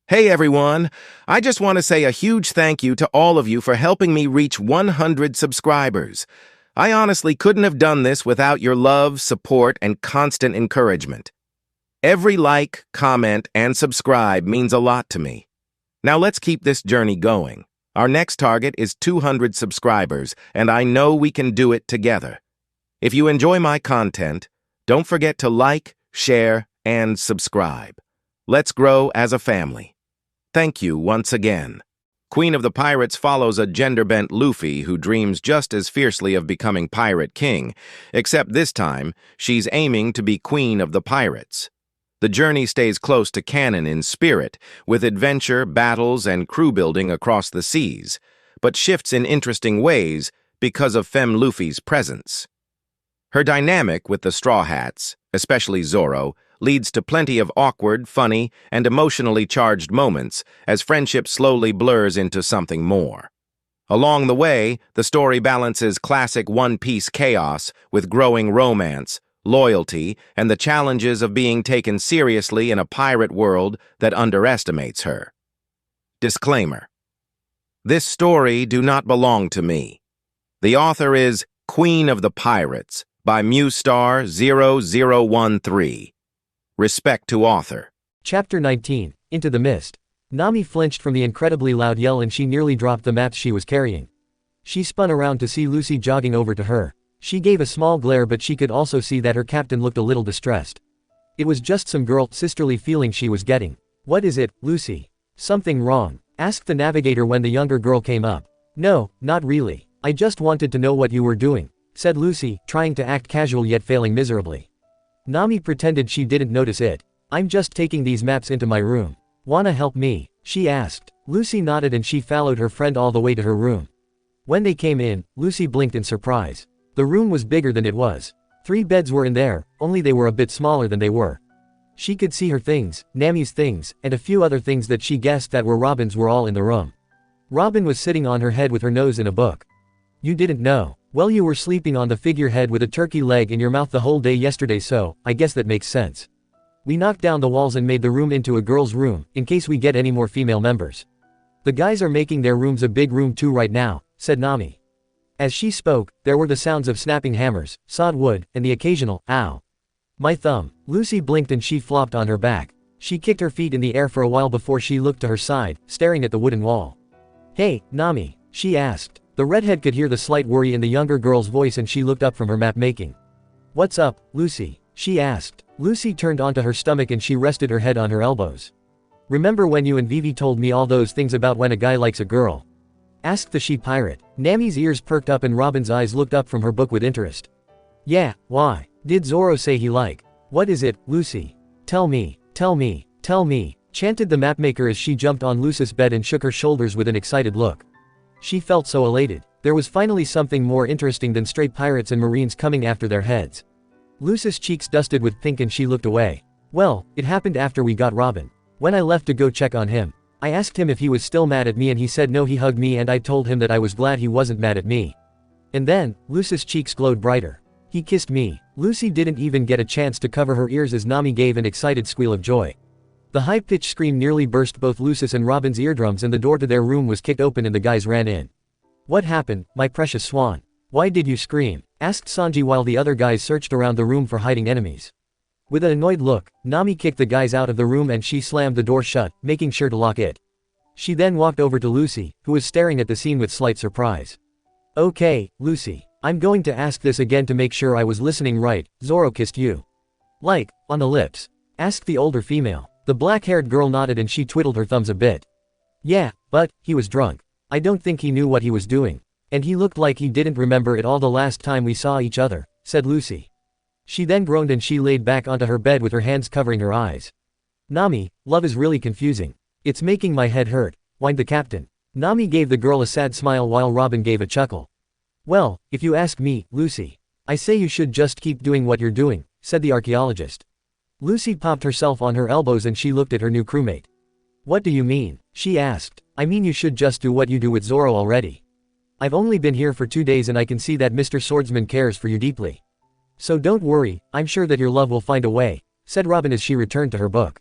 Hey everyone, I just want to say a huge thank you to all of you for helping me reach 100 subscribers. I honestly couldn't have done this without your love, support, and constant encouragement. Every like, comment, and subscribe means a lot to me. Now let's keep this journey going. Our next target is 200 subscribers, and I know we can do it together. If you enjoy my content, don't forget to like, share, and subscribe. Let's grow as a family. Thank you once again. Queen of the Pirates follows a gender-bent Luffy who dreams just as fiercely of becoming Pirate King, except this time, she's aiming to be Queen of the Pirates. The journey stays close to canon in spirit, with adventure, battles, and crew building across the seas, but shifts in interesting ways because of Femme Luffy's presence. Her dynamic with the Straw Hats, especially Zoro, leads to plenty of awkward, funny, and emotionally charged moments as friendship slowly blurs into something more. Along the way, the story balances classic One Piece chaos with growing romance, loyalty, and the challenges of being taken seriously in a pirate world that underestimates her. Disclaimer: this story do not belong to me. The author is Queen of the Pirates by MewStar0013. Respect to author. Chapter 19, Into the Mist. Nami flinched from the incredibly loud yell and she nearly dropped the maps she was carrying. She spun around to see Lucy jogging over to her. She gave a small glare, but she could also see that her captain looked a little distressed. It was just some sisterly feeling she was getting. "What is it, Lucy? Something wrong?" asked the navigator when the younger girl came up. "No, not really. I just wanted to know what you were doing," said Lucy, trying to act casual yet failing miserably. Nami pretended she didn't notice it. "I'm just taking these maps into my room. Wanna help me?" she asked. Lucy nodded and she followed her friend all the way to her room. When they came in, Lucy blinked in surprise. The room was bigger than it was. 3 beds were in there, only they were a bit smaller than they were. She could see her things, Nami's things, and a few other things that she guessed that were Robin's were all in the room. Robin was sitting on her head with her nose in a book. "You didn't know? Well, you were sleeping on the figurehead with a turkey leg in your mouth the whole day yesterday, so I guess that makes sense. We knocked down the walls and made the room into a girl's room, in case we get any more female members. The guys are making their rooms a big room too right now," said Nami. As she spoke, there were the sounds of snapping hammers, sawed wood, and the occasional, "Ow. My thumb." Lucy blinked and she flopped on her back. She kicked her feet in the air for a while before she looked to her side, staring at the wooden wall. "Hey, Nami," she asked. The redhead could hear the slight worry in the younger girl's voice and she looked up from her map making. "What's up, Lucy?" she asked. Lucy turned onto her stomach and she rested her head on her elbows. "Remember when you and Vivi told me all those things about when a guy likes a girl?" asked the she-pirate. Nami's ears perked up and Robin's eyes looked up from her book with interest. "Yeah, why? Did Zoro say he like? What is it, Lucy? Tell me, tell me, tell me," chanted the mapmaker as she jumped on Lucy's bed and shook her shoulders with an excited look. She felt so elated. There was finally something more interesting than stray pirates and marines coming after their heads. Lucy's cheeks dusted with pink and she looked away. "Well, it happened after we got Robin. When I left to go check on him, I asked him if he was still mad at me and he said no. He hugged me and I told him that I was glad he wasn't mad at me. And then," Lucy's cheeks glowed brighter, "he kissed me." Lucy didn't even get a chance to cover her ears as Nami gave an excited squeal of joy. The high-pitched scream nearly burst both Lucy's and Robin's eardrums and the door to their room was kicked open and the guys ran in. "What happened, my precious swan? Why did you scream?" asked Sanji while the other guys searched around the room for hiding enemies. With an annoyed look, Nami kicked the guys out of the room and she slammed the door shut, making sure to lock it. She then walked over to Lucy, who was staring at the scene with slight surprise. "Okay, Lucy. I'm going to ask this again to make sure I was listening right. Zoro kissed you, like, on the lips?" asked the older female. The black-haired girl nodded and she twiddled her thumbs a bit. "Yeah, but he was drunk. I don't think he knew what he was doing. And he looked like he didn't remember it all the last time we saw each other," said Lucy. She then groaned and she laid back onto her bed with her hands covering her eyes. "Nami, love is really confusing. It's making my head hurt," whined the captain. Nami gave the girl a sad smile while Robin gave a chuckle. "Well, if you ask me, Lucy, I say you should just keep doing what you're doing," said the archaeologist. Lucy popped herself on her elbows and she looked at her new crewmate. "What do you mean?" she asked. "I mean you should just do what you do with Zoro already. I've only been here for 2 days and I can see that Mr. Swordsman cares for you deeply. So don't worry, I'm sure that your love will find a way," said Robin as she returned to her book.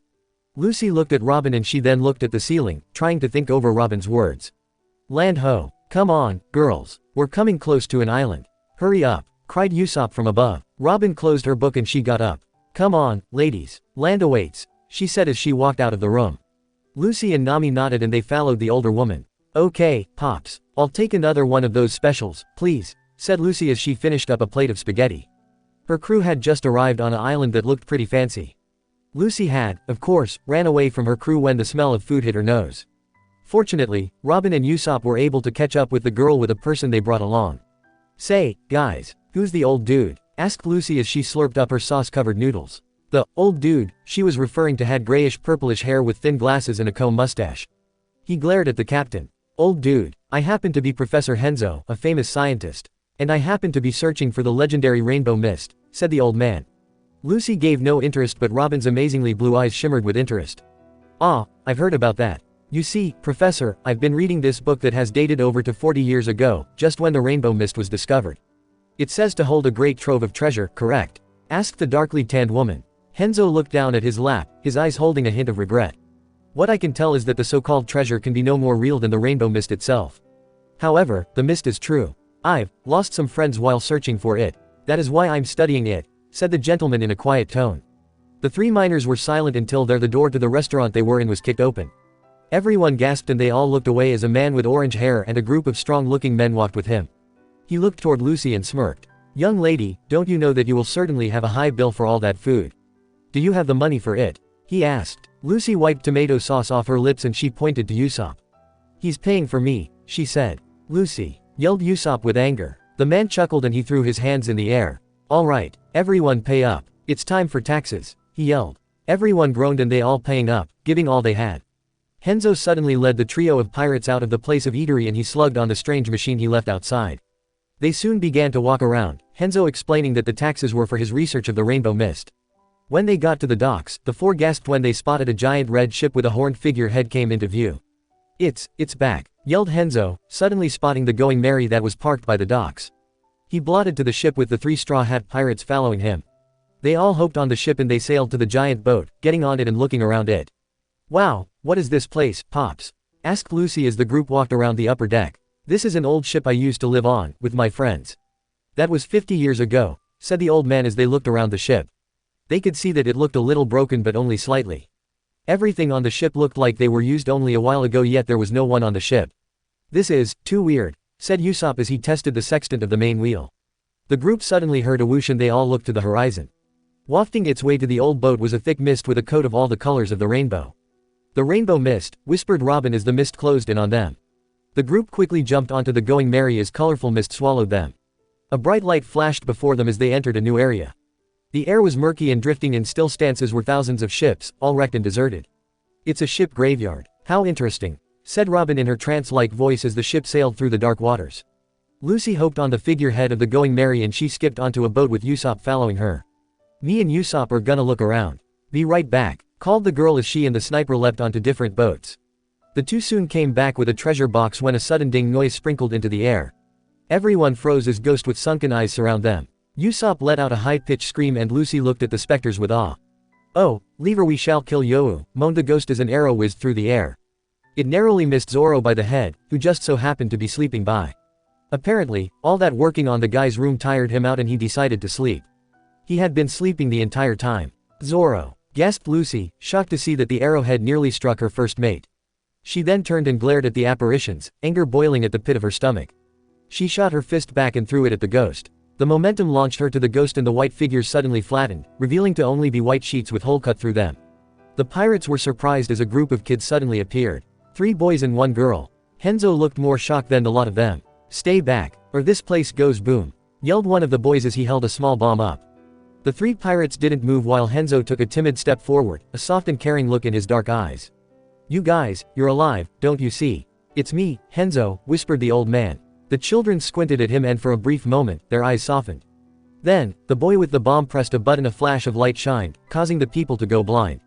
Lucy looked at Robin and she then looked at the ceiling, trying to think over Robin's words. Land ho. Come on, girls. We're coming close to an island. Hurry up, cried Usopp from above. Robin closed her book and she got up. Come on, ladies. Land awaits, she said as she walked out of the room. Lucy and Nami nodded and they followed the older woman. Okay, Pops. I'll take another one of those specials, please, said Lucy as she finished up a plate of spaghetti. Her crew had just arrived on an island that looked pretty fancy. Lucy had, of course, ran away from her crew when the smell of food hit her nose. Fortunately, Robin and Usopp were able to catch up with the girl with a person they brought along. Say, guys, who's the old dude? Asked Lucy as she slurped up her sauce-covered noodles. The old dude she was referring to had grayish-purplish hair with thin glasses and a comb mustache. He glared at the captain. Old dude, I happen to be Professor Henzo, a famous scientist. And I happen to be searching for the legendary rainbow mist, said the old man. Lucy gave no interest but Robin's amazingly blue eyes shimmered with interest. Ah, I've heard about that. You see, Professor, I've been reading this book that has dated over to 40 years ago, just when the rainbow mist was discovered. It says to hold a great trove of treasure, correct? Asked the darkly tanned woman. Henzo looked down at his lap, his eyes holding a hint of regret. What I can tell is that the so-called treasure can be no more real than the rainbow mist itself. However, the mist is true. I've lost some friends while searching for it. That is why I'm studying it, said the gentleman in a quiet tone. The three miners were silent until the door to the restaurant they were in was kicked open. Everyone gasped and they all looked away as a man with orange hair and a group of strong-looking men walked with him. He looked toward Lucy and smirked. Young lady, don't you know that you will certainly have a high bill for all that food? Do you have the money for it? He asked. Lucy wiped tomato sauce off her lips and she pointed to Usopp. He's paying for me, she said. Lucy, yelled Usopp with anger. The man chuckled and he threw his hands in the air. All right, everyone pay up. It's time for taxes, he yelled. Everyone groaned and they all paying up, giving all they had. Henzo suddenly led the trio of pirates out of the place of eatery and he slugged on the strange machine he left outside. They soon began to walk around, Henzo explaining that the taxes were for his research of the rainbow mist. When they got to the docks, the four gasped when they spotted a giant red ship with a horned figurehead came into view. It's back, yelled Henzo, suddenly spotting the Going Merry that was parked by the docks. He blotted to the ship with the three straw hat pirates following him. They all hopped on the ship and they sailed to the giant boat, getting on it and looking around it. Wow, what is this place, Pops? Asked Lucy as the group walked around the upper deck. This is an old ship I used to live on, with my friends. That was 50 years ago, said the old man as they looked around the ship. They could see that it looked a little broken but only slightly. Everything on the ship looked like they were used only a while ago yet there was no one on the ship. This is too weird, said Usopp as he tested the sextant of the main wheel. The group suddenly heard a whoosh and they all looked to the horizon. Wafting its way to the old boat was a thick mist with a coat of all the colors of the rainbow. The rainbow mist, whispered Robin as the mist closed in on them. The group quickly jumped onto the Going Merry as colorful mist swallowed them. A bright light flashed before them as they entered a new area. The air was murky and drifting in still stances were thousands of ships, all wrecked and deserted. It's a ship graveyard. How interesting, said Robin in her trance-like voice as the ship sailed through the dark waters. Lucy hopped on the figurehead of the Going Merry and she skipped onto a boat with Usopp following her. Me and Usopp are gonna look around. Be right back, called the girl as she and the sniper leapt onto different boats. The two soon came back with a treasure box when a sudden ding noise sprinkled into the air. Everyone froze as Ghost with sunken eyes surround them. Usopp let out a high-pitched scream and Lucy looked at the specters with awe. Oh, leave or we shall kill You, moaned the Ghost as an arrow whizzed through the air. It narrowly missed Zoro by the head, who just so happened to be sleeping by. Apparently, all that working on the guy's room tired him out and he decided to sleep. He had been sleeping the entire time. Zoro, gasped Lucy, shocked to see that the arrowhead nearly struck her first mate. She then turned and glared at the apparitions, anger boiling at the pit of her stomach. She shot her fist back and threw it at the Ghost. The momentum launched her to the Ghost and the white figures suddenly flattened, revealing to only be white sheets with hole cut through them. The pirates were surprised as a group of kids suddenly appeared. 3 boys and 1 girl. Henzo looked more shocked than the lot of them. Stay back, or this place goes boom, yelled one of the boys as he held a small bomb up. The 3 pirates didn't move while Henzo took a timid step forward, a soft and caring look in his dark eyes. You guys, you're alive, don't you see? It's me, Henzo, whispered the old man. The children squinted at him and for a brief moment, their eyes softened. Then, the boy with the bomb pressed a button. A flash of light shined, causing the people to go blind.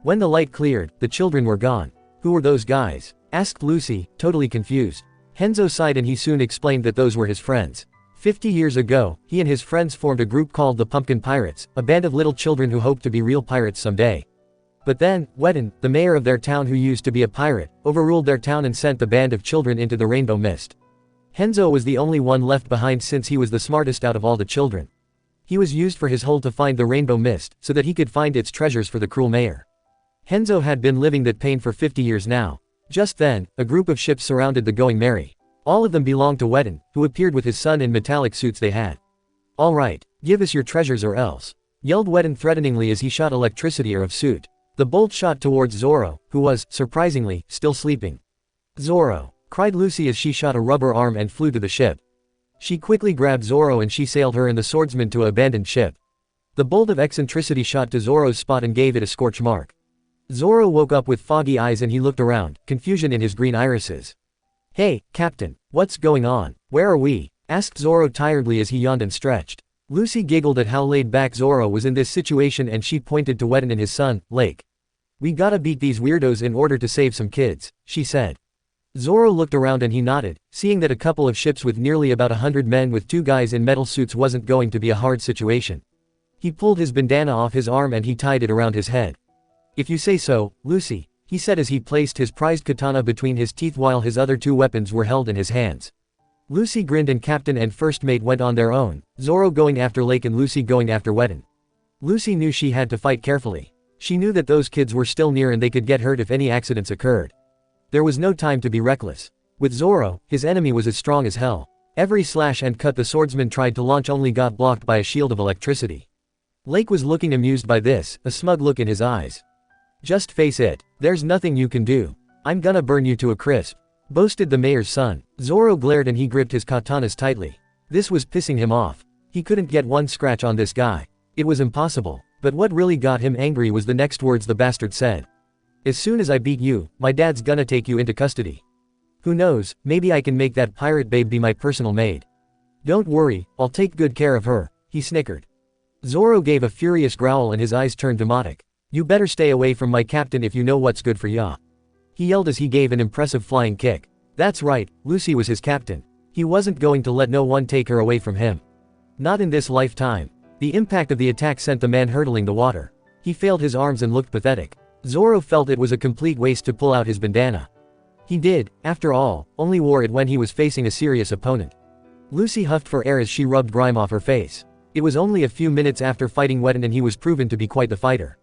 When the light cleared, the children were gone. Who were those guys? Asked Lucy, totally confused. Henzo sighed and he soon explained that those were his friends. 50 years ago, he and his friends formed a group called the Pumpkin Pirates, a band of little children who hoped to be real pirates someday. But then, Wedden, the mayor of their town who used to be a pirate, overruled their town and sent the band of children into the rainbow mist. Henzo was the only one left behind since he was the smartest out of all the children. He was used for his whole to find the rainbow mist, so that he could find its treasures for the cruel mayor. Henzo had been living that pain for 50 years now. Just then, a group of ships surrounded the Going Merry. All of them belonged to Wedden, who appeared with his son in metallic suits they had. "All right, give us your treasures or else," yelled Wedden threateningly as he shot electricity of suit. The bolt shot towards Zoro, who was, surprisingly, still sleeping. "Zoro!" cried Lucy as she shot a rubber arm and flew to the ship. She quickly grabbed Zoro and she sailed her and the swordsman to an abandoned ship. The bolt of eccentricity shot to Zoro's spot and gave it a scorch mark. Zoro woke up with foggy eyes and he looked around, confusion in his green irises. "Hey, Captain, what's going on? Where are we?" asked Zoro tiredly as he yawned and stretched. Lucy giggled at how laid back Zoro was in this situation and she pointed to Wedden and his son, Lake. "We gotta beat these weirdos in order to save some kids," she said. Zoro looked around and he nodded, seeing that a couple of ships with nearly about 100 men with 2 guys in metal suits wasn't going to be a hard situation. He pulled his bandana off his arm and he tied it around his head. "If you say so, Lucy," he said as he placed his prized katana between his teeth while his other 2 weapons were held in his hands. Lucy grinned and Captain and First Mate went on their own, Zoro going after Lake and Lucy going after Wedden. Lucy knew she had to fight carefully. She knew that those kids were still near and they could get hurt if any accidents occurred. There was no time to be reckless. With Zoro, his enemy was as strong as hell. Every slash and cut the swordsman tried to launch only got blocked by a shield of electricity. Lake was looking amused by this, a smug look in his eyes. "Just face it, there's nothing you can do. I'm gonna burn you to a crisp," boasted the mayor's son. Zoro glared and he gripped his katanas tightly. This was pissing him off. He couldn't get one scratch on this guy. It was impossible. But what really got him angry was the next words the bastard said. "As soon as I beat you, my dad's gonna take you into custody. Who knows, maybe I can make that pirate babe be my personal maid. Don't worry, I'll take good care of her," he snickered. Zoro gave a furious growl and his eyes turned demonic. "You better stay away from my captain if you know what's good for ya," he yelled as he gave an impressive flying kick. That's right, Lucy was his captain. He wasn't going to let no one take her away from him. Not in this lifetime. The impact of the attack sent the man hurtling the water. He failed his arms and looked pathetic. Zoro felt it was a complete waste to pull out his bandana. He did, after all, only wore it when he was facing a serious opponent. Lucy huffed for air as she rubbed grime off her face. It was only a few minutes after fighting Wedden and he was proven to be quite the fighter.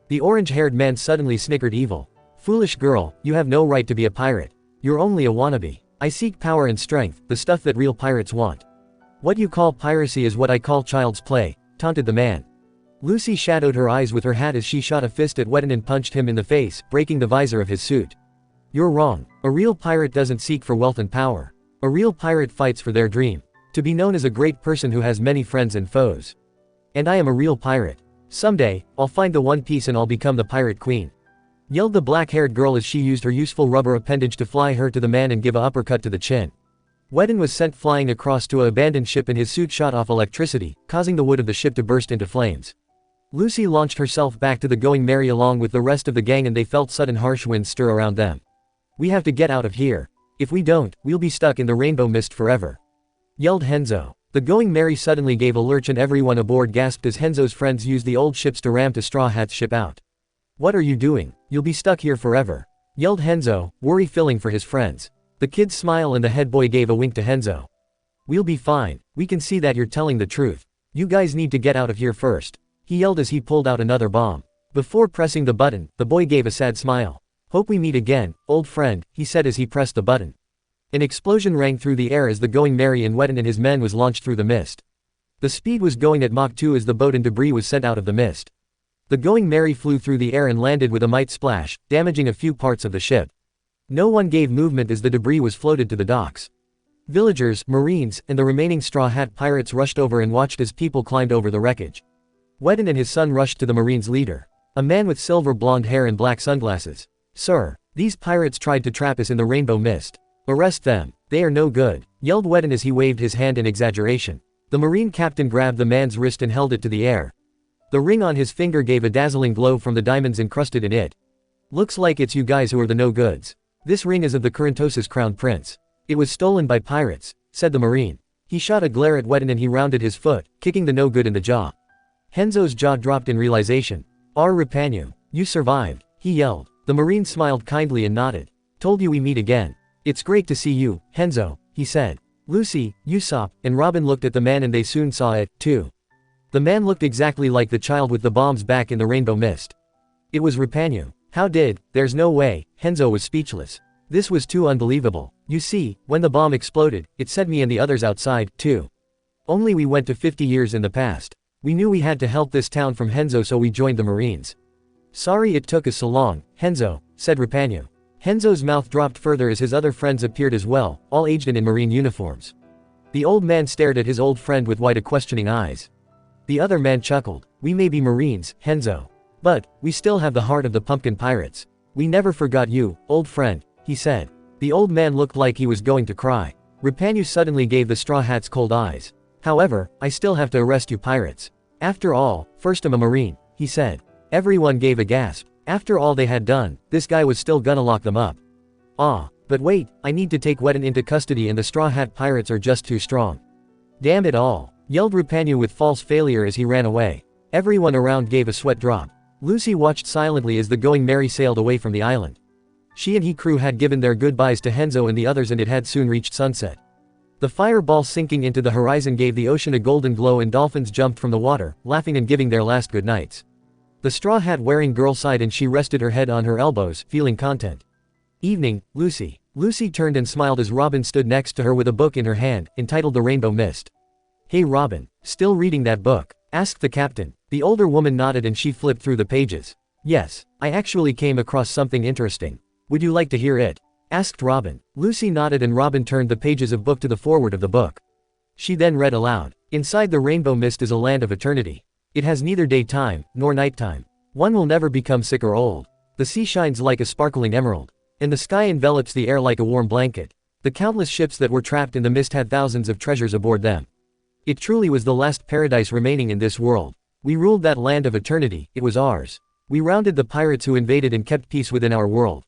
The orange-haired man suddenly snickered evil. "Foolish girl, you have no right to be a pirate. You're only a wannabe. I seek power and strength, the stuff that real pirates want. What you call piracy is what I call child's play," taunted the man. Lucy shadowed her eyes with her hat as she shot a fist at Wedden and punched him in the face, breaking the visor of his suit. "You're wrong. A real pirate doesn't seek for wealth and power. A real pirate fights for their dream. To be known as a great person who has many friends and foes. And I am a real pirate. Someday, I'll find the One Piece and I'll become the pirate queen," yelled the black-haired girl as she used her useful rubber appendage to fly her to the man and give a uppercut to the chin. Wedden was sent flying across to an abandoned ship and his suit shot off electricity, causing the wood of the ship to burst into flames. Lucy launched herself back to the Going Merry along with the rest of the gang and they felt sudden harsh winds stir around them. "We have to get out of here. If we don't, we'll be stuck in the rainbow mist forever," yelled Henzo. The Going Merry suddenly gave a lurch and everyone aboard gasped as Henzo's friends used the old ships to ram to Straw Hat's ship out. "What are you doing? You'll be stuck here forever," yelled Henzo, worry filling for his friends. The kids smiled and the head boy gave a wink to Henzo. "We'll be fine, we can see that you're telling the truth. You guys need to get out of here first," he yelled as he pulled out another bomb. Before pressing the button, the boy gave a sad smile. "Hope we meet again, old friend," he said as he pressed the button. An explosion rang through the air as the Going Merry and Wedden and his men was launched through the mist. The speed was going at Mach 2 as the boat and debris was sent out of the mist. The Going Merry flew through the air and landed with a mighty splash, damaging a few parts of the ship. No one gave movement as the debris was floated to the docks. Villagers, marines, and the remaining Straw Hat pirates rushed over and watched as people climbed over the wreckage. Wedden and his son rushed to the marines' leader, a man with silver blonde hair and black sunglasses. "Sir, these pirates tried to trap us in the rainbow mist. Arrest them, they are no good," yelled Wedden as he waved his hand in exaggeration. The marine captain grabbed the man's wrist and held it to the air. The ring on his finger gave a dazzling glow from the diamonds encrusted in it. "Looks like it's you guys who are the no-goods. This ring is of the Corinthos' crown prince. It was stolen by pirates," said the marine. He shot a glare at Wedden and he rounded his foot, kicking the no-good in the jaw. Henzo's jaw dropped in realization. "Our Repanyu. You survived, he yelled. The Marine smiled kindly and nodded. Told you we meet again. It's great to see you, Henzo, he said. Lucy, Usopp, and Robin looked at the man and they soon saw it, too. The man looked exactly like the child with the bombs back in the rainbow mist. It was Rupanyu. There's no way, Henzo was speechless. This was too unbelievable. You see, when the bomb exploded, it sent me and the others outside, too. Only we went to 50 years in the past. We knew we had to help this town from Henzo, so we joined the Marines. Sorry it took us so long, Henzo, said Rupanyu. Henzo's mouth dropped further as his other friends appeared as well, all aged and in Marine uniforms. The old man stared at his old friend with wide questioning eyes. The other man chuckled. We may be Marines, Henzo. But, we still have the heart of the Pumpkin Pirates. We never forgot you, old friend, he said. The old man looked like he was going to cry. Rupanyu suddenly gave the Straw Hats cold eyes. However, I still have to arrest you pirates. After all, first I'm a Marine, he said. Everyone gave a gasp. After all they had done, this guy was still gonna lock them up. But wait, I need to take Weten into custody and the Straw Hat Pirates are just too strong. Damn it all, yelled Rupanyu with false failure as he ran away. Everyone around gave a sweat drop. Lucy watched silently as the Going Merry sailed away from the island. She and his crew had given their goodbyes to Henzo and the others and it had soon reached sunset. The fireball sinking into the horizon gave the ocean a golden glow and dolphins jumped from the water, laughing and giving their last goodnights. The straw hat wearing girl sighed and she rested her head on her elbows, feeling content. Evening, Lucy. Lucy turned and smiled as Robin stood next to her with a book in her hand, entitled The Rainbow Mist. Hey Robin, still reading that book? Asked the captain. The older woman nodded and she flipped through the pages. Yes, I actually came across something interesting. Would you like to hear it? Asked Robin. Lucy nodded and Robin turned the pages of book to the foreword of the book. She then read aloud. Inside the rainbow mist is a land of eternity. It has neither daytime, nor nighttime. One will never become sick or old. The sea shines like a sparkling emerald. And the sky envelops the air like a warm blanket. The countless ships that were trapped in the mist had thousands of treasures aboard them. It truly was the last paradise remaining in this world. We ruled that land of eternity, it was ours. We rounded the pirates who invaded and kept peace within our world.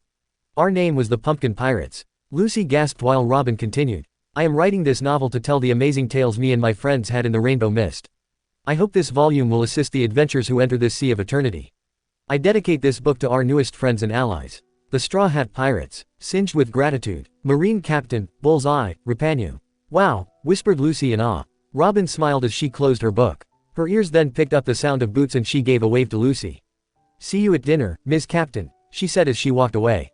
Our name was the Pumpkin Pirates. Lucy gasped while Robin continued. I am writing this novel to tell the amazing tales me and my friends had in the rainbow mist. I hope this volume will assist the adventurers who enter this sea of eternity. I dedicate this book to our newest friends and allies. The Straw Hat Pirates. Singed with gratitude. Marine Captain, Bullseye, Rupanyu. Wow, whispered Lucy in awe. Robin smiled as she closed her book. Her ears then picked up the sound of boots and she gave a wave to Lucy. See you at dinner, Ms. Captain, she said as she walked away.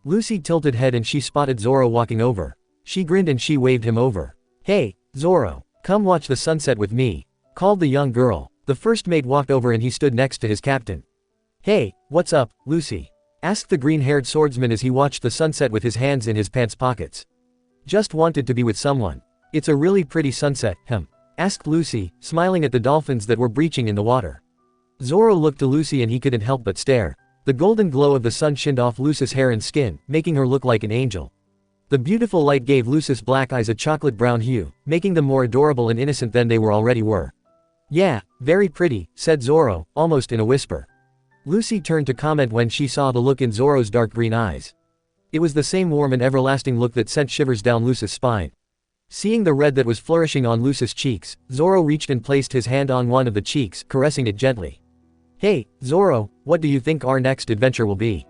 Lucy tilted head and she spotted Zoro walking over. She grinned and she waved him over. Hey, Zoro, come watch the sunset with me, called the young girl. The first mate walked over and he stood next to his captain. Hey, what's up, Lucy? Asked the green-haired swordsman as he watched the sunset with his hands in his pants pockets. Just wanted to be with someone. It's a really pretty sunset, asked Lucy, smiling at the dolphins that were breaching in the water. Zoro looked to Lucy and he couldn't help but stare. The golden glow of the sun shined off Lucy's hair and skin, making her look like an angel. The beautiful light gave Lucy's black eyes a chocolate brown hue, making them more adorable and innocent than they already were. Yeah, very pretty, said Zoro, almost in a whisper. Lucy turned to comment when she saw the look in Zoro's dark green eyes. It was the same warm and everlasting look that sent shivers down Lucy's spine. Seeing the red that was flourishing on Lucy's cheeks, Zoro reached and placed his hand on one of the cheeks, caressing it gently. Hey, Zoro, what do you think our next adventure will be?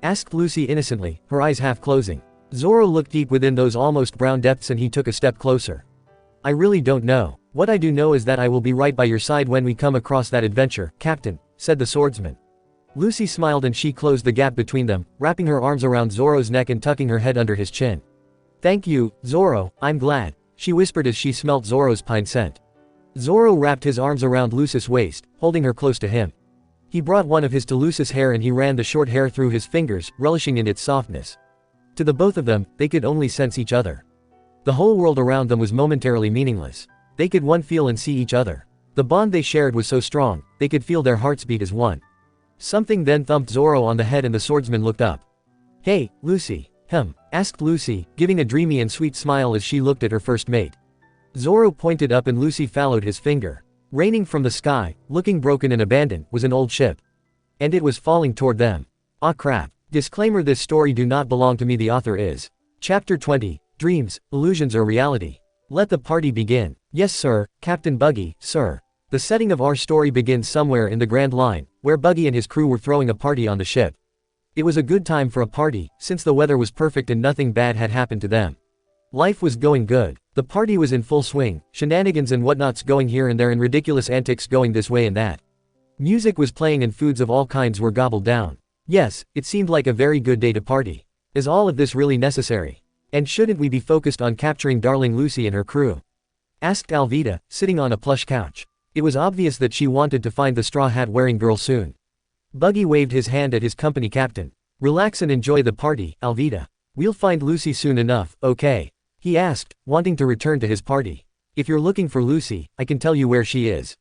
Asked Lucy innocently, her eyes half closing. Zoro looked deep within those almost brown depths and he took a step closer. I really don't know. What I do know is that I will be right by your side when we come across that adventure, Captain, said the swordsman. Lucy smiled and she closed the gap between them, wrapping her arms around Zoro's neck and tucking her head under his chin. Thank you, Zoro, I'm glad, she whispered as she smelt Zoro's pine scent. Zoro wrapped his arms around Lucy's waist, holding her close to him. He brought one of his to Lucy's hair and he ran the short hair through his fingers, relishing in its softness. To the both of them, they could only sense each other. The whole world around them was momentarily meaningless. They could one feel and see each other. The bond they shared was so strong, they could feel their hearts beat as one. Something then thumped Zoro on the head and the swordsman looked up. Hey, Lucy, asked Lucy, giving a dreamy and sweet smile as she looked at her first mate. Zoro pointed up and Lucy followed his finger. Raining from the sky, looking broken and abandoned, was an old ship. And it was falling toward them. Ah crap. Disclaimer: this story do not belong to me. The author is. Chapter 20, Dreams, Illusions or Reality. Let the party begin. Yes sir, Captain Buggy, sir. The setting of our story begins somewhere in the Grand Line, where Buggy and his crew were throwing a party on the ship. It was a good time for a party, since the weather was perfect and nothing bad had happened to them. Life was going good. The party was in full swing, shenanigans and whatnots going here and there and ridiculous antics going this way and that. Music was playing and foods of all kinds were gobbled down. Yes, it seemed like a very good day to party. Is all of this really necessary? And shouldn't we be focused on capturing darling Lucy and her crew? Asked Alvida, sitting on a plush couch. It was obvious that she wanted to find the straw hat wearing girl soon. Buggy waved his hand at his company captain. Relax and enjoy the party, Alvida. We'll find Lucy soon enough, okay? He asked, wanting to return to his party. If you're looking for Lucy, I can tell you where she is.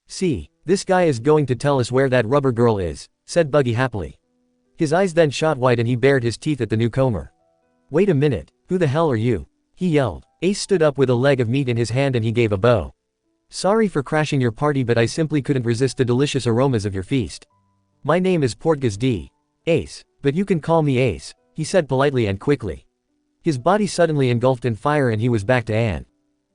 See, this guy is going to tell us where that rubber girl is, said Buggy happily. His eyes then shot wide and he bared his teeth at the newcomer. Wait a minute, who the hell are you? He yelled. Ace stood up with a leg of meat in his hand and he gave a bow. Sorry for crashing your party, but I simply couldn't resist the delicious aromas of your feast. My name is Portgas D. Ace, but you can call me Ace, he said politely and quickly. His body suddenly engulfed in fire and he was back to Anne.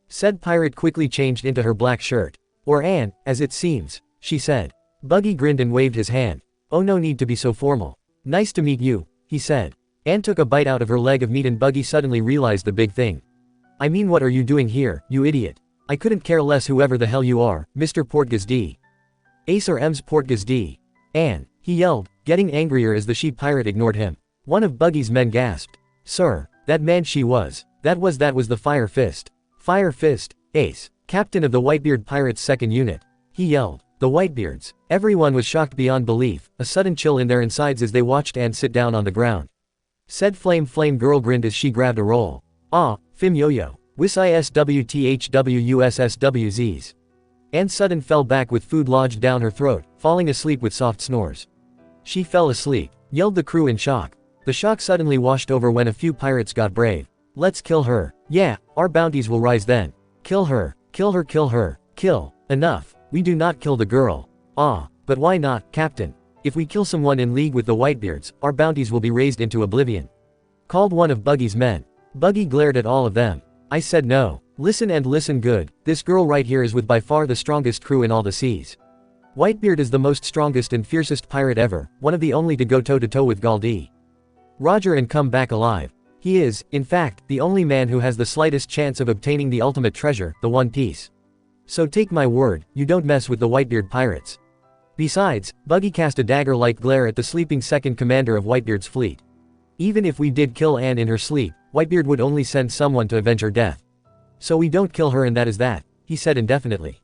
Said pirate quickly changed into her black shirt. Or Anne, as it seems, she said. Buggy grinned and waved his hand. Oh, no need to be so formal. Nice to meet you, he said. Anne took a bite out of her leg of meat and Buggy suddenly realized the big thing. I mean, what are you doing here, you idiot? I couldn't care less whoever the hell you are, Mr. Portgas D. Ace or M's Portgas D. Anne, he yelled, getting angrier as the she pirate ignored him. One of Buggy's men gasped. Sir, that man she was. That was the Fire Fist. Fire Fist, Ace, captain of the Whitebeard Pirates' second unit. He yelled. The Whitebeards. Everyone was shocked beyond belief, a sudden chill in their insides as they watched Anne sit down on the ground. Said Flame girl grinned as she grabbed a roll. Ah, Fim Yo-Yo. Wis ISWTHWUSSWZs. Anne sudden fell back with food lodged down her throat, falling asleep with soft snores. She fell asleep, yelled the crew in shock. The shock suddenly washed over when a few pirates got brave. Let's kill her. Yeah, our bounties will rise then. Kill her, kill her, kill her, kill. Enough. We do not kill the girl. Ah, but why not, Captain? If we kill someone in league with the Whitebeards, our bounties will be raised into oblivion. Called one of Buggy's men. Buggy glared at all of them. I said no. Listen and listen good, this girl right here is with by far the strongest crew in all the seas. Whitebeard is the most strongest and fiercest pirate ever, one of the only to go toe-to-toe with Galdi. Roger and come back alive. He is, in fact, the only man who has the slightest chance of obtaining the ultimate treasure, the One Piece. So take my word, you don't mess with the Whitebeard pirates. Besides, Buggy cast a dagger-like glare at the sleeping second commander of Whitebeard's fleet. Even if we did kill Anne in her sleep, Whitebeard would only send someone to avenge her death. So we don't kill her and that is that, he said indefinitely.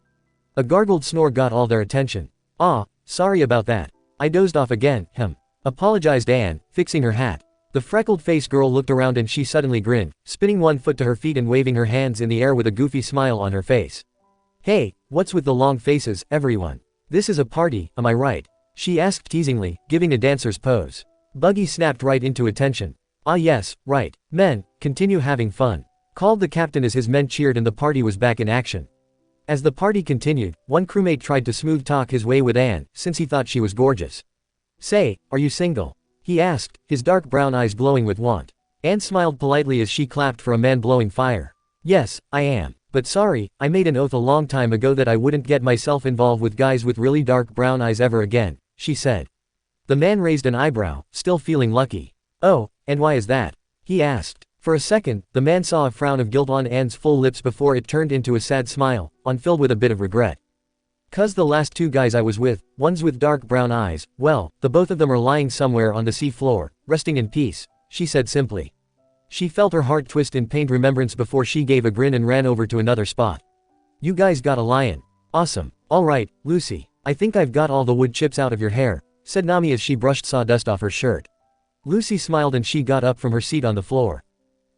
A gargled snore got all their attention. Ah, sorry about that. I dozed off again, apologized Anne, fixing her hat. The freckled-faced girl looked around and she suddenly grinned, spinning one foot to her feet and waving her hands in the air with a goofy smile on her face. Hey, what's with the long faces, everyone? This is a party, am I right? She asked teasingly, giving a dancer's pose. Buggy snapped right into attention. Ah yes, right. Men, continue having fun. Called the captain as his men cheered and the party was back in action. As the party continued, one crewmate tried to smooth talk his way with Anne, since he thought she was gorgeous. Say, are you single? He asked, his dark brown eyes glowing with want. Anne smiled politely as she clapped for a man blowing fire. Yes, I am. But sorry, I made an oath a long time ago that I wouldn't get myself involved with guys with really dark brown eyes ever again, she said. The man raised an eyebrow, still feeling lucky. Oh, and why is that? He asked. For a second, the man saw a frown of guilt on Anne's full lips before it turned into a sad smile, filled with a bit of regret. 'Cause the last two guys I was with, one's with dark brown eyes, well, the both of them are lying somewhere on the sea floor, resting in peace, she said simply. She felt her heart twist in pained remembrance before she gave a grin and ran over to another spot. You guys got a lion. Awesome. Alright, Lucy, I think I've got all the wood chips out of your hair, said Nami as she brushed sawdust off her shirt. Lucy smiled and she got up from her seat on the floor.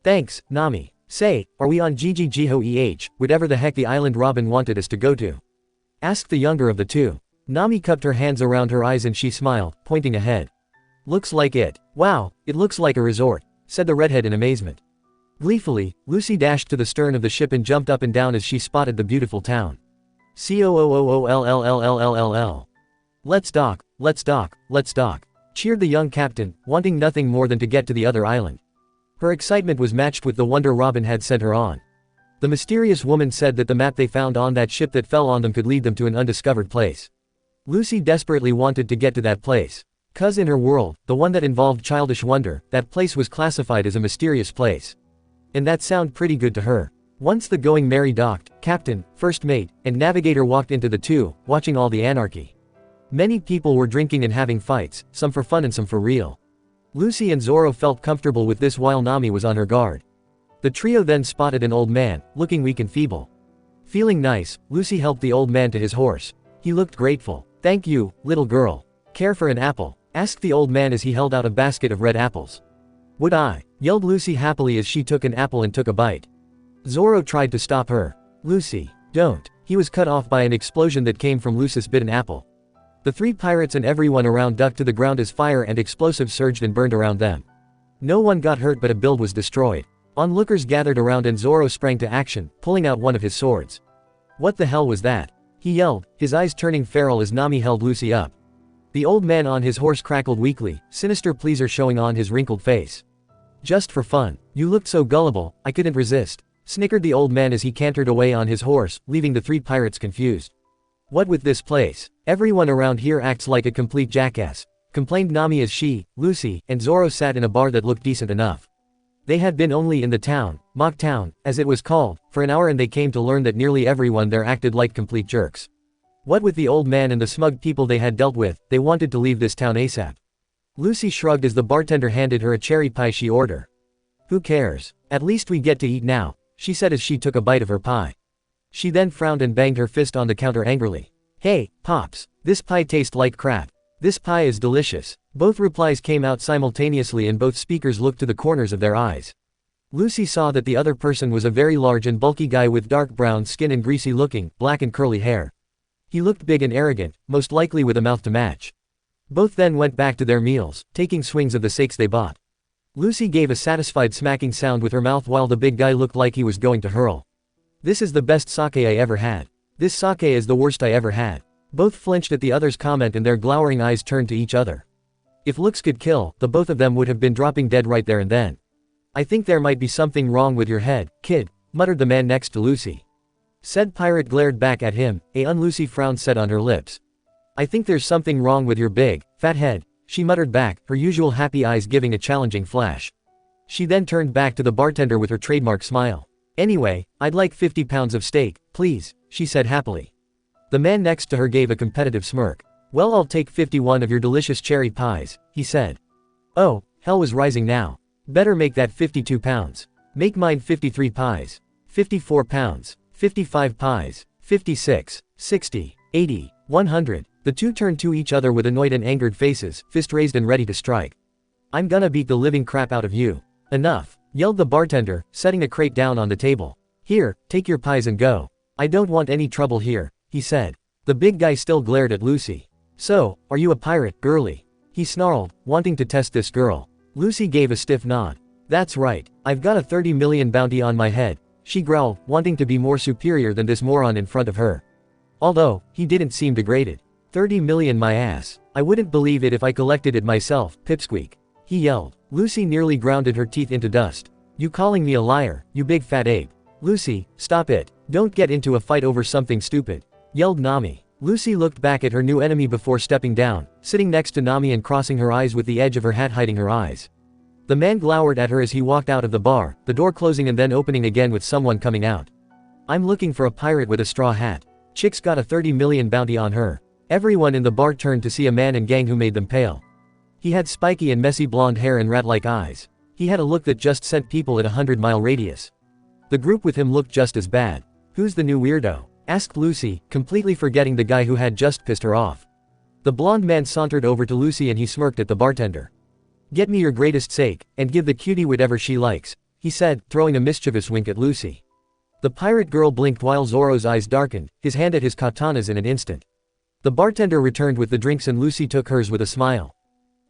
Thanks, Nami. Say, are we on GGGHOEH, whatever the heck the island Robin wanted us to go to? Asked the younger of the two. Nami cupped her hands around her eyes and she smiled, pointing ahead. Looks like it. Wow, it looks like a resort, said the redhead in amazement. Gleefully, Lucy dashed to the stern of the ship and jumped up and down as she spotted the beautiful town. COOOOLLLLLLL. Let's dock, let's dock, let's dock, cheered the young captain, wanting nothing more than to get to the other island. Her excitement was matched with the wonder Robin had sent her on. The mysterious woman said that the map they found on that ship that fell on them could lead them to an undiscovered place. Lucy desperately wanted to get to that place. 'Cause in her world, the one that involved childish wonder, that place was classified as a mysterious place. And that sounded pretty good to her. Once the Going Merry docked, captain, first mate, and navigator walked into the two, watching all the anarchy. Many people were drinking and having fights, some for fun and some for real. Lucy and Zoro felt comfortable with this while Nami was on her guard. The trio then spotted an old man, looking weak and feeble. Feeling nice, Lucy helped the old man to his horse. He looked grateful. "Thank you, little girl. Care for an apple?" asked the old man as he held out a basket of red apples. "Would I?" yelled Lucy happily as she took an apple and took a bite. Zoro tried to stop her. "Lucy, don't." He was cut off by an explosion that came from Lucy's bitten apple. The three pirates and everyone around ducked to the ground as fire and explosives surged and burned around them. No one got hurt but a build was destroyed. Onlookers gathered around and Zoro sprang to action, pulling out one of his swords. "What the hell was that?" he yelled, his eyes turning feral as Nami held Lucy up. The old man on his horse crackled weakly, sinister pleasure showing on his wrinkled face. "Just for fun. You looked so gullible, I couldn't resist," snickered the old man as he cantered away on his horse, leaving the three pirates confused. "What with this place? Everyone around here acts like a complete jackass," complained Nami as she, Lucy, and Zoro sat in a bar that looked decent enough. They had been only in the town, Mock Town, as it was called, for an hour and they came to learn that nearly everyone there acted like complete jerks. What with the old man and the smug people they had dealt with, they wanted to leave this town ASAP. Lucy shrugged as the bartender handed her a cherry pie she ordered. "Who cares? At least we get to eat now," she said as she took a bite of her pie. She then frowned and banged her fist on the counter angrily. "Hey, Pops, this pie tastes like crap. This pie is delicious." Both replies came out simultaneously and both speakers looked to the corners of their eyes. Lucy saw that the other person was a very large and bulky guy with dark brown skin and greasy looking, black and curly hair. He looked big and arrogant, most likely with a mouth to match. Both then went back to their meals, taking swings of the steaks they bought. Lucy gave a satisfied smacking sound with her mouth while the big guy looked like he was going to hurl. "This is the best sake I ever had. This sake is the worst I ever had." Both flinched at the other's comment and their glowering eyes turned to each other. If looks could kill, the both of them would have been dropping dead right there and then. "I think there might be something wrong with your head, kid," muttered the man next to Lucy. Said pirate glared back at him, a un-Lucy frown set on her lips. "I think there's something wrong with your big, fat head," she muttered back, her usual happy eyes giving a challenging flash. She then turned back to the bartender with her trademark smile. "Anyway, I'd like 50 pounds of steak, please," she said happily. The man next to her gave a competitive smirk. "Well, I'll take 51 of your delicious cherry pies," he said. Oh, hell was rising now. "Better make that 52 pounds. Make mine 53 pies. 54 pounds. 55 pies. 56, 60, 80, 100. The two turned to each other with annoyed and angered faces, fist raised and ready to strike. "I'm gonna beat the living crap out of you." "Enough," yelled the bartender, setting a crate down on the table. "Here, take your pies and go. I don't want any trouble here," he said. The big guy still glared at Lucy. "So, are you a pirate, girly?" he snarled, wanting to test this girl. Lucy gave a stiff nod. "That's right. I've got a 30 million bounty on my head," she growled, wanting to be more superior than this moron in front of her. Although, he didn't seem degraded. 30 million my ass. I wouldn't believe it if I collected it myself, pipsqueak. He yelled. Lucy nearly grounded her teeth into dust. "You calling me a liar, you big fat ape." "Lucy, stop it. Don't get into a fight over something stupid," yelled Nami. Lucy looked back at her new enemy before stepping down, sitting next to Nami and crossing her eyes with the edge of her hat hiding her eyes. The man glowered at her as he walked out of the bar, the door closing and then opening again with someone coming out. "I'm looking for a pirate with a straw hat. Chick's got a 30 million bounty on her." Everyone in the bar turned to see a man and gang who made them pale. He had spiky and messy blonde hair and rat-like eyes. He had a look that just sent people at a 100-mile radius. The group with him looked just as bad. "Who's the new weirdo?" asked Lucy, completely forgetting the guy who had just pissed her off. The blonde man sauntered over to Lucy and he smirked at the bartender. "Get me your greatest steak, and give the cutie whatever she likes," he said, throwing a mischievous wink at Lucy. The pirate girl blinked while Zoro's eyes darkened, his hand at his katanas in an instant. The bartender returned with the drinks and Lucy took hers with a smile.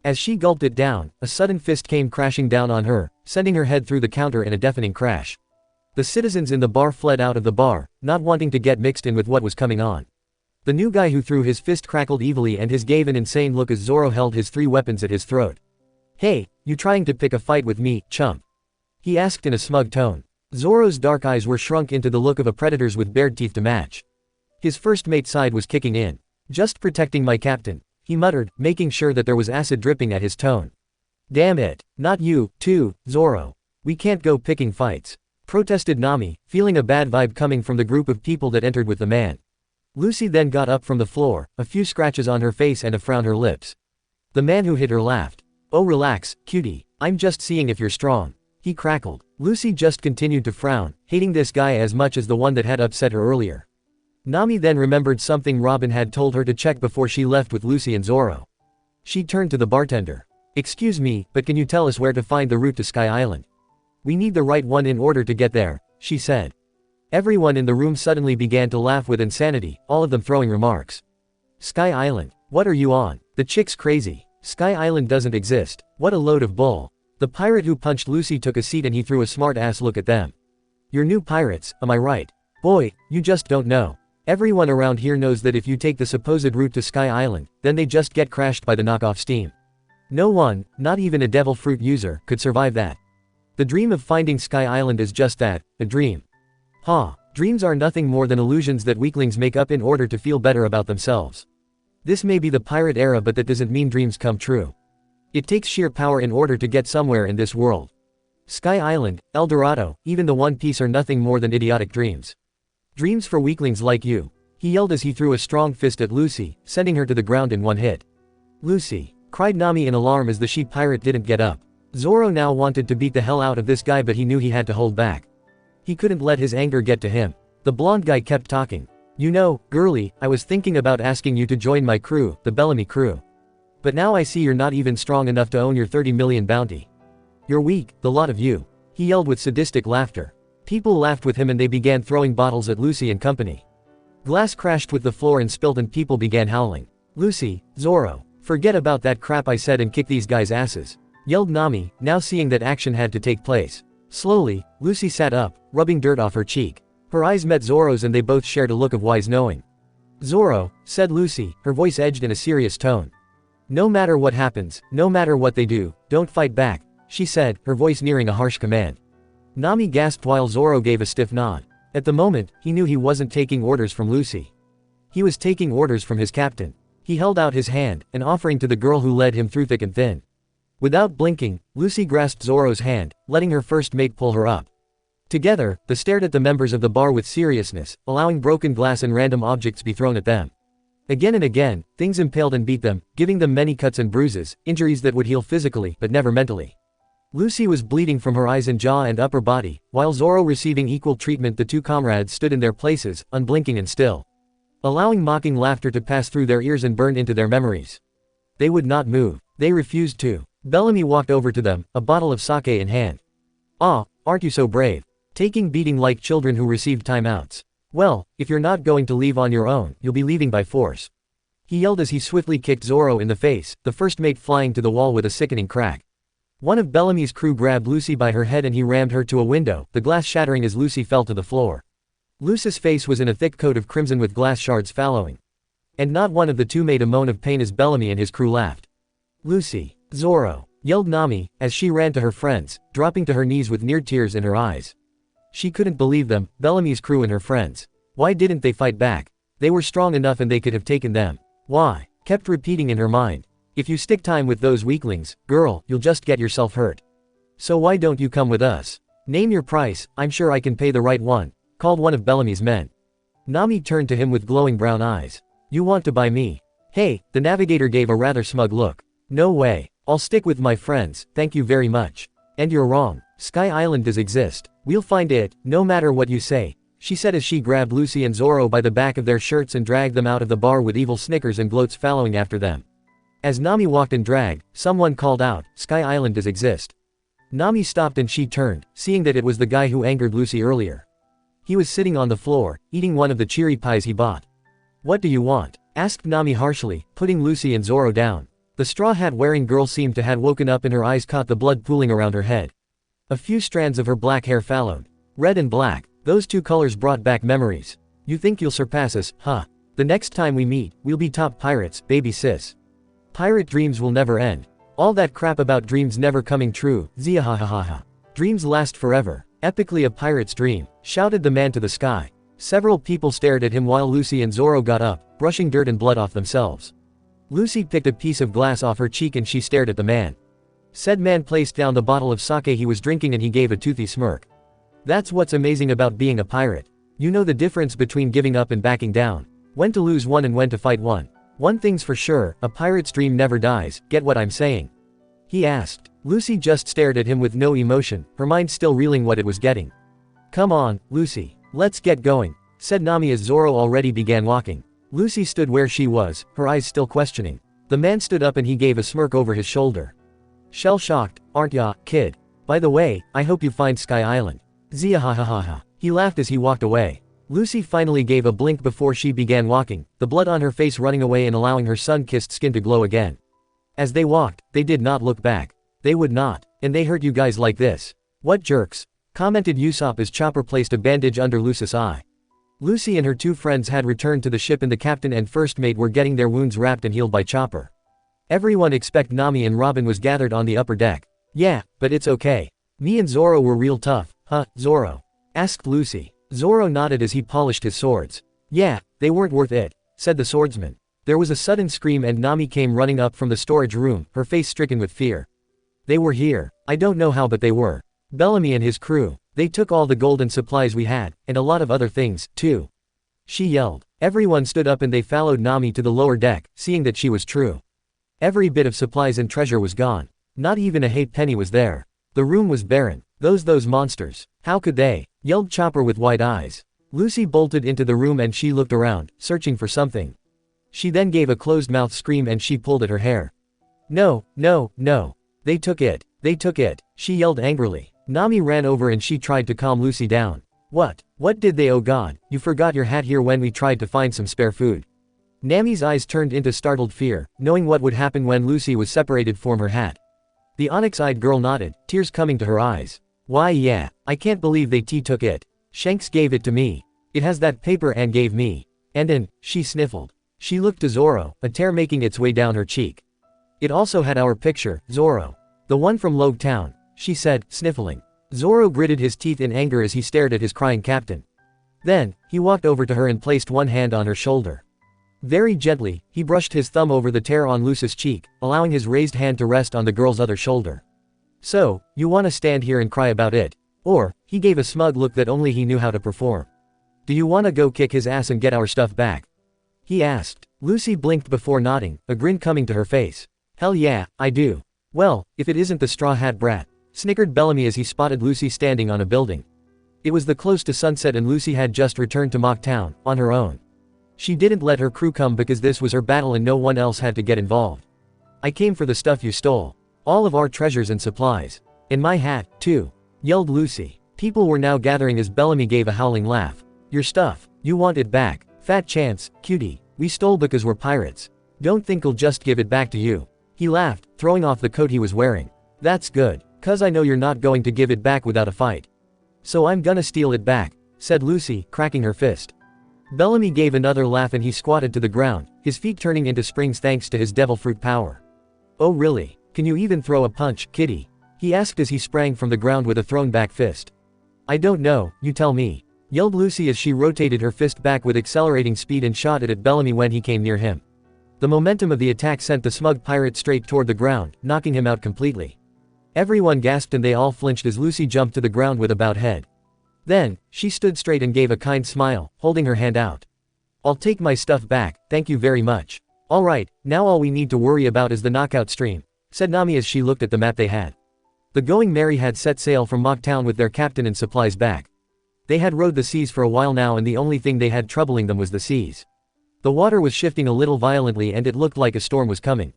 As she gulped it down, a sudden fist came crashing down on her, sending her head through the counter in a deafening crash. The citizens in the bar fled out of the bar, not wanting to get mixed in with what was coming on. The new guy who threw his fist crackled evilly and his gave an insane look as Zoro held his 3 weapons at his throat. "Hey, you trying to pick a fight with me, chump?" he asked in a smug tone. Zoro's dark eyes were shrunk into the look of a predator's with bared teeth to match. His first mate side was kicking in. "Just protecting my captain," he muttered, making sure that there was acid dripping at his tone. "Damn it, not you, too, Zoro. We can't go picking fights," protested Nami, feeling a bad vibe coming from the group of people that entered with the man. Lucy then got up from the floor, a few scratches on her face and a frown on her lips. The man who hit her laughed. "Oh relax, cutie, I'm just seeing if you're strong," he crackled. Lucy just continued to frown, hating this guy as much as the one that had upset her earlier. Nami then remembered something Robin had told her to check before she left with Lucy and Zoro. She turned to the bartender. "Excuse me, but can you tell us where to find the route to Sky Island?" "We need the right one in order to get there," she said. Everyone in the room suddenly began to laugh with insanity, all of them throwing remarks. "Sky Island? What are you on? The chick's crazy. Sky Island doesn't exist. What a load of bull." The pirate who punched Lucy took a seat and he threw a smart-ass look at them. "You're new pirates, am I right? Boy, you just don't know. Everyone around here knows that if you take the supposed route to Sky Island, then they just get crashed by the knockoff steam. No one, not even a devil fruit user, could survive that. The dream of finding Sky Island is just that, a dream. Ha, dreams are nothing more than illusions that weaklings make up in order to feel better about themselves. This may be the pirate era, but that doesn't mean dreams come true. It takes sheer power in order to get somewhere in this world. Sky Island, El Dorado, even the One Piece are nothing more than idiotic dreams. Dreams for weaklings like you," he yelled as he threw a strong fist at Lucy, sending her to the ground in one hit. "Lucy!" cried Nami in alarm as the sheep pirate didn't get up. Zoro now wanted to beat the hell out of this guy, but he knew he had to hold back. He couldn't let his anger get to him. The blonde guy kept talking. "You know, girlie, I was thinking about asking you to join my crew, the Bellamy crew. But now I see you're not even strong enough to own your 30 million bounty. You're weak, the lot of you," he yelled with sadistic laughter. People laughed with him and they began throwing bottles at Lucy and company. Glass crashed with the floor and spilled and people began howling. "Lucy, Zoro, forget about that crap I said and kick these guys' asses," yelled Nami, now seeing that action had to take place. Slowly, Lucy sat up, rubbing dirt off her cheek. Her eyes met Zoro's and they both shared a look of wise knowing. "Zoro," said Lucy, her voice edged in a serious tone. "No matter what happens, no matter what they do, don't fight back," she said, her voice nearing a harsh command. Nami gasped while Zoro gave a stiff nod. At the moment, he knew he wasn't taking orders from Lucy. He was taking orders from his captain. He held out his hand, an offering to the girl who led him through thick and thin. Without blinking, Lucy grasped Zoro's hand, letting her first mate pull her up. Together, they stared at the members of the bar with seriousness, allowing broken glass and random objects be thrown at them. Again and again, things impaled and beat them, giving them many cuts and bruises, injuries that would heal physically but never mentally. Lucy was bleeding from her eyes and jaw and upper body, while Zoro receiving equal treatment. The two comrades stood in their places, unblinking and still, allowing mocking laughter to pass through their ears and burn into their memories. They would not move. They refused to. Bellamy walked over to them, a bottle of sake in hand. "Ah, aren't you so brave? Taking beating like children who received timeouts. Well, if you're not going to leave on your own, you'll be leaving by force," he yelled as he swiftly kicked Zoro in the face, the first mate flying to the wall with a sickening crack. One of Bellamy's crew grabbed Lucy by her head and he rammed her to a window, the glass shattering as Lucy fell to the floor. Lucy's face was in a thick coat of crimson with glass shards following. And not one of the two made a moan of pain as Bellamy and his crew laughed. "Lucy, Zoro," yelled Nami, as she ran to her friends, dropping to her knees with near tears in her eyes. She couldn't believe them, Bellamy's crew and her friends. Why didn't they fight back? They were strong enough and they could have taken them. Why? Kept repeating in her mind. If you stick time with those weaklings, girl, you'll just get yourself hurt. So why don't you come with us? Name your price, I'm sure I can pay the right one, called one of Bellamy's men. Nami turned to him with glowing brown eyes. You want to buy me? Hey, the navigator gave a rather smug look. No way. I'll stick with my friends, thank you very much. And you're wrong. Sky Island does exist. We'll find it, no matter what you say, she said as she grabbed Lucy and Zoro by the back of their shirts and dragged them out of the bar with evil snickers and gloats following after them. As Nami walked and dragged, someone called out, Sky Island does exist. Nami stopped and she turned, seeing that it was the guy who angered Lucy earlier. He was sitting on the floor, eating one of the cheery pies he bought. What do you want? Asked Nami harshly, putting Lucy and Zoro down. The straw hat wearing girl seemed to have woken up and her eyes caught the blood pooling around her head. A few strands of her black hair fallowed. Red and black, those two colors brought back memories. You think you'll surpass us, huh? The next time we meet, we'll be top pirates, baby sis. Pirate dreams will never end. All that crap about dreams never coming true, ziahahaha. Dreams last forever. Epically a pirate's dream, shouted the man to the sky. Several people stared at him while Lucy and Zoro got up, brushing dirt and blood off themselves. Lucy picked a piece of glass off her cheek and she stared at the man. Said man placed down the bottle of sake he was drinking and he gave a toothy smirk. That's what's amazing about being a pirate. You know the difference between giving up and backing down. When to lose one and when to fight one. One thing's for sure, a pirate's dream never dies, get what I'm saying? He asked. Lucy just stared at him with no emotion, her mind still reeling what it was getting. Come on, Lucy. Let's get going, said Nami as Zoro already began walking. Lucy stood where she was, her eyes still questioning. The man stood up and he gave a smirk over his shoulder. Shell-shocked, aren't ya, kid? By the way, I hope you find Sky Island. Zia ha ha ha ha. He laughed as he walked away. Lucy finally gave a blink before she began walking, the blood on her face running away and allowing her sun-kissed skin to glow again. As they walked, they did not look back. They would not. And they hurt you guys like this. What jerks? Commented Usopp as Chopper placed a bandage under Lucy's eye. Lucy and her two friends had returned to the ship and the captain and first mate were getting their wounds wrapped and healed by Chopper. Everyone except Nami and Robin was gathered on the upper deck. Yeah, but it's okay. Me and Zoro were real tough, huh, Zoro? Asked Lucy. Zoro nodded as he polished his swords. Yeah, they weren't worth it, said the swordsman. There was a sudden scream and Nami came running up from the storage room, her face stricken with fear. They were here. I don't know how but they were. Bellamy and his crew. They took all the gold and supplies we had, and a lot of other things, too. She yelled. Everyone stood up and they followed Nami to the lower deck, seeing that she was true. Every bit of supplies and treasure was gone. Not even a halfpenny was there. The room was barren. Those monsters. How could they? Yelled Chopper with wide eyes. Lucy bolted into the room and she looked around, searching for something. She then gave a closed-mouth scream and she pulled at her hair. No, no, no. They took it. They took it. She yelled angrily. Nami ran over and she tried to calm Lucy down. What? What did they? Oh god, you forgot your hat here when we tried to find some spare food. Nami's eyes turned into startled fear, knowing what would happen when Lucy was separated from her hat. The onyx-eyed girl nodded, tears coming to her eyes. Why yeah, I can't believe they took it. Shanks gave it to me. It has that paper Anne gave me. And then, she sniffled. She looked to Zoro, a tear making its way down her cheek. It also had our picture, Zoro. The one from Logue Town, she said, sniffling. Zoro gritted his teeth in anger as he stared at his crying captain. Then, he walked over to her and placed one hand on her shoulder. Very gently, he brushed his thumb over the tear on Lucy's cheek, allowing his raised hand to rest on the girl's other shoulder. So, you wanna stand here and cry about it? Or, he gave a smug look that only he knew how to perform. Do you wanna go kick his ass and get our stuff back? He asked. Lucy blinked before nodding, a grin coming to her face. Hell yeah, I do. Well, if it isn't the Straw Hat Brat, snickered Bellamy as he spotted Lucy standing on a building. It was the close to sunset and Lucy had just returned to Mock Town, on her own. She didn't let her crew come because this was her battle and no one else had to get involved. I came for the stuff you stole. All of our treasures and supplies. And my hat, too. Yelled Lucy. People were now gathering as Bellamy gave a howling laugh. Your stuff. You want it back. Fat chance, cutie. We stole because we're pirates. Don't think we'll just give it back to you. He laughed, throwing off the coat he was wearing. That's good, 'cause I know you're not going to give it back without a fight. So I'm gonna steal it back, said Lucy, cracking her fist. Bellamy gave another laugh and he squatted to the ground, his feet turning into springs thanks to his devil fruit power. Oh really? Can you even throw a punch, kitty? He asked as he sprang from the ground with a thrown back fist. I don't know, you tell me. Yelled Lucy as she rotated her fist back with accelerating speed and shot it at Bellamy when he came near him. The momentum of the attack sent the smug pirate straight toward the ground, knocking him out completely. Everyone gasped and they all flinched as Lucy jumped to the ground with a bowed head. Then, she stood straight and gave a kind smile, holding her hand out. I'll take my stuff back, thank you very much. Alright, now all we need to worry about is the knockout stream, said Nami as she looked at the map they had. The Going Merry had set sail from Mock Town with their captain and supplies back. They had rode the seas for a while now and the only thing they had troubling them was the seas. The water was shifting a little violently and it looked like a storm was coming.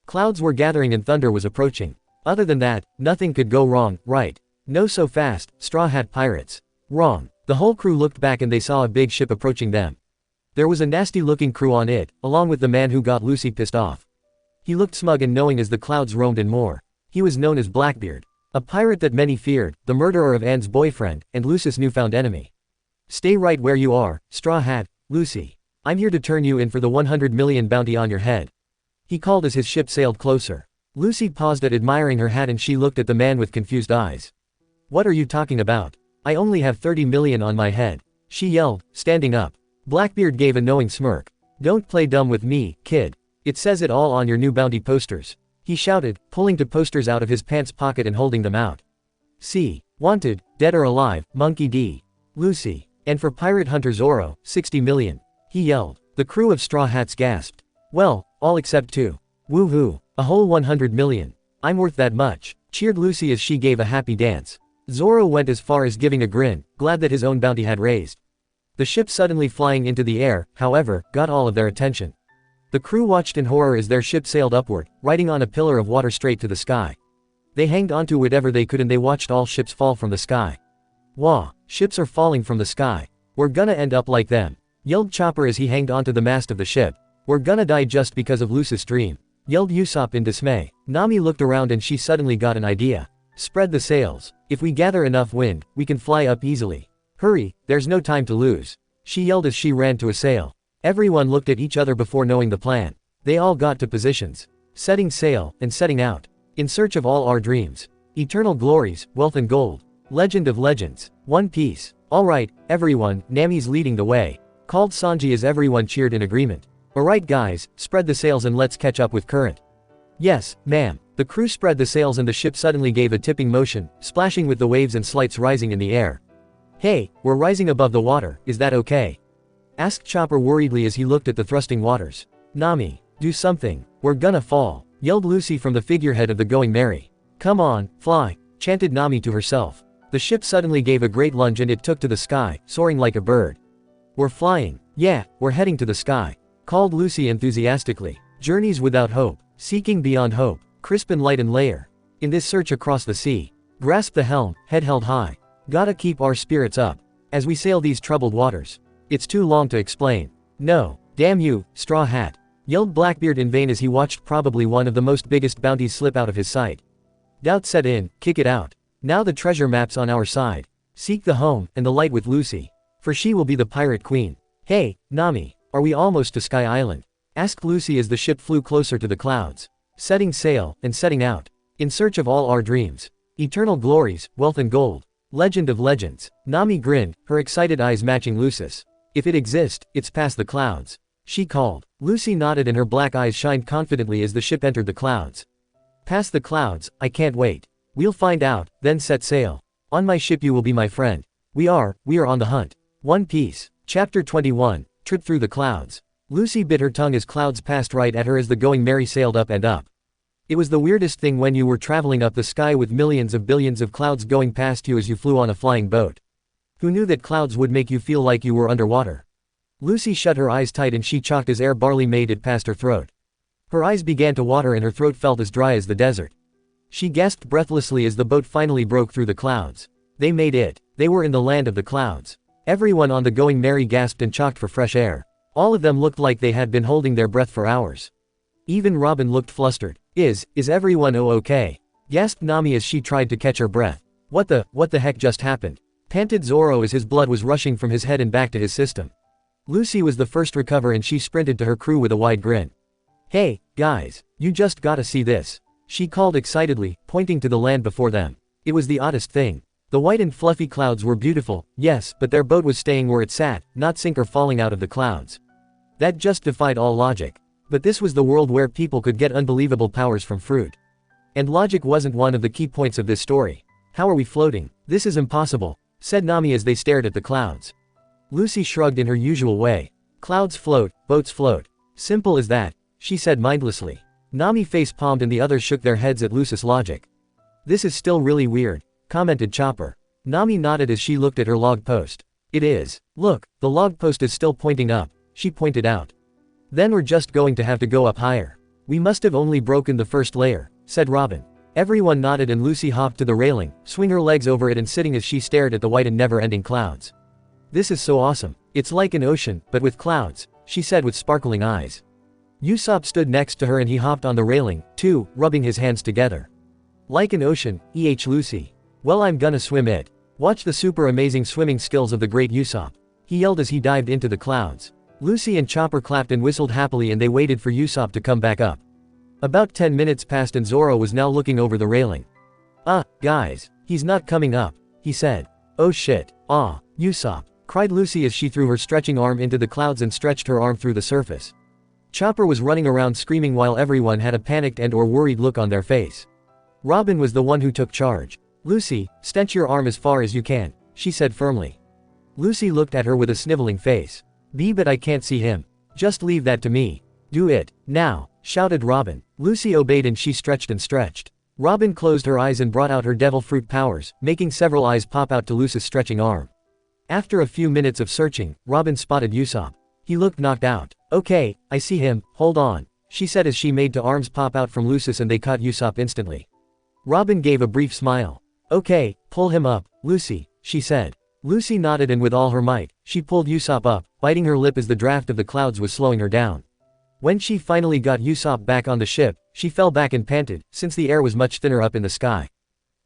Clouds were gathering and thunder was approaching. Other than that, nothing could go wrong, right? No so fast, Straw Hat Pirates. Wrong. The whole crew looked back and they saw a big ship approaching them. There was a nasty-looking crew on it, along with the man who got Lucy pissed off. He looked smug and knowing as the clouds roamed and more. He was known as Blackbeard. A pirate that many feared, the murderer of Anne's boyfriend, and Lucy's newfound enemy. Stay right where you are, Straw Hat, Lucy. I'm here to turn you in for the 100 million bounty on your head. He called as his ship sailed closer. Lucy paused at admiring her hat and she looked at the man with confused eyes. What are you talking about? I only have 30 million on my head, she yelled, standing up. Blackbeard gave a knowing smirk. Don't play dumb with me, kid. It says it all on your new bounty posters, he shouted, pulling two posters out of his pants pocket and holding them out. See, wanted, dead or alive, Monkey D. Lucy. And for pirate hunter Zoro, 60 million. He yelled. The crew of Straw Hats gasped. Well, all except two. Woohoo, a whole 100 million. I'm worth that much, cheered Lucy as she gave a happy dance. Zoro went as far as giving a grin, glad that his own bounty had raised. The ship suddenly flying into the air, however, got all of their attention. The crew watched in horror as their ship sailed upward, riding on a pillar of water straight to the sky. They hanged onto whatever they could and they watched all ships fall from the sky. Wah, ships are falling from the sky. We're gonna end up like them, yelled Chopper as he hanged onto the mast of the ship. We're gonna die just because of Lucy's dream, yelled Usopp in dismay. Nami looked around and she suddenly got an idea. Spread the sails. If we gather enough wind, we can fly up easily. Hurry, there's no time to lose, she yelled as she ran to a sail. Everyone looked at each other before knowing the plan. They all got to positions. Setting sail, and setting out. In search of all our dreams. Eternal glories, wealth and gold. Legend of legends. One Piece. Alright, everyone, Nami's leading the way, called Sanji as everyone cheered in agreement. Alright guys, spread the sails and let's catch up with current. Yes, ma'am. The crew spread the sails and the ship suddenly gave a tipping motion, splashing with the waves and slights rising in the air. Hey, we're rising above the water, is that okay? Asked Chopper worriedly as he looked at the thrusting waters. Nami, do something, we're gonna fall, yelled Lucy from the figurehead of the Going Merry. Come on, fly, chanted Nami to herself. The ship suddenly gave a great lunge and it took to the sky, soaring like a bird. We're flying, yeah, we're heading to the sky, called Lucy enthusiastically. Journeys without hope, seeking beyond hope, crisp and light and layer. In this search across the sea, grasp the helm, head held high. Gotta keep our spirits up, as we sail these troubled waters. It's too long to explain. No, damn you, Straw Hat, yelled Blackbeard in vain as he watched probably one of the most biggest bounties slip out of his sight. Doubt set in, kick it out. Now the treasure map's on our side. Seek the home, and the light with Lucy. For she will be the pirate queen. Hey, Nami, are we almost to Sky Island? Asked Lucy as the ship flew closer to the clouds. Setting sail, and setting out. In search of all our dreams. Eternal glories, wealth and gold. Legend of legends. Nami grinned, her excited eyes matching Lucy's. If it exists, it's past the clouds, she called. Lucy nodded and her black eyes shined confidently as the ship entered the clouds. Past the clouds, I can't wait. We'll find out, then set sail. On my ship you will be my friend. We are on the hunt. One Piece. Chapter 21, Trip Through the Clouds. Lucy bit her tongue as clouds passed right at her as the Going Merry sailed up and up. It was the weirdest thing when you were traveling up the sky with millions of billions of clouds going past you as you flew on a flying boat. Who knew that clouds would make you feel like you were underwater? Lucy shut her eyes tight and she chocked as air barely made it past her throat. Her eyes began to water and her throat felt as dry as the desert. She gasped breathlessly as the boat finally broke through the clouds. They made it. They were in the land of the clouds. Everyone on the Going Merry gasped and chocked for fresh air. All of them looked like they had been holding their breath for hours. Even Robin looked flustered. Is everyone okay? Gasped Nami as she tried to catch her breath. What the heck just happened? Panted Zoro as his blood was rushing from his head and back to his system. Lucy was the first to recover and she sprinted to her crew with a wide grin. Hey, guys, you just gotta see this, she called excitedly, pointing to the land before them. It was the oddest thing. The white and fluffy clouds were beautiful, yes, but their boat was staying where it sat, not sink or falling out of the clouds. That just defied all logic. But this was the world where people could get unbelievable powers from fruit. And logic wasn't one of the key points of this story. How are we floating? This is impossible, said Nami as they stared at the clouds. Lucy shrugged in her usual way. Clouds float, boats float. Simple as that, she said mindlessly. Nami face-palmed and the others shook their heads at Lucy's logic. This is still really weird, commented Chopper. Nami nodded as she looked at her log post. It is. Look, the log post is still pointing up, she pointed out. Then we're just going to have to go up higher. We must have only broken the first layer, said Robin. Everyone nodded and Lucy hopped to the railing, swing her legs over it and sitting as she stared at the white and never-ending clouds. This is so awesome. It's like an ocean, but with clouds, she said with sparkling eyes. Usopp stood next to her and he hopped on the railing, too, rubbing his hands together. Like an ocean, Lucy. Well, I'm gonna swim it. Watch the super amazing swimming skills of the great Usopp, he yelled as he dived into the clouds. Lucy and Chopper clapped and whistled happily and they waited for Usopp to come back up. About 10 minutes passed and Zoro was now looking over the railing. Guys, he's not coming up, he said. Oh shit. Ah, Usopp, cried Lucy as she threw her stretching arm into the clouds and stretched her arm through the surface. Chopper was running around screaming while everyone had a panicked and/or worried look on their face. Robin was the one who took charge. Lucy, stretch your arm as far as you can, she said firmly. Lucy looked at her with a sniveling face. But I can't see him. Just leave that to me. Do it, now, shouted Robin. Lucy obeyed and she stretched and stretched. Robin closed her eyes and brought out her devil fruit powers, making several eyes pop out to Lucy's stretching arm. After a few minutes of searching, Robin spotted Usopp. He looked knocked out. Okay, I see him, hold on, she said as she made two arms pop out from Lucy's and they caught Usopp instantly. Robin gave a brief smile. Okay, pull him up, Lucy, she said. Lucy nodded and with all her might, she pulled Usopp up, biting her lip as the draft of the clouds was slowing her down. When she finally got Usopp back on the ship, she fell back and panted, since the air was much thinner up in the sky.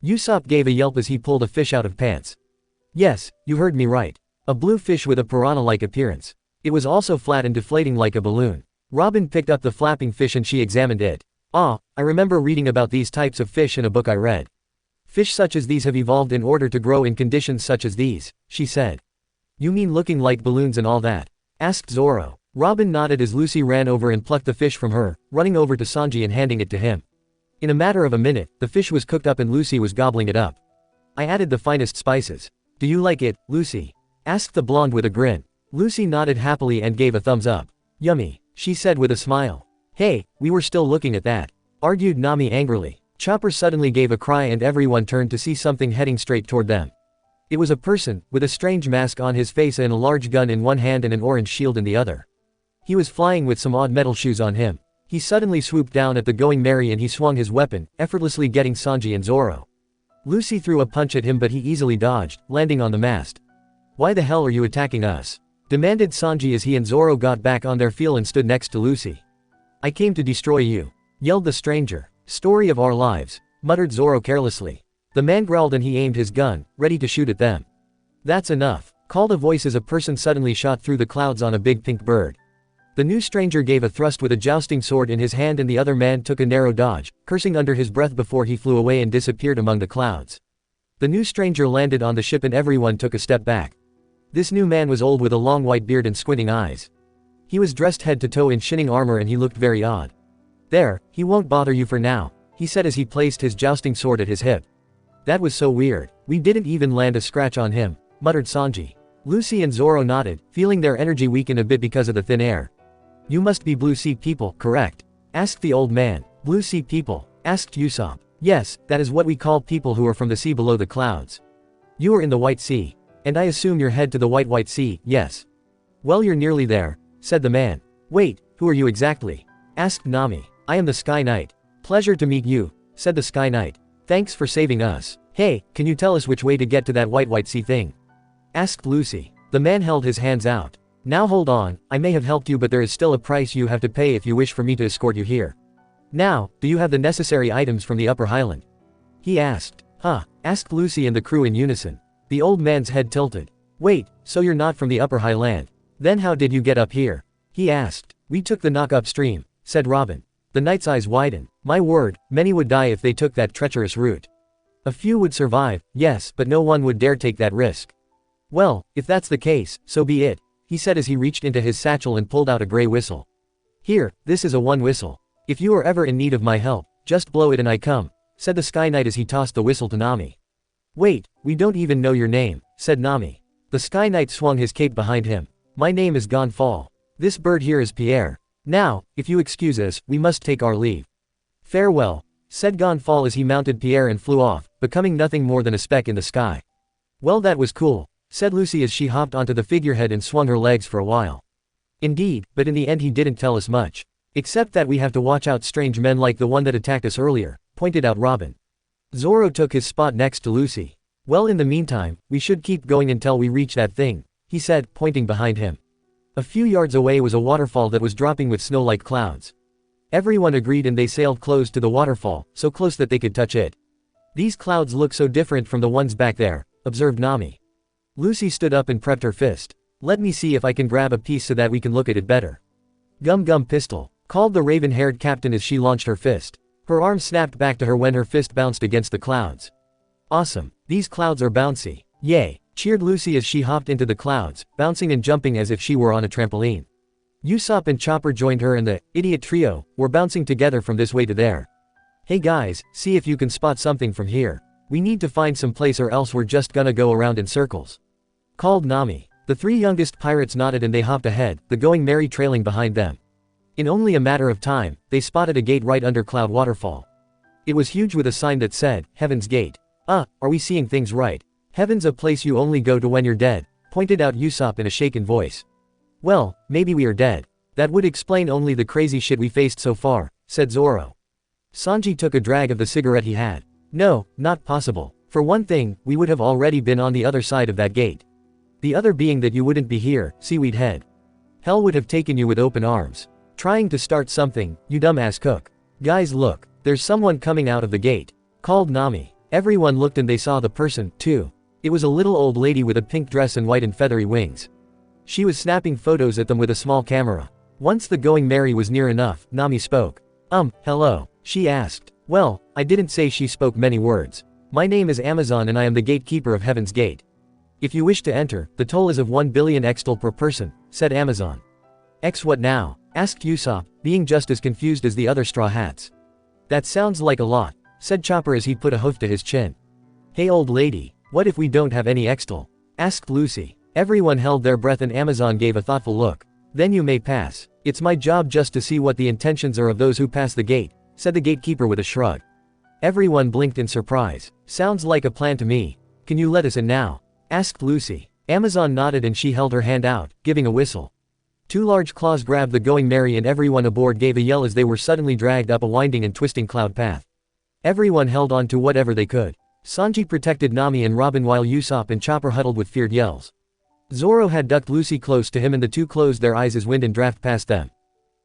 Usopp gave a yelp as he pulled a fish out of pants. Yes, you heard me right. A blue fish with a piranha-like appearance. It was also flat and deflating like a balloon. Robin picked up the flapping fish and she examined it. Ah, I remember reading about these types of fish in a book I read. Fish such as these have evolved in order to grow in conditions such as these, she said. You mean looking like balloons and all that? Asked Zoro. Robin nodded as Lucy ran over and plucked the fish from her, running over to Sanji and handing it to him. In a matter of a minute, the fish was cooked up and Lucy was gobbling it up. I added the finest spices. Do you like it, Lucy? Asked the blonde with a grin. Lucy nodded happily and gave a thumbs up. Yummy, she said with a smile. Hey, we were still looking at that, argued Nami angrily. Chopper suddenly gave a cry and everyone turned to see something heading straight toward them. It was a person, with a strange mask on his face and a large gun in one hand and an orange shield in the other. He was flying with some odd metal shoes on him. He suddenly swooped down at the Going Merry and he swung his weapon, effortlessly getting Sanji and Zoro. Lucy threw a punch at him but he easily dodged, landing on the mast. Why the hell are you attacking us? Demanded Sanji as he and Zoro got back on their feel and stood next to Lucy. I came to destroy you, yelled the stranger. Story of our lives, muttered Zoro carelessly. The man growled and he aimed his gun, ready to shoot at them. That's enough, called a voice as a person suddenly shot through the clouds on a big pink bird. The new stranger gave a thrust with a jousting sword in his hand and the other man took a narrow dodge, cursing under his breath before he flew away and disappeared among the clouds. The new stranger landed on the ship and everyone took a step back. This new man was old with a long white beard and squinting eyes. He was dressed head to toe in shining armor and he looked very odd. There, he won't bother you for now, he said as he placed his jousting sword at his hip. That was so weird, we didn't even land a scratch on him, muttered Sanji. Lucy and Zoro nodded, feeling their energy weaken a bit because of the thin air. You must be Blue Sea people, correct? Asked the old man. Blue Sea people? Asked Usopp. Yes, that is what we call people who are from the sea below the clouds. You are in the White Sea. And I assume you're head to the White Sea, yes? Well, you're nearly there, said the man. Wait, who are you exactly? Asked Nami. I am the Sky Knight. Pleasure to meet you, said the Sky Knight. Thanks for saving us. Hey, can you tell us which way to get to that White Sea thing? Asked Lucy. The man held his hands out. Now hold on, I may have helped you but there is still a price you have to pay if you wish for me to escort you here. Now, do you have the necessary items from the Upper Highland? He asked. Huh? Asked Lucy and the crew in unison. The old man's head tilted. Wait, so you're not from the Upper Highland? Then how did you get up here? He asked. We took the knock upstream, said Robin. The knight's eyes widened. My word, many would die if they took that treacherous route. A few would survive, yes, but no one would dare take that risk. Well, if that's the case, so be it, he said as he reached into his satchel and pulled out a gray whistle. Here, this is a one whistle. If you are ever in need of my help, just blow it and I come, said the Sky Knight as he tossed the whistle to Nami. Wait, we don't even know your name, said Nami. The Sky Knight swung his cape behind him. My name is Gonfall. This bird here is Pierre. Now, if you excuse us, we must take our leave. Farewell, said Gonfall as he mounted Pierre and flew off, becoming nothing more than a speck in the sky. Well, that was cool, said Lucy as she hopped onto the figurehead and swung her legs for a while. Indeed, but in the end he didn't tell us much. Except that we have to watch out strange men like the one that attacked us earlier, pointed out Robin. Zoro took his spot next to Lucy. Well, in the meantime, we should keep going until we reach that thing, he said, pointing behind him. A few yards away was a waterfall that was dropping with snow like clouds. Everyone agreed and they sailed close to the waterfall, so close that they could touch it. These clouds look so different from the ones back there, observed Nami. Lucy stood up and prepped her fist. Let me see if I can grab a piece so that we can look at it better. Gum Gum Pistol, called the raven-haired captain as she launched her fist. Her arm snapped back to her when her fist bounced against the clouds. Awesome, these clouds are bouncy. Yay, cheered Lucy as she hopped into the clouds, bouncing and jumping as if she were on a trampoline. Usopp and Chopper joined her and the idiot trio were bouncing together from this way to there. Hey guys, see if you can spot something from here. We need to find some place or else we're just gonna go around in circles, called Nami. The three youngest pirates nodded and they hopped ahead, the Going Merry trailing behind them. In only a matter of time, they spotted a gate right under Cloud Waterfall. It was huge with a sign that said, Heaven's Gate. Are we seeing things right? Heaven's a place you only go to when you're dead, pointed out Usopp in a shaken voice. Well, maybe we are dead. That would explain only the crazy shit we faced so far, said Zoro. Sanji took a drag of the cigarette he had. No, not possible. For one thing, we would have already been on the other side of that gate. The other being that you wouldn't be here, Seaweed Head. Hell would have taken you with open arms. Trying to start something, you dumbass cook. Guys look, there's someone coming out of the gate, called Nami. Everyone looked and they saw the person, too. It was a little old lady with a pink dress and white and feathery wings. She was snapping photos at them with a small camera. Once the Going Merry was near enough, Nami spoke. Hello, she asked. Well, I didn't say she spoke many words. My name is Amazon and I am the gatekeeper of Heaven's Gate. If you wish to enter, the toll is of 1 billion extol per person, said Amazon. X what now? Asked Usopp, being just as confused as the other Straw Hats. That sounds like a lot, said Chopper as he put a hoof to his chin. Hey old lady, what if we don't have any extol? Asked Lucy. Everyone held their breath and Amazon gave a thoughtful look. Then you may pass. It's my job just to see what the intentions are of those who pass the gate, said the gatekeeper with a shrug. Everyone blinked in surprise. Sounds like a plan to me. Can you let us in now? Asked Lucy. Amazon nodded and she held her hand out, giving a whistle. 2 large claws grabbed the Going Merry and everyone aboard gave a yell as they were suddenly dragged up a winding and twisting cloud path. Everyone held on to whatever they could. Sanji protected Nami and Robin while Usopp and Chopper huddled with feared yells. Zoro had ducked Lucy close to him and the two closed their eyes as wind and draft passed them.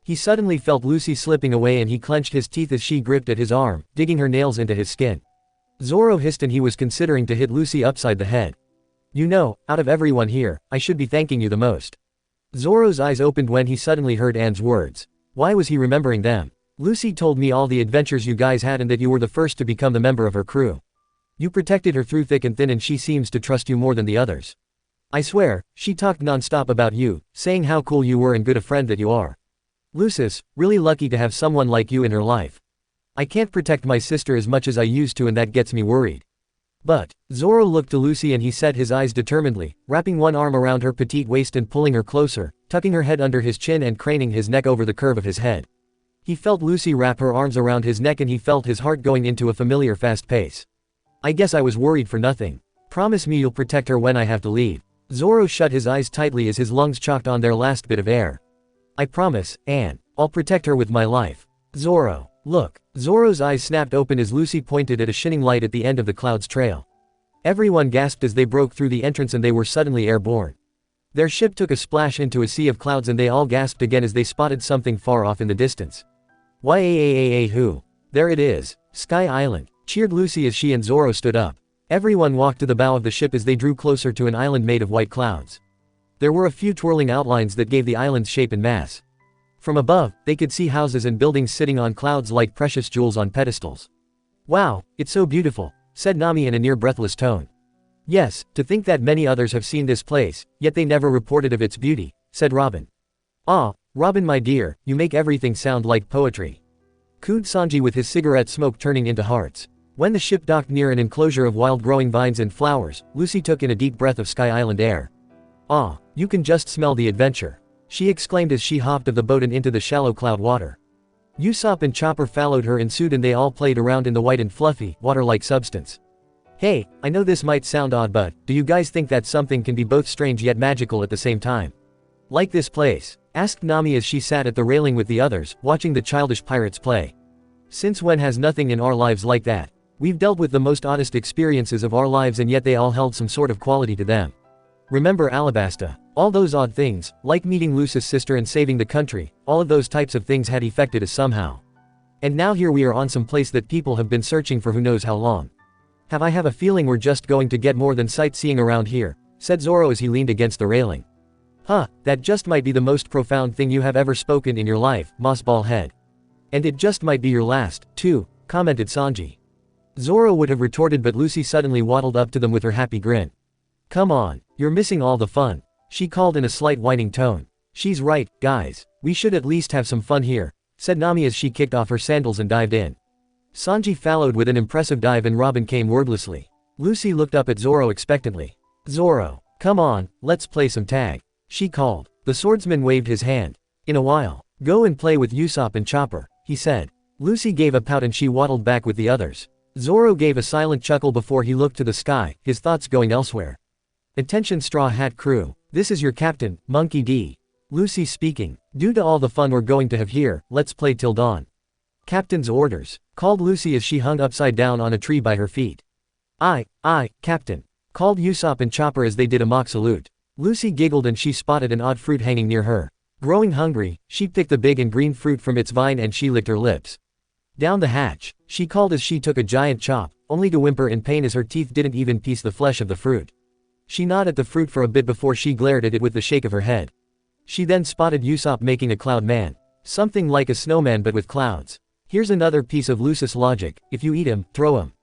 He suddenly felt Lucy slipping away and he clenched his teeth as she gripped at his arm, digging her nails into his skin. Zoro hissed and he was considering to hit Lucy upside the head. You know, out of everyone here, I should be thanking you the most. Zoro's eyes opened when he suddenly heard Anne's words. Why was he remembering them? Lucy told me all the adventures you guys had and that you were the first to become the member of her crew. You protected her through thick and thin and she seems to trust you more than the others. I swear, she talked non-stop about you, saying how cool you were and good a friend that you are. Lucis, really lucky to have someone like you in her life. I can't protect my sister as much as I used to and that gets me worried. But, Zoro looked to Lucy and he set his eyes determinedly, wrapping one arm around her petite waist and pulling her closer, tucking her head under his chin and craning his neck over the curve of his head. He felt Lucy wrap her arms around his neck and he felt his heart going into a familiar fast pace. I guess I was worried for nothing. Promise me you'll protect her when I have to leave. Zoro shut his eyes tightly as his lungs choked on their last bit of air. I promise, Anne. I'll protect her with my life. Zoro. Look. Zoro's eyes snapped open as Lucy pointed at a shining light at the end of the cloud's trail. Everyone gasped as they broke through the entrance and they were suddenly airborne. Their ship took a splash into a sea of clouds and they all gasped again as they spotted something far off in the distance. Who? There it is. Sky Island, cheered Lucy as she and Zoro stood up. Everyone walked to the bow of the ship as they drew closer to an island made of white clouds. There were a few twirling outlines that gave the island's shape and mass. From above, they could see houses and buildings sitting on clouds like precious jewels on pedestals. Wow, it's so beautiful, said Nami in a near breathless tone. Yes, to think that many others have seen this place, yet they never reported of its beauty, said Robin. Ah, Robin my dear, you make everything sound like poetry. Cooed Sanji with his cigarette smoke turning into hearts. When the ship docked near an enclosure of wild-growing vines and flowers, Lucy took in a deep breath of Sky Island air. Ah, you can just smell the adventure, she exclaimed as she hopped of the boat and into the shallow cloud water. Usopp and Chopper followed her and sued and they all played around in the white and fluffy, water-like substance. Hey, I know this might sound odd but, do you guys think that something can be both strange yet magical at the same time? Like this place? Asked Nami as she sat at the railing with the others, watching the childish pirates play. Since when has nothing in our lives like that? We've dealt with the most oddest experiences of our lives and yet they all held some sort of quality to them. Remember Alabasta? All those odd things, like meeting Lucy's sister and saving the country, all of those types of things had affected us somehow. And now here we are on some place that people have been searching for who knows how long. I have a feeling we're just going to get more than sightseeing around here, said Zoro as he leaned against the railing. Huh, that just might be the most profound thing you have ever spoken in your life, Mossball Head. And it just might be your last, too, commented Sanji. Zoro would have retorted but Lucy suddenly waddled up to them with her happy grin. Come on, you're missing all the fun, she called in a slight whining tone. She's right, guys, we should at least have some fun here, said Nami as she kicked off her sandals and dived in. Sanji followed with an impressive dive and Robin came wordlessly. Lucy looked up at Zoro expectantly. Zoro, come on, let's play some tag, she called. The swordsman waved his hand. In a while. Go and play with Usopp and Chopper, he said. Lucy gave a pout and she waddled back with the others. Zoro gave a silent chuckle before he looked to the sky, his thoughts going elsewhere. Attention Straw Hat Crew, this is your captain, Monkey D. Lucy speaking. Due to all the fun we're going to have here, let's play till dawn. Captain's orders, called Lucy as she hung upside down on a tree by her feet. Aye, Captain, called Usopp and Chopper as they did a mock salute. Lucy giggled and she spotted an odd fruit hanging near her. Growing hungry, she picked the big and green fruit from its vine and she licked her lips. Down the hatch, she called as she took a giant chop, only to whimper in pain as her teeth didn't even piece the flesh of the fruit. She gnawed at the fruit for a bit before she glared at it with the shake of her head. She then spotted Usopp making a cloud man. Something like a snowman but with clouds. Here's another piece of Lucy's logic, if you eat him, throw him.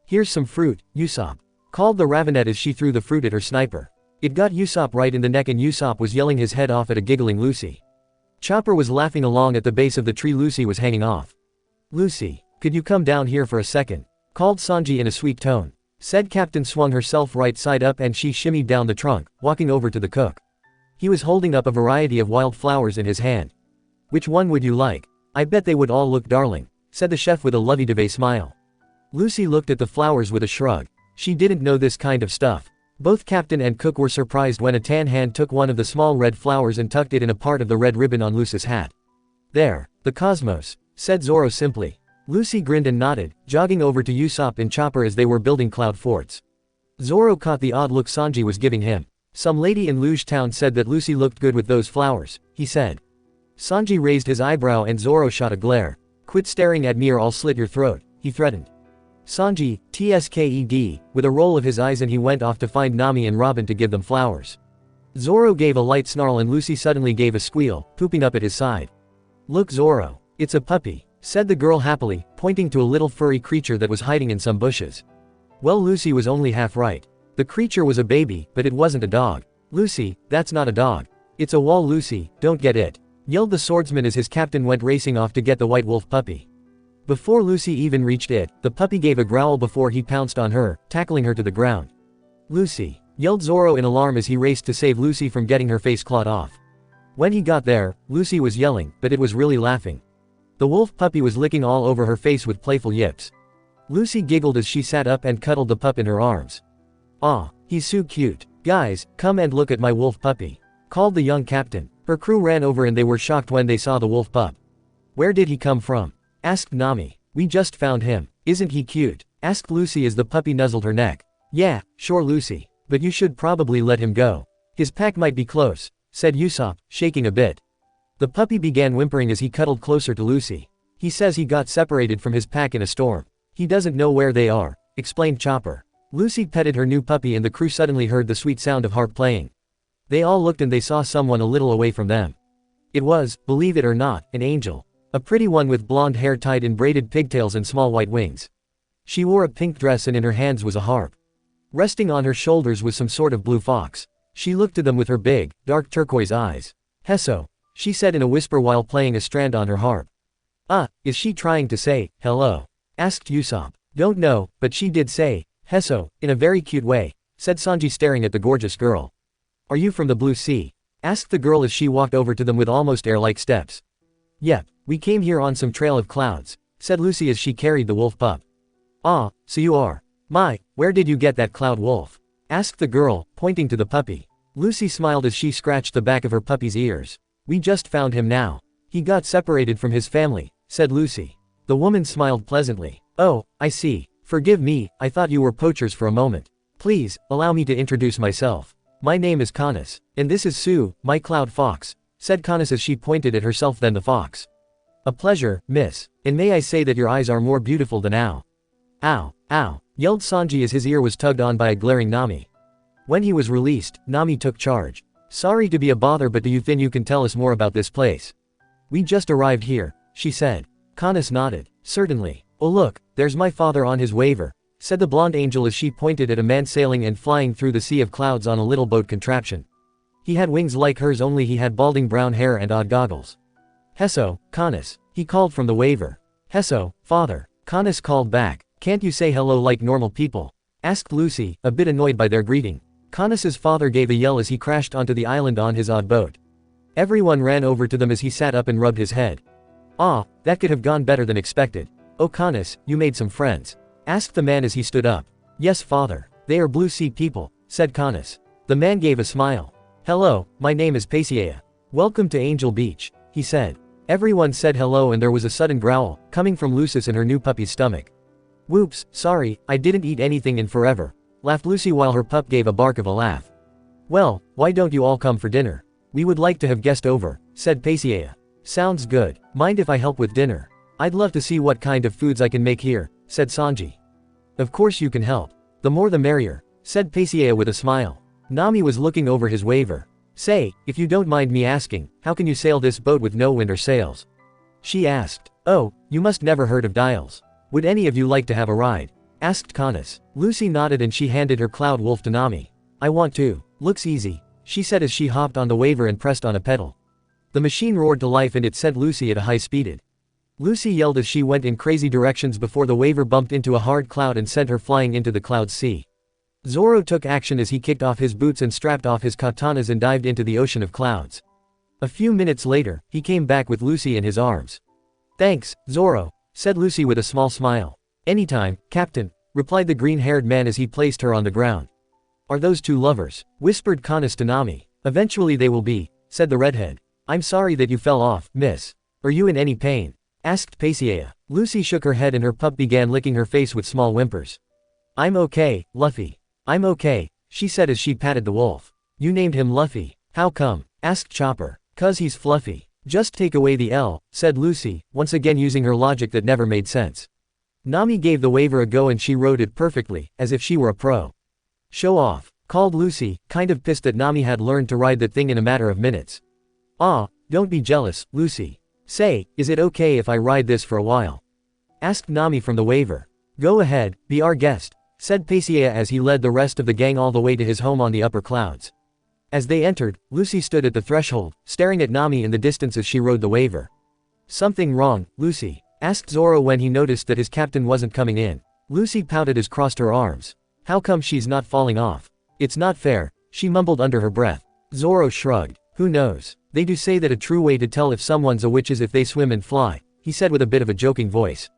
Here's some fruit, Usopp, called the Ravenette as she threw the fruit at her sniper. It got Usopp right in the neck and Usopp was yelling his head off at a giggling Lucy. Chopper was laughing along at the base of the tree Lucy was hanging off. Lucy, could you come down here for a second? Called Sanji in a sweet tone. Said Captain swung herself right side up and she shimmied down the trunk, walking over to the cook. He was holding up a variety of wild flowers in his hand. Which one would you like? I bet they would all look darling, said the chef with a lovey-dovey smile. Lucy looked at the flowers with a shrug. She didn't know this kind of stuff. Both Captain and Cook were surprised when a tan hand took one of the small red flowers and tucked it in a part of the red ribbon on Lucy's hat. There, the cosmos, said Zoro simply. Lucy grinned and nodded, jogging over to Usopp and Chopper as they were building cloud forts. Zoro caught the odd look Sanji was giving him. Some lady in Luge Town said that Lucy looked good with those flowers, he said. Sanji raised his eyebrow and Zoro shot a glare. Quit staring at me or I'll slit your throat, he threatened. Sanji, tsked, with a roll of his eyes and he went off to find Nami and Robin to give them flowers. Zoro gave a light snarl and Lucy suddenly gave a squeal, pooping up at his side. Look Zoro, it's a puppy, said the girl happily, pointing to a little furry creature that was hiding in some bushes. Well Lucy was only half right. The creature was a baby, but it wasn't a dog. Lucy, that's not a dog. It's a wall Lucy, don't get it, yelled the swordsman as his captain went racing off to get the white wolf puppy. Before Lucy even reached it, the puppy gave a growl before he pounced on her, tackling her to the ground. Lucy, yelled Zoro in alarm as he raced to save Lucy from getting her face clawed off. When he got there, Lucy was yelling, but it was really laughing. The wolf puppy was licking all over her face with playful yips. Lucy giggled as she sat up and cuddled the pup in her arms. Aw, he's so cute. Guys, come and look at my wolf puppy, called the young captain. Her crew ran over and they were shocked when they saw the wolf pup. Where did he come from? Asked Nami. We just found him. Isn't he cute? Asked Lucy as the puppy nuzzled her neck. Yeah, sure Lucy. But you should probably let him go. His pack might be close, said Usopp, shaking a bit. The puppy began whimpering as he cuddled closer to Lucy. He says he got separated from his pack in a storm. He doesn't know where they are, explained Chopper. Lucy petted her new puppy and the crew suddenly heard the sweet sound of harp playing. They all looked and they saw someone a little away from them. It was, believe it or not, an angel. A pretty one with blonde hair tied in braided pigtails and small white wings. She wore a pink dress and in her hands was a harp. Resting on her shoulders was some sort of blue fox. She looked to them with her big, dark turquoise eyes. Hesso, she said in a whisper while playing a strand on her harp. Is she trying to say, hello? Asked Usopp. Don't know, but she did say, Hesso, in a very cute way, said Sanji staring at the gorgeous girl. Are you from the Blue Sea? Asked the girl as she walked over to them with almost air-like steps. Yep, we came here on some trail of clouds, said Lucy as she carried the wolf pup. Ah, so you are. My, where did you get that cloud wolf? Asked the girl, pointing to the puppy. Lucy smiled as she scratched the back of her puppy's ears. We just found him now. He got separated from his family, said Lucy. The woman smiled pleasantly. Oh, I see. Forgive me, I thought you were poachers for a moment. Please, allow me to introduce myself. My name is Canis, and this is Sue, my cloud fox, said Canis as she pointed at herself then the fox. A pleasure, miss, and may I say that your eyes are more beautiful than ow. Ow, yelled Sanji as his ear was tugged on by a glaring Nami. When he was released, Nami took charge. Sorry to be a bother but do you think you can tell us more about this place? We just arrived here, she said. Canis nodded. Certainly. Oh look, there's my father on his waiver, said the blonde angel as she pointed at a man sailing and flying through the sea of clouds on a little boat contraption. He had wings like hers, only he had balding brown hair and odd goggles. "Hesso, Canis," he called from the waiver. "Hesso, father," Canis called back. "Can't you say hello like normal people?" asked Lucy, a bit annoyed by their greeting. Canis's father gave a yell as he crashed onto the island on his odd boat. Everyone ran over to them as he sat up and rubbed his head. "Ah, that could have gone better than expected. Oh Canis, you made some friends?" asked the man as he stood up. "Yes father. They are Blue Sea people," said Canis. The man gave a smile. "Hello, my name is Paciea. Welcome to Angel Beach," he said. Everyone said hello and there was a sudden growl, coming from Lucis in her new puppy's stomach. "Whoops, sorry, I didn't eat anything in forever," laughed Lucy while her pup gave a bark of a laugh. "Well, why don't you all come for dinner? We would like to have guest over," said Paciea. "Sounds good. Mind if I help with dinner? I'd love to see what kind of foods I can make here," said Sanji. "Of course you can help. The more the merrier," said Paciea with a smile. Nami was looking over his waiver. "Say, if you don't mind me asking, how can you sail this boat with no wind or sails?" she asked. "Oh, you must never heard of dials. Would any of you like to have a ride?" asked Canis. Lucy nodded and she handed her cloud wolf to Nami. "I want to. Looks easy," she said as she hopped on the waiver and pressed on a pedal. The machine roared to life and it sent Lucy at a high speed. Lucy yelled as she went in crazy directions before the waiver bumped into a hard cloud and sent her flying into the cloud's sea. Zoro took action as he kicked off his boots and strapped off his katanas and dived into the ocean of clouds. A few minutes later, he came back with Lucy in his arms. "Thanks, Zoro," said Lucy with a small smile. "Anytime, Captain," replied the green-haired man as he placed her on the ground. "Are those two lovers?" whispered Canis to Nami. "Eventually they will be," said the redhead. "I'm sorry that you fell off, miss. Are you in any pain?" asked Paciea. Lucy shook her head and her pup began licking her face with small whimpers. "I'm okay, Luffy. I'm okay," she said as she patted the wolf. "You named him Luffy. How come?" asked Chopper. "'Cause he's fluffy. Just take away the L," said Lucy, once again using her logic that never made sense. Nami gave the waiver a go and she rode it perfectly, as if she were a pro. "Show off," called Lucy, kind of pissed that Nami had learned to ride that thing in a matter of minutes. "Ah, don't be jealous, Lucy. Say, is it okay if I ride this for a while?" asked Nami from the waiver. "Go ahead, be our guest," said Paciea as he led the rest of the gang all the way to his home on the upper clouds. As they entered, Lucy stood at the threshold, staring at Nami in the distance as she rode the waiver. "Something wrong, Lucy?" asked Zoro when he noticed that his captain wasn't coming in. Lucy pouted as crossed her arms. "How come she's not falling off? It's not fair," she mumbled under her breath. Zoro shrugged. "Who knows? They do say that a true way to tell if someone's a witch is if they swim and fly," he said with a bit of a joking voice.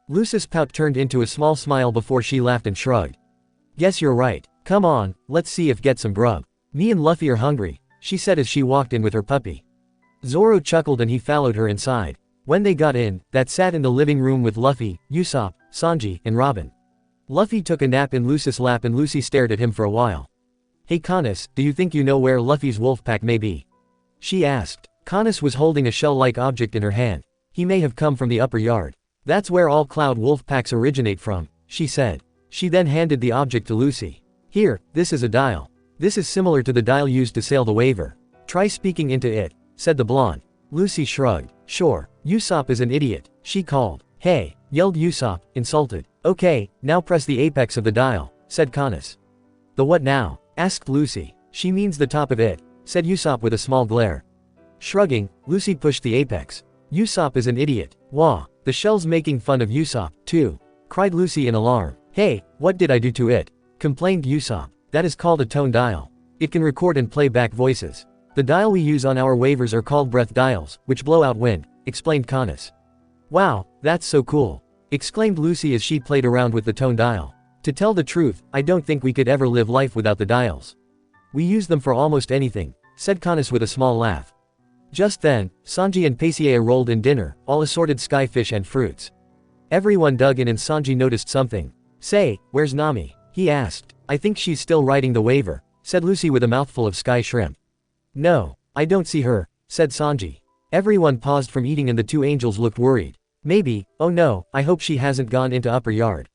Lucy's pout turned into a small smile before she laughed and shrugged. "Guess you're right. Come on, let's see if get some grub. Me and Luffy are hungry," she said as she walked in with her puppy. Zoro chuckled and he followed her inside. When they got in, that sat in the living room with Luffy, Usopp, Sanji, and Robin. Luffy took a nap in Lucy's lap and Lucy stared at him for a while. "Hey Canis, do you think you know where Luffy's wolf pack may be?" she asked. Canis was holding a shell-like object in her hand. "He may have come from the upper yard. That's where all cloud wolf packs originate from," she said. She then handed the object to Lucy. "Here, this is a dial. This is similar to the dial used to sail the waiver. Try speaking into it," said the blonde. Lucy shrugged. "Sure, Usopp is an idiot," she called. "Hey," yelled Usopp, insulted. "Okay, now press the apex of the dial," said Canis. "The what now?" asked Lucy. "She means the top of it," said Usopp with a small glare. Shrugging, Lucy pushed the apex. "Usopp is an idiot. Wah, the shell's making fun of Usopp, too," cried Lucy in alarm. "Hey, what did I do to it?" complained Usopp. "That is called a tone dial. It can record and play back voices. The dial we use on our waivers are called breath dials, which blow out wind," explained Canis. "Wow, that's so cool," exclaimed Lucy as she played around with the tone dial. "To tell the truth, I don't think we could ever live life without the dials. We use them for almost anything," said Canis with a small laugh. Just then, Sanji and Paciea rolled in dinner, all assorted skyfish and fruits. Everyone dug in and Sanji noticed something. "Say, where's Nami?" he asked. "I think she's still riding the waiver," said Lucy with a mouthful of sky shrimp. "No, I don't see her," said Sanji. Everyone paused from eating and the two angels looked worried. "Maybe, oh no, I hope she hasn't gone into upper yard,"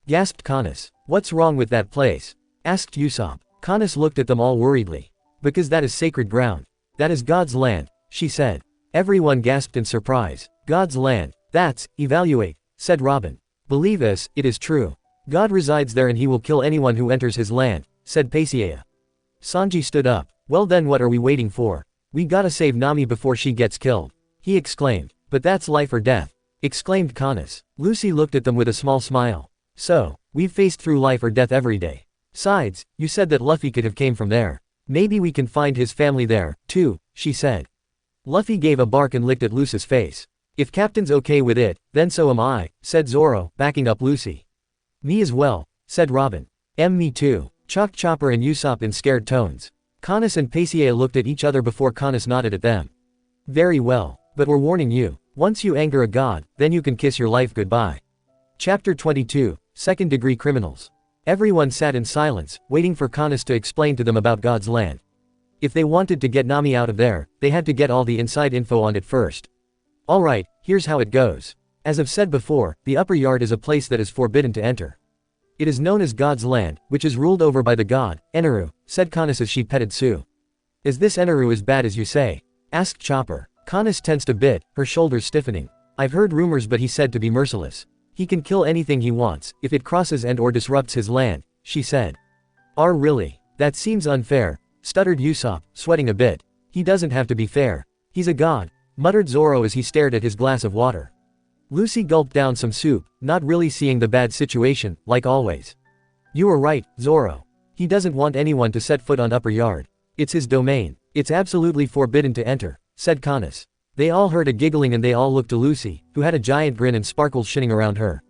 gasped Canis. "What's wrong with that place?" asked Usopp. Canis looked at them all worriedly. "Because that is sacred ground. That is God's land," she said. Everyone gasped in surprise. "God's land, that's, evaluate," said Robin. "Believe us, it is true," God resides there and he will kill anyone who enters his land, said Pasea. Sanji stood up. Well then what are we waiting for? We gotta save Nami before she gets killed, he exclaimed. But that's life or death, exclaimed Canis. Lucy looked at them with a small smile. So, we've faced through life or death every day. Besides, you said that Luffy could have came from there. Maybe we can find his family there, too, she said. Luffy gave a bark and licked at Lucy's face. If Captain's okay with it, then so am I, said Zoro, backing up Lucy. Me as well, said Robin. Me too, chocked Chopper and Usopp in scared tones. Canis and Pasea looked at each other before Canis nodded at them. Very well, but we're warning you. Once you anger a god, then you can kiss your life goodbye. Chapter 22, Second-Degree Criminals. Everyone sat in silence, waiting for Canis to explain to them about God's land. If they wanted to get Nami out of there, they had to get all the inside info on it first. Alright, here's how it goes. As I've said before, the upper yard is a place that is forbidden to enter. It is known as God's land, which is ruled over by the god, Eneru, said Canis as she petted Sue. Is this Eneru as bad as you say? Asked Chopper. Canis tensed a bit, her shoulders stiffening. I've heard rumors but he's said to be merciless. He can kill anything he wants, if it crosses and or disrupts his land, she said. Really? That seems unfair, stuttered Usopp, sweating a bit. He doesn't have to be fair. He's a god, muttered Zoro as he stared at his glass of water. Lucy gulped down some soup, not really seeing the bad situation, like always. You were right, Zoro. He doesn't want anyone to set foot on Upper Yard. It's his domain. It's absolutely forbidden to enter, said Canis. They all heard a giggling and they all looked to Lucy, who had a giant grin and sparkles shining around her.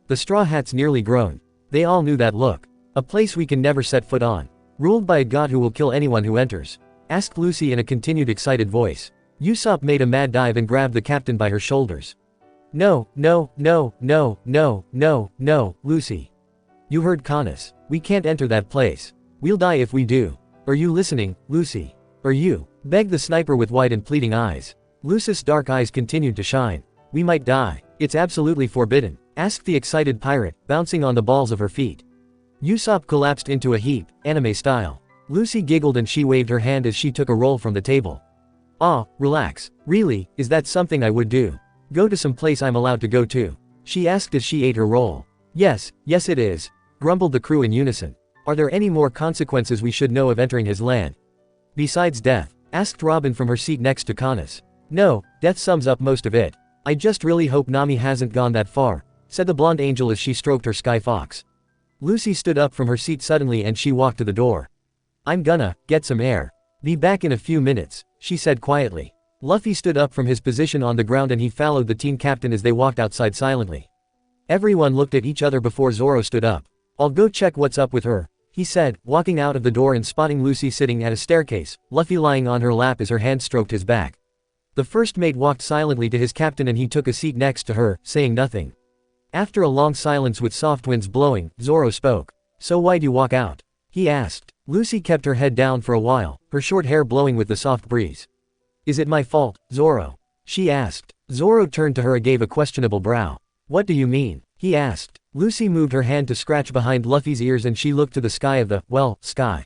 The Straw Hats nearly groaned. They all knew that look. A place we can never set foot on. Ruled by a god who will kill anyone who enters? Asked Lucy in a continued excited voice. Usopp made a mad dive and grabbed the captain by her shoulders. No, no, no, no, no, no, no, Lucy. You heard Canis. We can't enter that place. We'll die if we do. Are you listening, Lucy? Are you? Begged the sniper with wide and pleading eyes. Lucy's dark eyes continued to shine. We might die. It's absolutely forbidden, asked the excited pirate, bouncing on the balls of her feet. Usopp collapsed into a heap, anime style. Lucy giggled and she waved her hand as she took a roll from the table. Relax. Really, is that something I would do? Go to some place I'm allowed to go to? She asked as she ate her roll. Yes it is, grumbled the crew in unison. Are there any more consequences we should know of entering his land? Besides death? Asked Robin from her seat next to Canis. No, death sums up most of it. I just really hope Nami hasn't gone that far, said the blonde angel as she stroked her sky fox. Lucy stood up from her seat suddenly and she walked to the door. I'm gonna get some air. Be back in a few minutes, she said quietly. Luffy stood up from his position on the ground and he followed the team captain as they walked outside silently. Everyone looked at each other before Zoro stood up. I'll go check what's up with her, he said, walking out of the door and spotting Lucy sitting at a staircase, Luffy lying on her lap as her hand stroked his back. The first mate walked silently to his captain and he took a seat next to her, saying nothing. After a long silence with soft winds blowing, Zoro spoke. So why'd you walk out? He asked. Lucy kept her head down for a while, her short hair blowing with the soft breeze. Is it my fault, Zoro? She asked. Zoro turned to her and gave a questionable brow. What do you mean? He asked. Lucy moved her hand to scratch behind Luffy's ears and she looked to the sky of the, sky.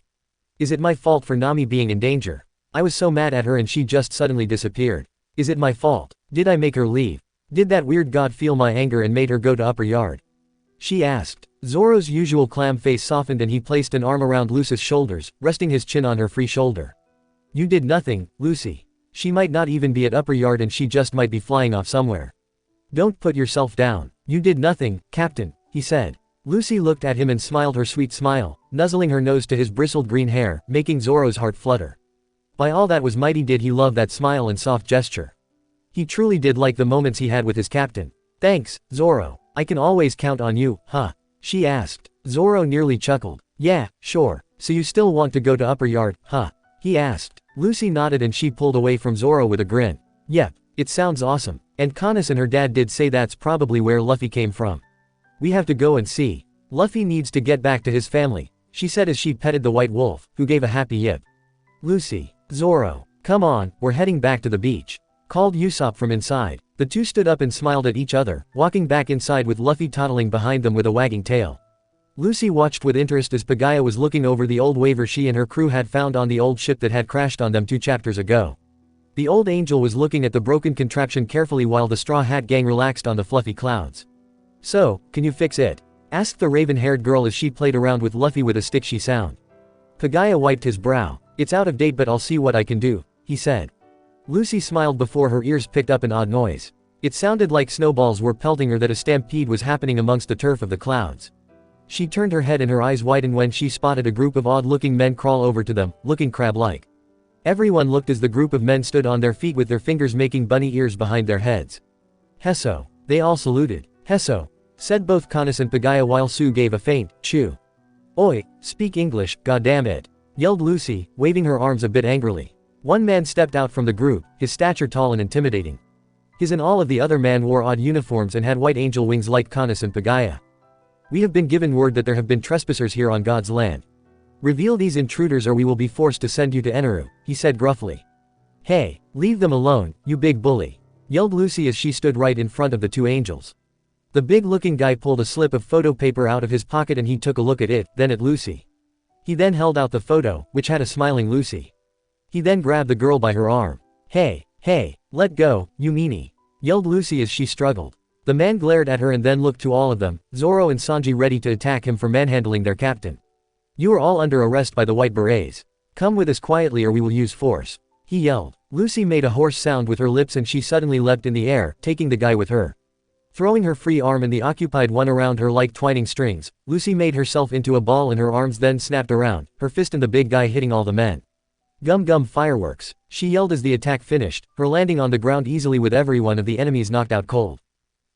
Is it my fault for Nami being in danger? I was so mad at her and she just suddenly disappeared. Is it my fault? Did I make her leave? Did that weird god feel my anger and made her go to Upper Yard? She asked. Zoro's usual clam face softened and he placed an arm around Lucy's shoulders, resting his chin on her free shoulder. You did nothing, Lucy. She might not even be at Upper Yard and she just might be flying off somewhere. Don't put yourself down. You did nothing, Captain, he said. Lucy looked at him and smiled her sweet smile, nuzzling her nose to his bristled green hair, making Zoro's heart flutter. By all that was mighty did he love that smile and soft gesture. He truly did like the moments he had with his captain. Thanks, Zoro. I can always count on you, huh? She asked. Zoro nearly chuckled. Yeah, sure. So you still want to go to Upper Yard, huh? He asked. Lucy nodded and she pulled away from Zoro with a grin. Yep, it sounds awesome. And Canis and her dad did say that's probably where Luffy came from. We have to go and see. Luffy needs to get back to his family, she said as she petted the white wolf, who gave a happy yip. Lucy. Zoro. Come on, we're heading back to the beach, called Usopp from inside. The two stood up and smiled at each other, walking back inside with Luffy toddling behind them with a wagging tail. Lucy watched with interest as Pagaya was looking over the old waver she and her crew had found on the old ship that had crashed on them 2 chapters ago. The old angel was looking at the broken contraption carefully while the Straw Hat Gang relaxed on the fluffy clouds. So, can you fix it? Asked the raven-haired girl as she played around with Luffy with a stick she sound. Pagaya wiped his brow. It's out of date but I'll see what I can do, he said. Lucy smiled before her ears picked up an odd noise. It sounded like snowballs were pelting her, that a stampede was happening amongst the turf of the clouds. She turned her head and her eyes widened when she spotted a group of odd-looking men crawl over to them, looking crab-like. Everyone looked as the group of men stood on their feet with their fingers making bunny ears behind their heads. Hesso. They all saluted. Hesso, said both Kanis and Pagaya while Sue gave a faint chew. Oi, speak English, goddamn it, yelled Lucy, waving her arms a bit angrily. One man stepped out from the group, his stature tall and intimidating. His and all of the other men wore odd uniforms and had white angel wings like Kanis and Pagaya. We have been given word that there have been trespassers here on God's land. Reveal these intruders or we will be forced to send you to Eneru, he said gruffly. Hey, leave them alone, you big bully, yelled Lucy as she stood right in front of the two angels. The big-looking guy pulled a slip of photo paper out of his pocket and he took a look at it, then at Lucy. He then held out the photo, which had a smiling Lucy. He then grabbed the girl by her arm. Hey, let go, you meanie, yelled Lucy as she struggled. The man glared at her and then looked to all of them, Zoro and Sanji ready to attack him for manhandling their captain. You are all under arrest by the White Berets. Come with us quietly or we will use force, he yelled. Lucy made a hoarse sound with her lips and she suddenly leapt in the air, taking the guy with her. Throwing her free arm and the occupied one around her like twining strings, Lucy made herself into a ball and her arms then snapped around, her fist and the big guy hitting all the men. Gum fireworks, she yelled as the attack finished, her landing on the ground easily with every one of the enemies knocked out cold.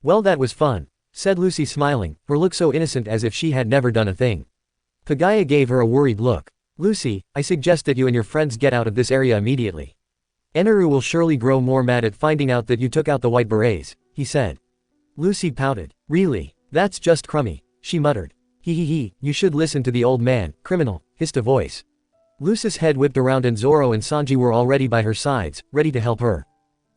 Well, that was fun, said Lucy smiling, her look so innocent as if she had never done a thing. Pagaya gave her a worried look. Lucy, I suggest that you and your friends get out of this area immediately. Eneru will surely grow more mad at finding out that you took out the White Berets, he said. Lucy pouted. Really? That's just crummy, she muttered. He, you should listen to the old man, criminal, hissed a voice. Lucy's head whipped around and Zoro and Sanji were already by her sides, ready to help her.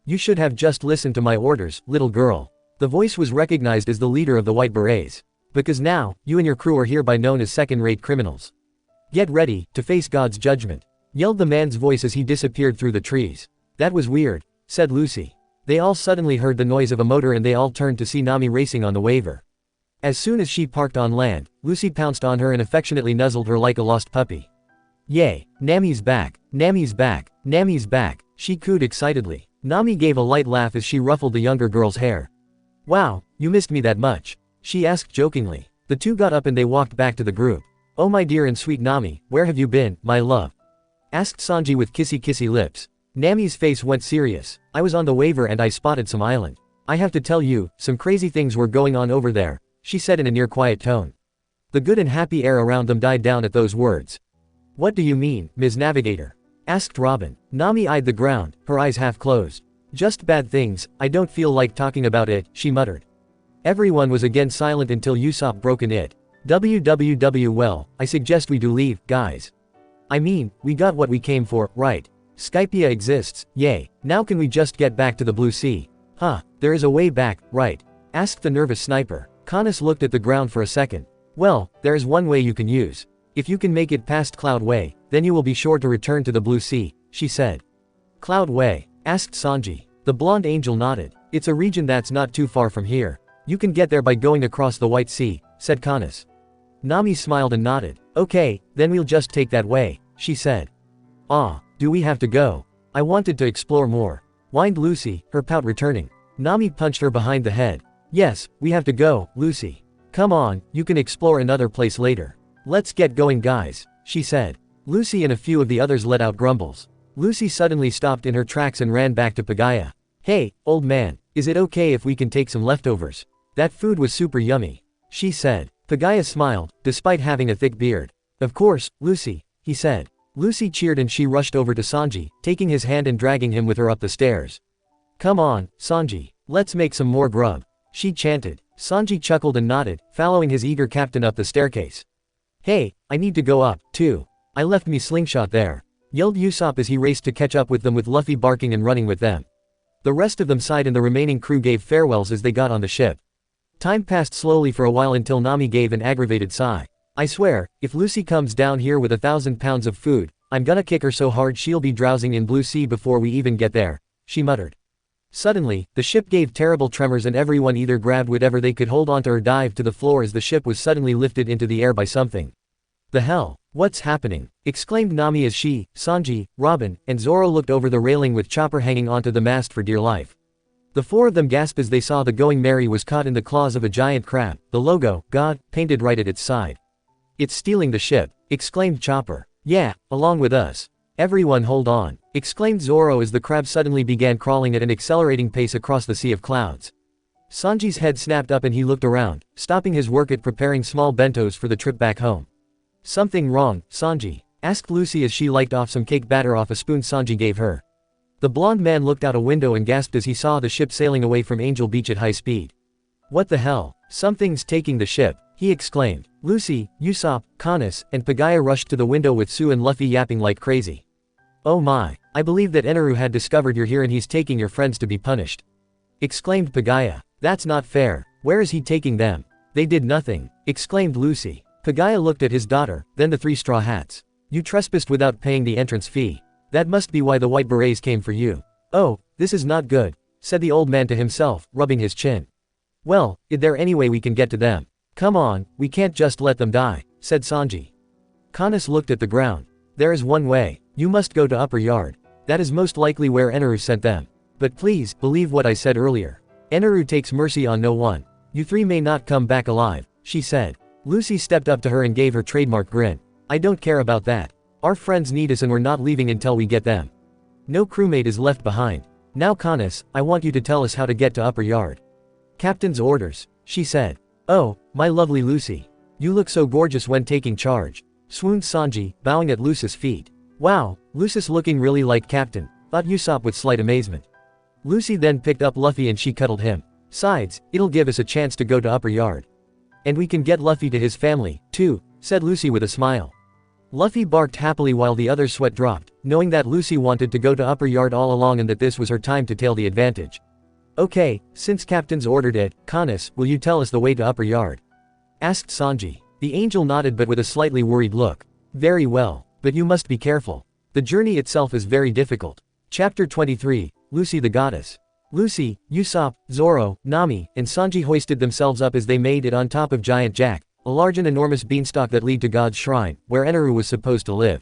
You should have just listened to my orders, little girl. The voice was recognized as the leader of the White Berets. Because now, you and your crew are hereby known as second-rate criminals. Get ready, to face God's judgment, yelled the man's voice as he disappeared through the trees. That was weird, said Lucy. They all suddenly heard the noise of a motor and they all turned to see Nami racing on the waver. As soon as she parked on land, Lucy pounced on her and affectionately nuzzled her like a lost puppy. Yay, Nami's back, Nami's back, Nami's back, she cooed excitedly. Nami gave a light laugh as she ruffled the younger girl's hair. Wow, you missed me that much? She asked jokingly. The two got up and they walked back to the group. Oh my dear and sweet Nami, where have you been, my love? Asked Sanji with kissy lips. Nami's face went serious. I was on the waver and I spotted some island. I have to tell you, some crazy things were going on over there, she said in a near quiet tone. The good and happy air around them died down at those words. What do you mean, Ms. Navigator? Asked Robin. Nami eyed the ground, her eyes half closed. Just bad things, I don't feel like talking about it, she muttered. Everyone was again silent until Usopp broke in it. Well, I suggest we do leave, guys. I mean, we got what we came for, right? Skypia exists, yay. Now can we just get back to the Blue Sea? Huh, there is a way back, right? Asked the nervous sniper. Kanis looked at the ground for a second. Well, there is one way you can use. If you can make it past Cloud Way, then you will be sure to return to the Blue Sea, she said. Cloud Way? Asked Sanji. The blonde angel nodded. It's a region that's not too far from here. You can get there by going across the White Sea, said Kanis. Nami smiled and nodded. Okay, then we'll just take that way, she said. Ah, do we have to go? I wanted to explore more, whined Lucy, her pout returning. Nami punched her behind the head. Yes, we have to go, Lucy. Come on, you can explore another place later. Let's get going guys, she said. Lucy and a few of the others let out grumbles. Lucy suddenly stopped in her tracks and ran back to Pagaya. Hey, old man, is it okay if we can take some leftovers? That food was super yummy, she said. Pagaya smiled, despite having a thick beard. Of course, Lucy, he said. Lucy cheered and she rushed over to Sanji, taking his hand and dragging him with her up the stairs. Come on, Sanji, let's make some more grub, she chanted. Sanji chuckled and nodded, following his eager captain up the staircase. Hey, I need to go up, too. I left me slingshot there, yelled Usopp as he raced to catch up with them with Luffy barking and running with them. The rest of them sighed and the remaining crew gave farewells as they got on the ship. Time passed slowly for a while until Nami gave an aggravated sigh. I swear, if Lucy comes down here with 1,000 pounds of food, I'm gonna kick her so hard she'll be drowsing in Blue Sea before we even get there, she muttered. Suddenly, the ship gave terrible tremors and everyone either grabbed whatever they could hold onto or dived to the floor as the ship was suddenly lifted into the air by something. The hell? What's happening? Exclaimed Nami as she, Sanji, Robin, and Zoro looked over the railing with Chopper hanging onto the mast for dear life. The four of them gasped as they saw the Going Merry was caught in the claws of a giant crab, the logo, God, painted right at its side. It's stealing the ship, exclaimed Chopper. Yeah, along with us. Everyone hold on, exclaimed Zoro as the crab suddenly began crawling at an accelerating pace across the sea of clouds. Sanji's head snapped up and he looked around, stopping his work at preparing small bentos for the trip back home. Something wrong, Sanji? Asked Lucy as she licked off some cake batter off a spoon Sanji gave her. The blonde man looked out a window and gasped as he saw the ship sailing away from Angel Beach at high speed. What the hell? Something's taking the ship, he exclaimed. Lucy, Usopp, Kanis, and Pagaya rushed to the window with Sue and Luffy yapping like crazy. Oh my, I believe that Eneru had discovered you're here and he's taking your friends to be punished. Exclaimed Pagaya. That's not fair. Where is he taking them? They did nothing, exclaimed Lucy. Pagaya looked at his daughter, then the three straw hats. You trespassed without paying the entrance fee. That must be why the white berets came for you. Oh, this is not good, said the old man to himself, rubbing his chin. Well, is there any way we can get to them? Come on, we can't just let them die, said Sanji. Kanis looked at the ground. There is one way. You must go to Upper Yard. That is most likely where Eneru sent them. But please, believe what I said earlier. Eneru takes mercy on no one. You three may not come back alive, she said. Lucy stepped up to her and gave her trademark grin. I don't care about that. Our friends need us and we're not leaving until we get them. No crewmate is left behind. Now Kanis, I want you to tell us how to get to Upper Yard. Captain's orders, she said. Oh, my lovely Lucy. You look so gorgeous when taking charge, swooned Sanji, bowing at Lucy's feet. Wow, Lucy's looking really like Captain, thought Usopp with slight amazement. Lucy then picked up Luffy and she cuddled him. Sides, it'll give us a chance to go to Upper Yard. And we can get Luffy to his family, too, said Lucy with a smile. Luffy barked happily while the other's sweat dropped, knowing that Lucy wanted to go to Upper Yard all along and that this was her time to tail the advantage. Okay, since Captain's ordered it, Kanis, will you tell us the way to Upper Yard? Asked Sanji. The angel nodded but with a slightly worried look. Very well, but you must be careful. The journey itself is very difficult. Chapter 23, Lucy the Goddess. Lucy, Usopp, Zoro, Nami, and Sanji hoisted themselves up as they made it on top of Giant Jack, a large and enormous beanstalk that led to God's shrine, where Eneru was supposed to live.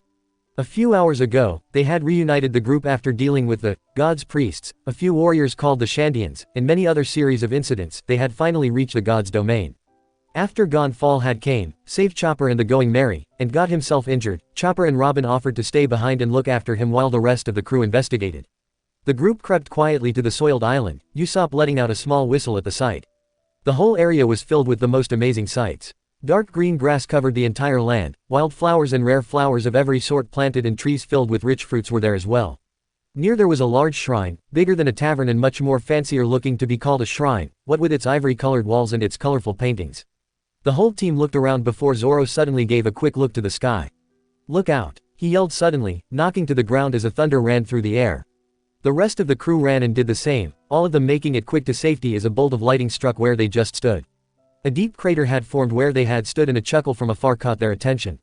A few hours ago, they had reunited the group after dealing with the God's priests, a few warriors called the Shandians, and many other series of incidents. They had finally reached the God's domain. After Gonfall had came, saved Chopper and the Going Merry, and got himself injured, Chopper and Robin offered to stay behind and look after him while the rest of the crew investigated. The group crept quietly to the soiled island, Usopp letting out a small whistle at the sight. The whole area was filled with the most amazing sights. Dark green grass covered the entire land, wild flowers and rare flowers of every sort planted and trees filled with rich fruits were there as well. Near there was a large shrine, bigger than a tavern and much more fancier looking to be called a shrine, what with its ivory-colored walls and its colorful paintings. The whole team looked around before Zoro suddenly gave a quick look to the sky. Look out, he yelled suddenly, knocking to the ground as a thunder ran through the air. The rest of the crew ran and did the same, all of them making it quick to safety as a bolt of lightning struck where they just stood. A deep crater had formed where they had stood and a chuckle from afar caught their attention.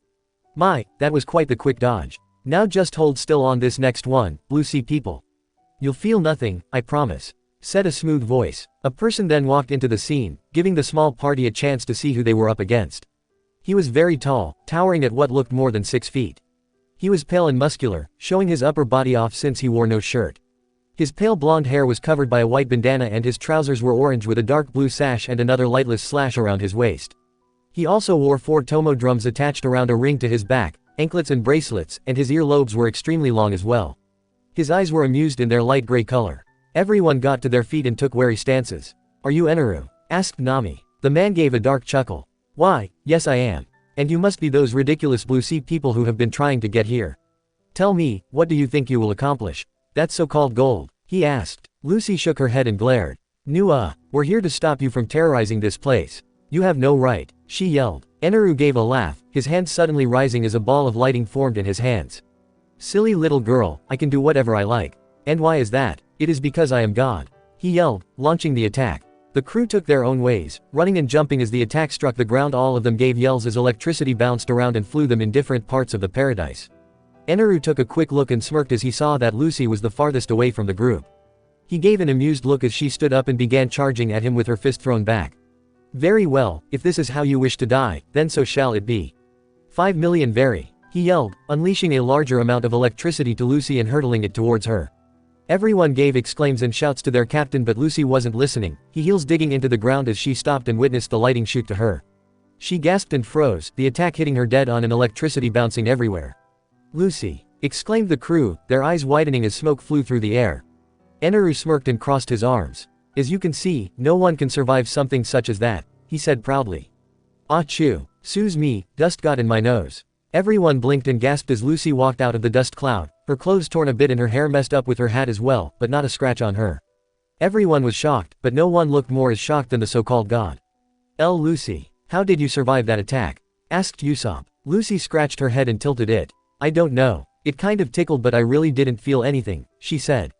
My, that was quite the quick dodge. Now just hold still on this next one, Blue Sea people. You'll feel nothing, I promise, said a smooth voice. A person then walked into the scene, giving the small party a chance to see who they were up against. He was very tall, towering at what looked more than 6 feet. He was pale and muscular, showing his upper body off since he wore no shirt. His pale blonde hair was covered by a white bandana and his trousers were orange with a dark blue sash and another lightless slash around his waist. He also wore 4 tomo drums attached around a ring to his back, anklets and bracelets, and his ear lobes were extremely long as well. His eyes were amused in their light gray color. Everyone got to their feet and took wary stances. Are you Eneru? Asked Nami. The man gave a dark chuckle. Why, yes I am. And you must be those ridiculous Blue Sea people who have been trying to get here. Tell me, what do you think you will accomplish? That so-called gold? He asked. Lucy shook her head and glared. We're here to stop you from terrorizing this place. You have no right, she yelled. Eneru gave a laugh, his hands suddenly rising as a ball of lighting formed in his hands. Silly little girl, I can do whatever I like. And why is that? It is because I am God. He yelled, launching the attack. The crew took their own ways, running and jumping as the attack struck the ground. All of them gave yells as electricity bounced around and flew them in different parts of the paradise. Eneru took a quick look and smirked as he saw that Lucy was the farthest away from the group. He gave an amused look as she stood up and began charging at him with her fist thrown back. Very well, if this is how you wish to die, then so shall it be. 5 million very, he yelled, unleashing a larger amount of electricity to Lucy and hurtling it towards her. Everyone gave exclaims and shouts to their captain, but Lucy wasn't listening, her heels digging into the ground as she stopped and witnessed the lightning shoot to her. She gasped and froze, the attack hitting her dead on and electricity bouncing everywhere. Lucy! Exclaimed the crew, their eyes widening as smoke flew through the air. Eneru smirked and crossed his arms. As you can see, no one can survive something such as that, he said proudly. Achoo! Sue's me, dust got in my nose. Everyone blinked and gasped as Lucy walked out of the dust cloud, her clothes torn a bit and her hair messed up with her hat as well, but not a scratch on her. Everyone was shocked, but no one looked more as shocked than the so-called god. Lucy, how did you survive that attack? Asked Usopp. Lucy scratched her head and tilted it. I don't know. It kind of tickled but I really didn't feel anything, she said.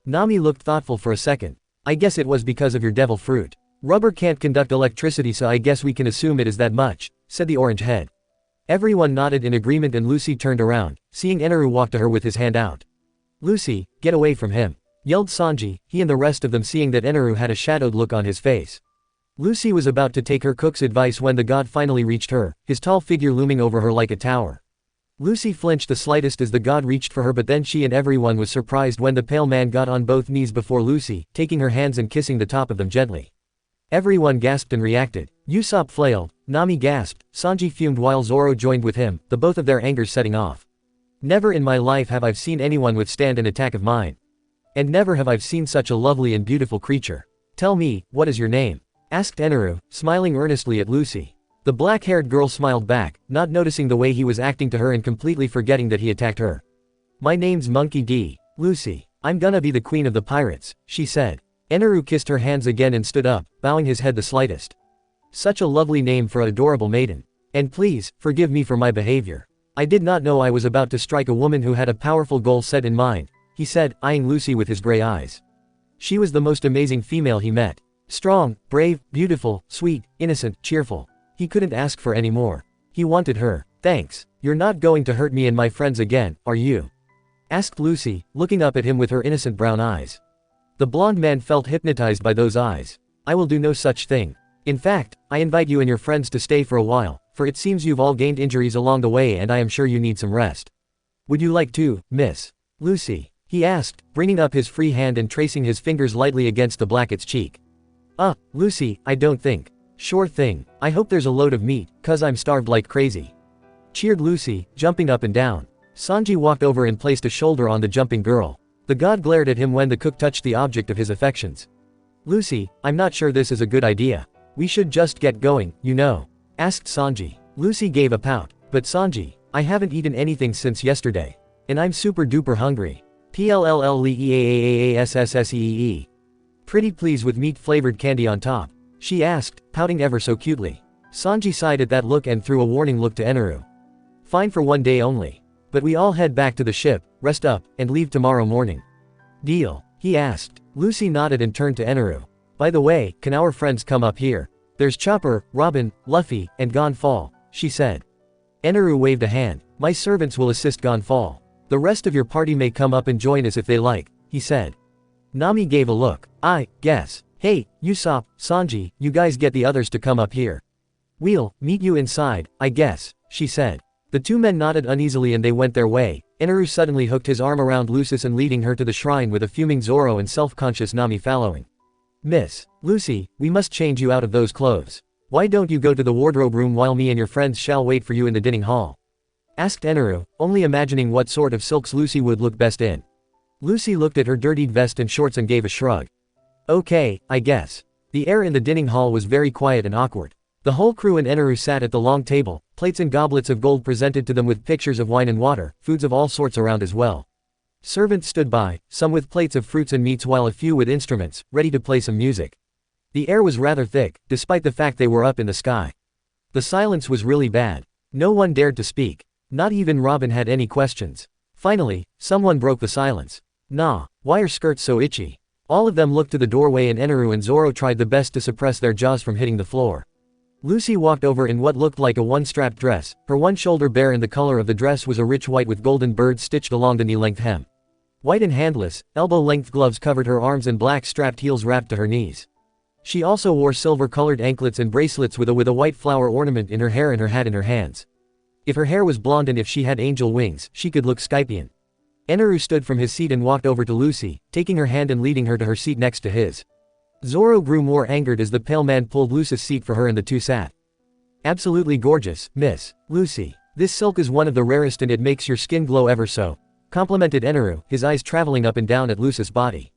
Nami looked thoughtful for a second. I guess it was because of your devil fruit. Rubber can't conduct electricity, so I guess we can assume it is that much, said the orange head. Everyone nodded in agreement and Lucy turned around, seeing Eneru walk to her with his hand out. Lucy, get away from him, yelled Sanji, he and the rest of them seeing that Eneru had a shadowed look on his face. Lucy was about to take her cook's advice when the god finally reached her, his tall figure looming over her like a tower. Lucy flinched the slightest as the god reached for her, but then she and everyone was surprised when the pale man got on both knees before Lucy, taking her hands and kissing the top of them gently. Everyone gasped and reacted. Usopp flailed, Nami gasped, Sanji fumed while Zoro joined with him, the both of their angers setting off. Never in my life have I seen anyone withstand an attack of mine. And never have I seen such a lovely and beautiful creature. Tell me, what is your name? Asked Eneru, smiling earnestly at Lucy. The black-haired girl smiled back, not noticing the way he was acting to her and completely forgetting that he attacked her. My name's Monkey D. Lucy. I'm gonna be the queen of the pirates, she said. Eneru kissed her hands again and stood up, bowing his head the slightest. Such a lovely name for an adorable maiden. And please, forgive me for my behavior. I did not know I was about to strike a woman who had a powerful goal set in mind, he said, eyeing Lucy with his gray eyes. She was the most amazing female he met. Strong, brave, beautiful, sweet, innocent, cheerful. He couldn't ask for any more. He wanted her. Thanks. You're not going to hurt me and my friends again, are you? Asked Lucy, looking up at him with her innocent brown eyes. The blonde man felt hypnotized by those eyes. I will do no such thing. In fact, I invite you and your friends to stay for a while, for it seems you've all gained injuries along the way and I am sure you need some rest. Would you like to, Miss Lucy? He asked, bringing up his free hand and tracing his fingers lightly against the blacket's cheek. Lucy, I don't think. Sure thing, I hope there's a load of meat, cause I'm starved like crazy. Cheered Lucy, jumping up and down. Sanji walked over and placed a shoulder on the jumping girl. The god glared at him when the cook touched the object of his affections. Lucy, I'm not sure this is a good idea. We should just get going, you know. Asked Sanji. Lucy gave a pout. But Sanji, I haven't eaten anything since yesterday. And I'm super duper hungry. PLLLEAAAASSSEE. Pretty please with meat flavored candy on top. She asked, pouting ever so cutely. Sanji sighed at that look and threw a warning look to Eneru. Fine for one day only. But we all head back to the ship, rest up, and leave tomorrow morning. Deal? He asked. Lucy nodded and turned to Eneru. By the way, can our friends come up here? There's Chopper, Robin, Luffy, and Gonfall, she said. Eneru waved a hand. My servants will assist Gonfall. The rest of your party may come up and join us if they like, he said. Nami gave a look. I guess. Hey, Usopp, Sanji, you guys get the others to come up here. We'll meet you inside, I guess, she said. The two men nodded uneasily and they went their way. Eneru suddenly hooked his arm around Lucis and leading her to the shrine with a fuming Zoro and self-conscious Nami following. Miss Lucy, we must change you out of those clothes. Why don't you go to the wardrobe room while me and your friends shall wait for you in the dining hall? Asked Eneru, only imagining what sort of silks Lucy would look best in. Lucy looked at her dirtied vest and shorts and gave a shrug. Okay, I guess. The air in the dining hall was very quiet and awkward. The whole crew and Eneru sat at the long table, plates and goblets of gold presented to them with pictures of wine and water, foods of all sorts around as well. Servants stood by, some with plates of fruits and meats while a few with instruments, ready to play some music. The air was rather thick, despite the fact they were up in the sky. The silence was really bad. No one dared to speak. Not even Robin had any questions. Finally, someone broke the silence. Nah, why are skirts so itchy? All of them looked to the doorway and Eneru and Zoro tried the best to suppress their jaws from hitting the floor. Lucy walked over in what looked like a one-strap dress, her one shoulder bare and the color of the dress was a rich white with golden birds stitched along the knee-length hem. White and handless, elbow-length gloves covered her arms and black strapped heels wrapped to her knees. She also wore silver-colored anklets and bracelets with a white flower ornament in her hair and her hat in her hands. If her hair was blonde and if she had angel wings, she could look Skypian. Eneru stood from his seat and walked over to Lucy, taking her hand and leading her to her seat next to his. Zoro grew more angered as the pale man pulled Lucy's seat for her and the two sat. Absolutely gorgeous, Miss Lucy. This silk is one of the rarest and it makes your skin glow ever so, complimented Eneru, his eyes traveling up and down at Lucy's body.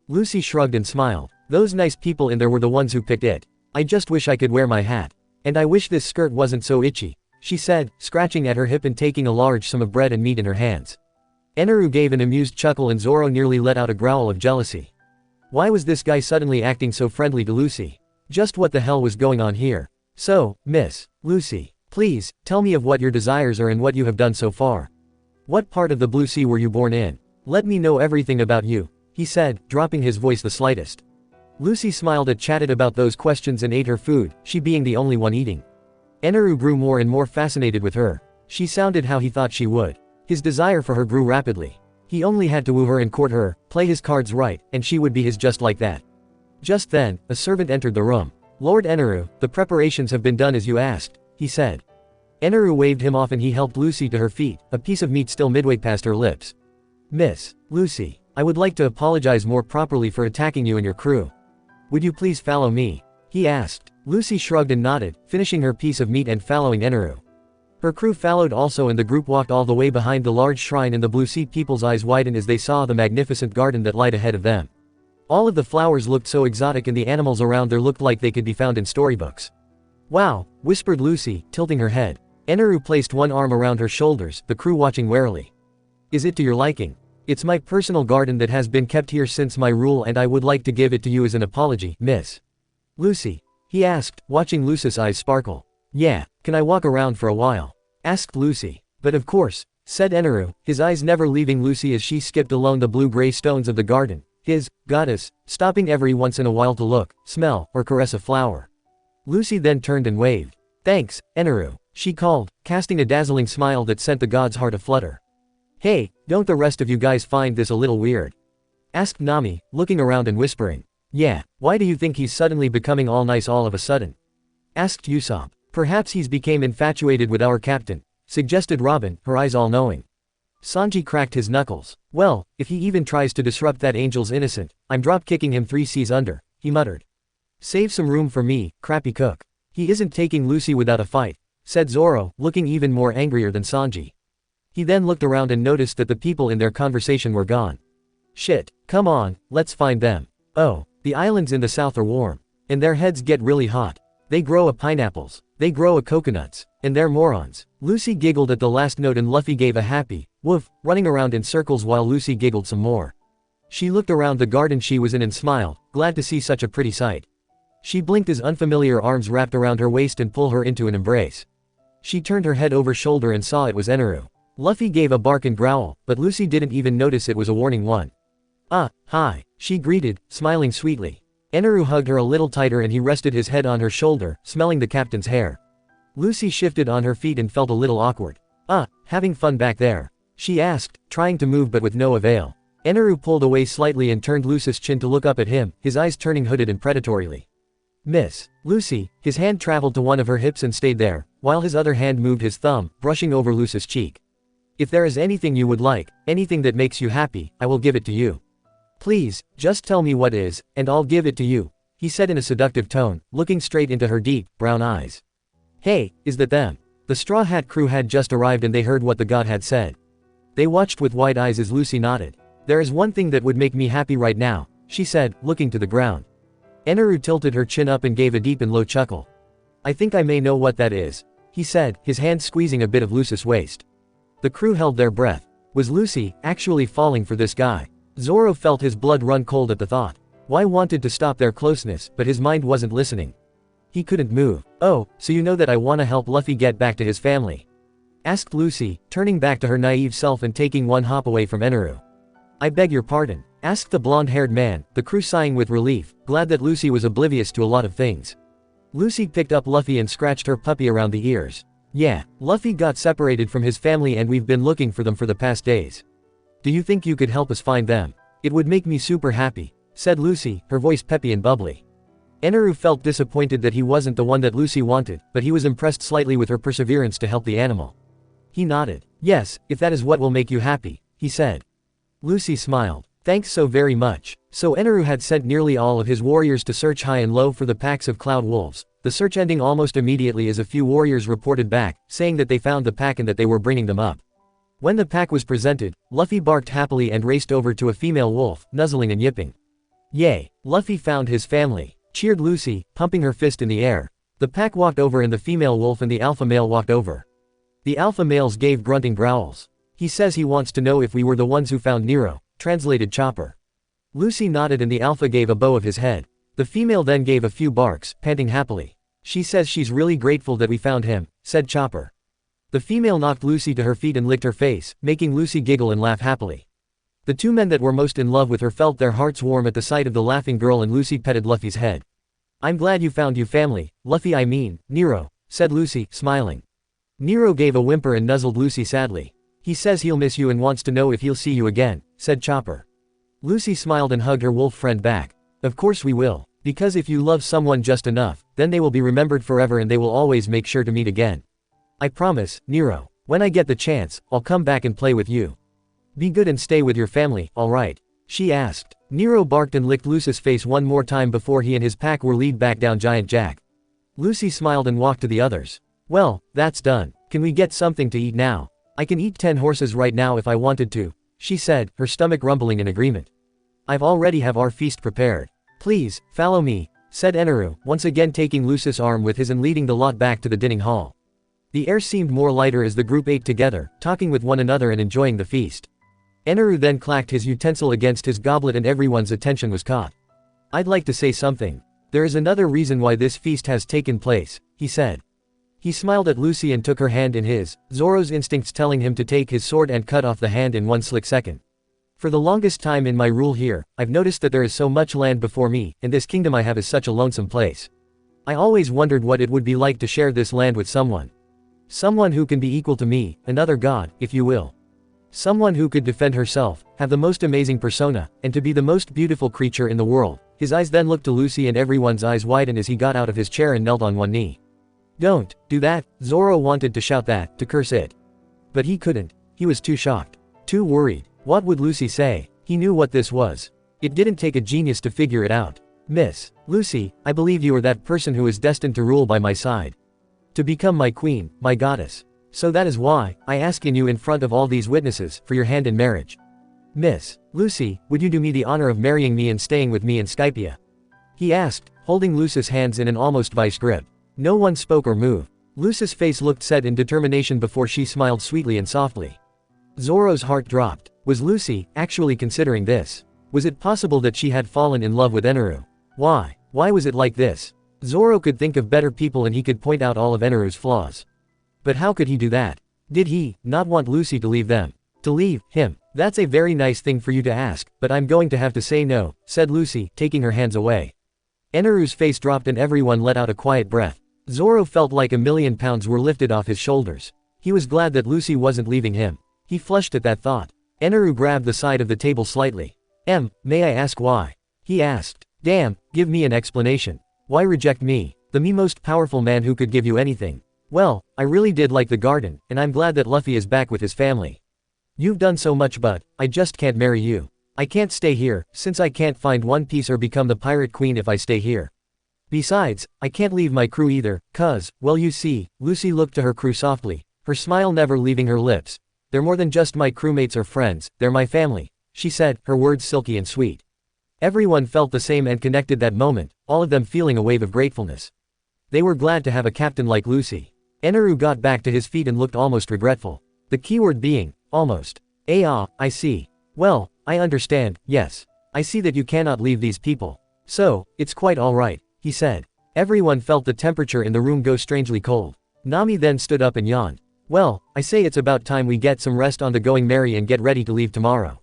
Lucy shrugged and smiled. Those nice people in there were the ones who picked it. I just wish I could wear my hat. And I wish this skirt wasn't so itchy, she said, scratching at her hip and taking a large sum of bread and meat in her hands. Eneru gave an amused chuckle and Zoro nearly let out a growl of jealousy. Why was this guy suddenly acting so friendly to Lucy? Just what the hell was going on here? So, Miss Lucy, please, tell me of what your desires are and what you have done so far. What part of the Blue Sea were you born in? Let me know everything about you, he said, dropping his voice the slightest. Lucy smiled and chatted about those questions and ate her food, she being the only one eating. Eneru grew more and more fascinated with her. She sounded how he thought she would. His desire for her grew rapidly. He only had to woo her and court her, play his cards right, and she would be his just like that. Just then, a servant entered the room. Lord Eneru, the preparations have been done as you asked, he said. Eneru waved him off and he helped Lucy to her feet, a piece of meat still midway past her lips. Miss Lucy, I would like to apologize more properly for attacking you and your crew. Would you please follow me? He asked. Lucy shrugged and nodded, finishing her piece of meat and following Eneru. Her crew followed also and the group walked all the way behind the large shrine in the Blue Sea. People's eyes widened as they saw the magnificent garden that lied ahead of them. All of the flowers looked so exotic and the animals around there looked like they could be found in storybooks. Wow, whispered Lucy, tilting her head. Eneru placed one arm around her shoulders, the crew watching warily. Is it to your liking? It's my personal garden that has been kept here since my rule and I would like to give it to you as an apology, Miss Lucy, he asked, watching Lucy's eyes sparkle. Yeah, can I walk around for a while? Asked Lucy. But of course, said Eneru, his eyes never leaving Lucy as she skipped along the blue-gray stones of the garden, his goddess, stopping every once in a while to look, smell, or caress a flower. Lucy then turned and waved. Thanks, Eneru, she called, casting a dazzling smile that sent the god's heart aflutter. Hey, don't the rest of you guys find this a little weird? Asked Nami, looking around and whispering. Yeah, why do you think he's suddenly becoming all nice all of a sudden? Asked Usopp. Perhaps he's became infatuated with our captain, suggested Robin, her eyes all knowing. Sanji cracked his knuckles. Well, if he even tries to disrupt that angel's innocent, I'm drop-kicking him 3 seas under, he muttered. Save some room for me, crappy cook. He isn't taking Lucy without a fight, said Zoro, looking even more angrier than Sanji. He then looked around and noticed that the people in their conversation were gone. Shit, come on, let's find them. Oh, the islands in the south are warm, and their heads get really hot. They grow a pineapples, they grow a coconuts, and they're morons. Lucy giggled at the last note and Luffy gave a happy woof, running around in circles while Lucy giggled some more. She looked around the garden she was in and smiled, glad to see such a pretty sight. She blinked as unfamiliar arms wrapped around her waist and pulled her into an embrace. She turned her head over shoulder and saw it was Eneru. Luffy gave a bark and growl, but Lucy didn't even notice it was a warning one. Hi, she greeted, smiling sweetly. Eneru hugged her a little tighter and he rested his head on her shoulder, smelling the captain's hair. Lucy shifted on her feet and felt a little awkward. Having fun back there? She asked, trying to move but with no avail. Eneru pulled away slightly and turned Lucy's chin to look up at him, his eyes turning hooded and predatorily. Miss Lucy, his hand traveled to one of her hips and stayed there, while his other hand moved his thumb, brushing over Lucy's cheek. If there is anything you would like, anything that makes you happy, I will give it to you. Please, just tell me what is, and I'll give it to you, he said in a seductive tone, looking straight into her deep, brown eyes. Hey, is that them? The Straw Hat crew had just arrived and they heard what the god had said. They watched with wide eyes as Lucy nodded. There is one thing that would make me happy right now, she said, looking to the ground. Eneru tilted her chin up and gave a deep and low chuckle. I think I may know what that is, he said, his hand squeezing a bit of Lucy's waist. The crew held their breath. Was Lucy actually falling for this guy? Zoro felt his blood run cold at the thought. Why wanted to stop their closeness, but his mind wasn't listening. He couldn't move. Oh, so you know that I wanna help Luffy get back to his family? Asked Lucy, turning back to her naive self and taking one hop away from Eneru. I beg your pardon, asked the blonde-haired man, the crew sighing with relief, glad that Lucy was oblivious to a lot of things. Lucy picked up Luffy and scratched her puppy around the ears. Yeah, Luffy got separated from his family and we've been looking for them for the past days. Do you think you could help us find them? It would make me super happy, said Lucy, her voice peppy and bubbly. Eneru felt disappointed that he wasn't the one that Lucy wanted, but he was impressed slightly with her perseverance to help the animal. He nodded. Yes, if that is what will make you happy, he said. Lucy smiled. Thanks so very much. So Eneru had sent nearly all of his warriors to search high and low for the packs of cloud wolves, the search ending almost immediately as a few warriors reported back, saying that they found the pack and that they were bringing them up. When the pack was presented, Luffy barked happily and raced over to a female wolf, nuzzling and yipping. Yay! Luffy found his family, cheered Lucy, pumping her fist in the air. The pack walked over and the female wolf and the alpha male walked over. The alpha males gave grunting growls. He says he wants to know if we were the ones who found Nero, translated Chopper. Lucy nodded and the alpha gave a bow of his head. The female then gave a few barks, panting happily. She says she's really grateful that we found him, said Chopper. The female knocked Lucy to her feet and licked her face, making Lucy giggle and laugh happily. The two men that were most in love with her felt their hearts warm at the sight of the laughing girl and Lucy petted Luffy's head. I'm glad you found your family, Luffy I mean, Nero, said Lucy, smiling. Nero gave a whimper and nuzzled Lucy sadly. He says he'll miss you and wants to know if he'll see you again, said Chopper. Lucy smiled and hugged her wolf friend back. Of course we will, because if you love someone just enough, then they will be remembered forever and they will always make sure to meet again. I promise, Nero. When I get the chance, I'll come back and play with you. Be good and stay with your family, alright? She asked. Nero barked and licked Lucy's face one more time before he and his pack were led back down Giant Jack. Lucy smiled and walked to the others. Well, that's done. Can we get something to eat now? I can eat 10 horses right now if I wanted to, she said, her stomach rumbling in agreement. I've already have our feast prepared. Please, follow me, said Eneru, once again taking Lucy's arm with his and leading the lot back to the dining hall. The air seemed more lighter as the group ate together, talking with one another and enjoying the feast. Eneru then clacked his utensil against his goblet and everyone's attention was caught. I'd like to say something. There is another reason why this feast has taken place, he said. He smiled at Lucy and took her hand in his, Zoro's instincts telling him to take his sword and cut off the hand in one slick second. For the longest time in my rule here, I've noticed that there is so much land before me, and this kingdom I have is such a lonesome place. I always wondered what it would be like to share this land with someone. Someone who can be equal to me, another god, if you will. Someone who could defend herself, have the most amazing persona, and to be the most beautiful creature in the world. His eyes then looked to Lucy and everyone's eyes widened as he got out of his chair and knelt on one knee. Don't do that, Zoro wanted to shout that, to curse it. But he couldn't. He was too shocked. Too worried. What would Lucy say? He knew what this was. It didn't take a genius to figure it out. Miss Lucy, I believe you are that person who is destined to rule by my side. To become my queen, my goddess. So that is why, I ask in you in front of all these witnesses, for your hand in marriage. Miss Lucy, would you do me the honor of marrying me and staying with me in Skypia? He asked, holding Lucy's hands in an almost vice grip. No one spoke or moved. Lucy's face looked set in determination before she smiled sweetly and softly. Zoro's heart dropped. Was Lucy actually considering this? Was it possible that she had fallen in love with Eneru? Why? Why was it like this? Zoro could think of better people and he could point out all of Eneru's flaws. But how could he do that? Did he not want Lucy to leave them? To leave him? That's a very nice thing for you to ask, but I'm going to have to say no, said Lucy, taking her hands away. Eneru's face dropped and everyone let out a quiet breath. Zoro felt like £1,000,000 were lifted off his shoulders. He was glad that Lucy wasn't leaving him. He flushed at that thought. Eneru grabbed the side of the table slightly. May I ask why? He asked. Damn, give me an explanation. Why reject me, the most powerful man who could give you anything? Well, I really did like the garden, and I'm glad that Luffy is back with his family. You've done so much but, I just can't marry you. I can't stay here, since I can't find One Piece or become the pirate queen if I stay here. Besides, I can't leave my crew either, cause, well you see, Lucy looked to her crew softly, her smile never leaving her lips. They're more than just my crewmates or friends, they're my family, she said, her words silky and sweet. Everyone felt the same and connected that moment, all of them feeling a wave of gratefulness. They were glad to have a captain like Lucy. Eneru got back to his feet and looked almost regretful. The keyword being, almost. I see. Well, I understand, yes. I see that you cannot leave these people. So, it's quite alright, he said. Everyone felt the temperature in the room go strangely cold. Nami then stood up and yawned. Well, I say it's about time we get some rest on the going merry and get ready to leave tomorrow.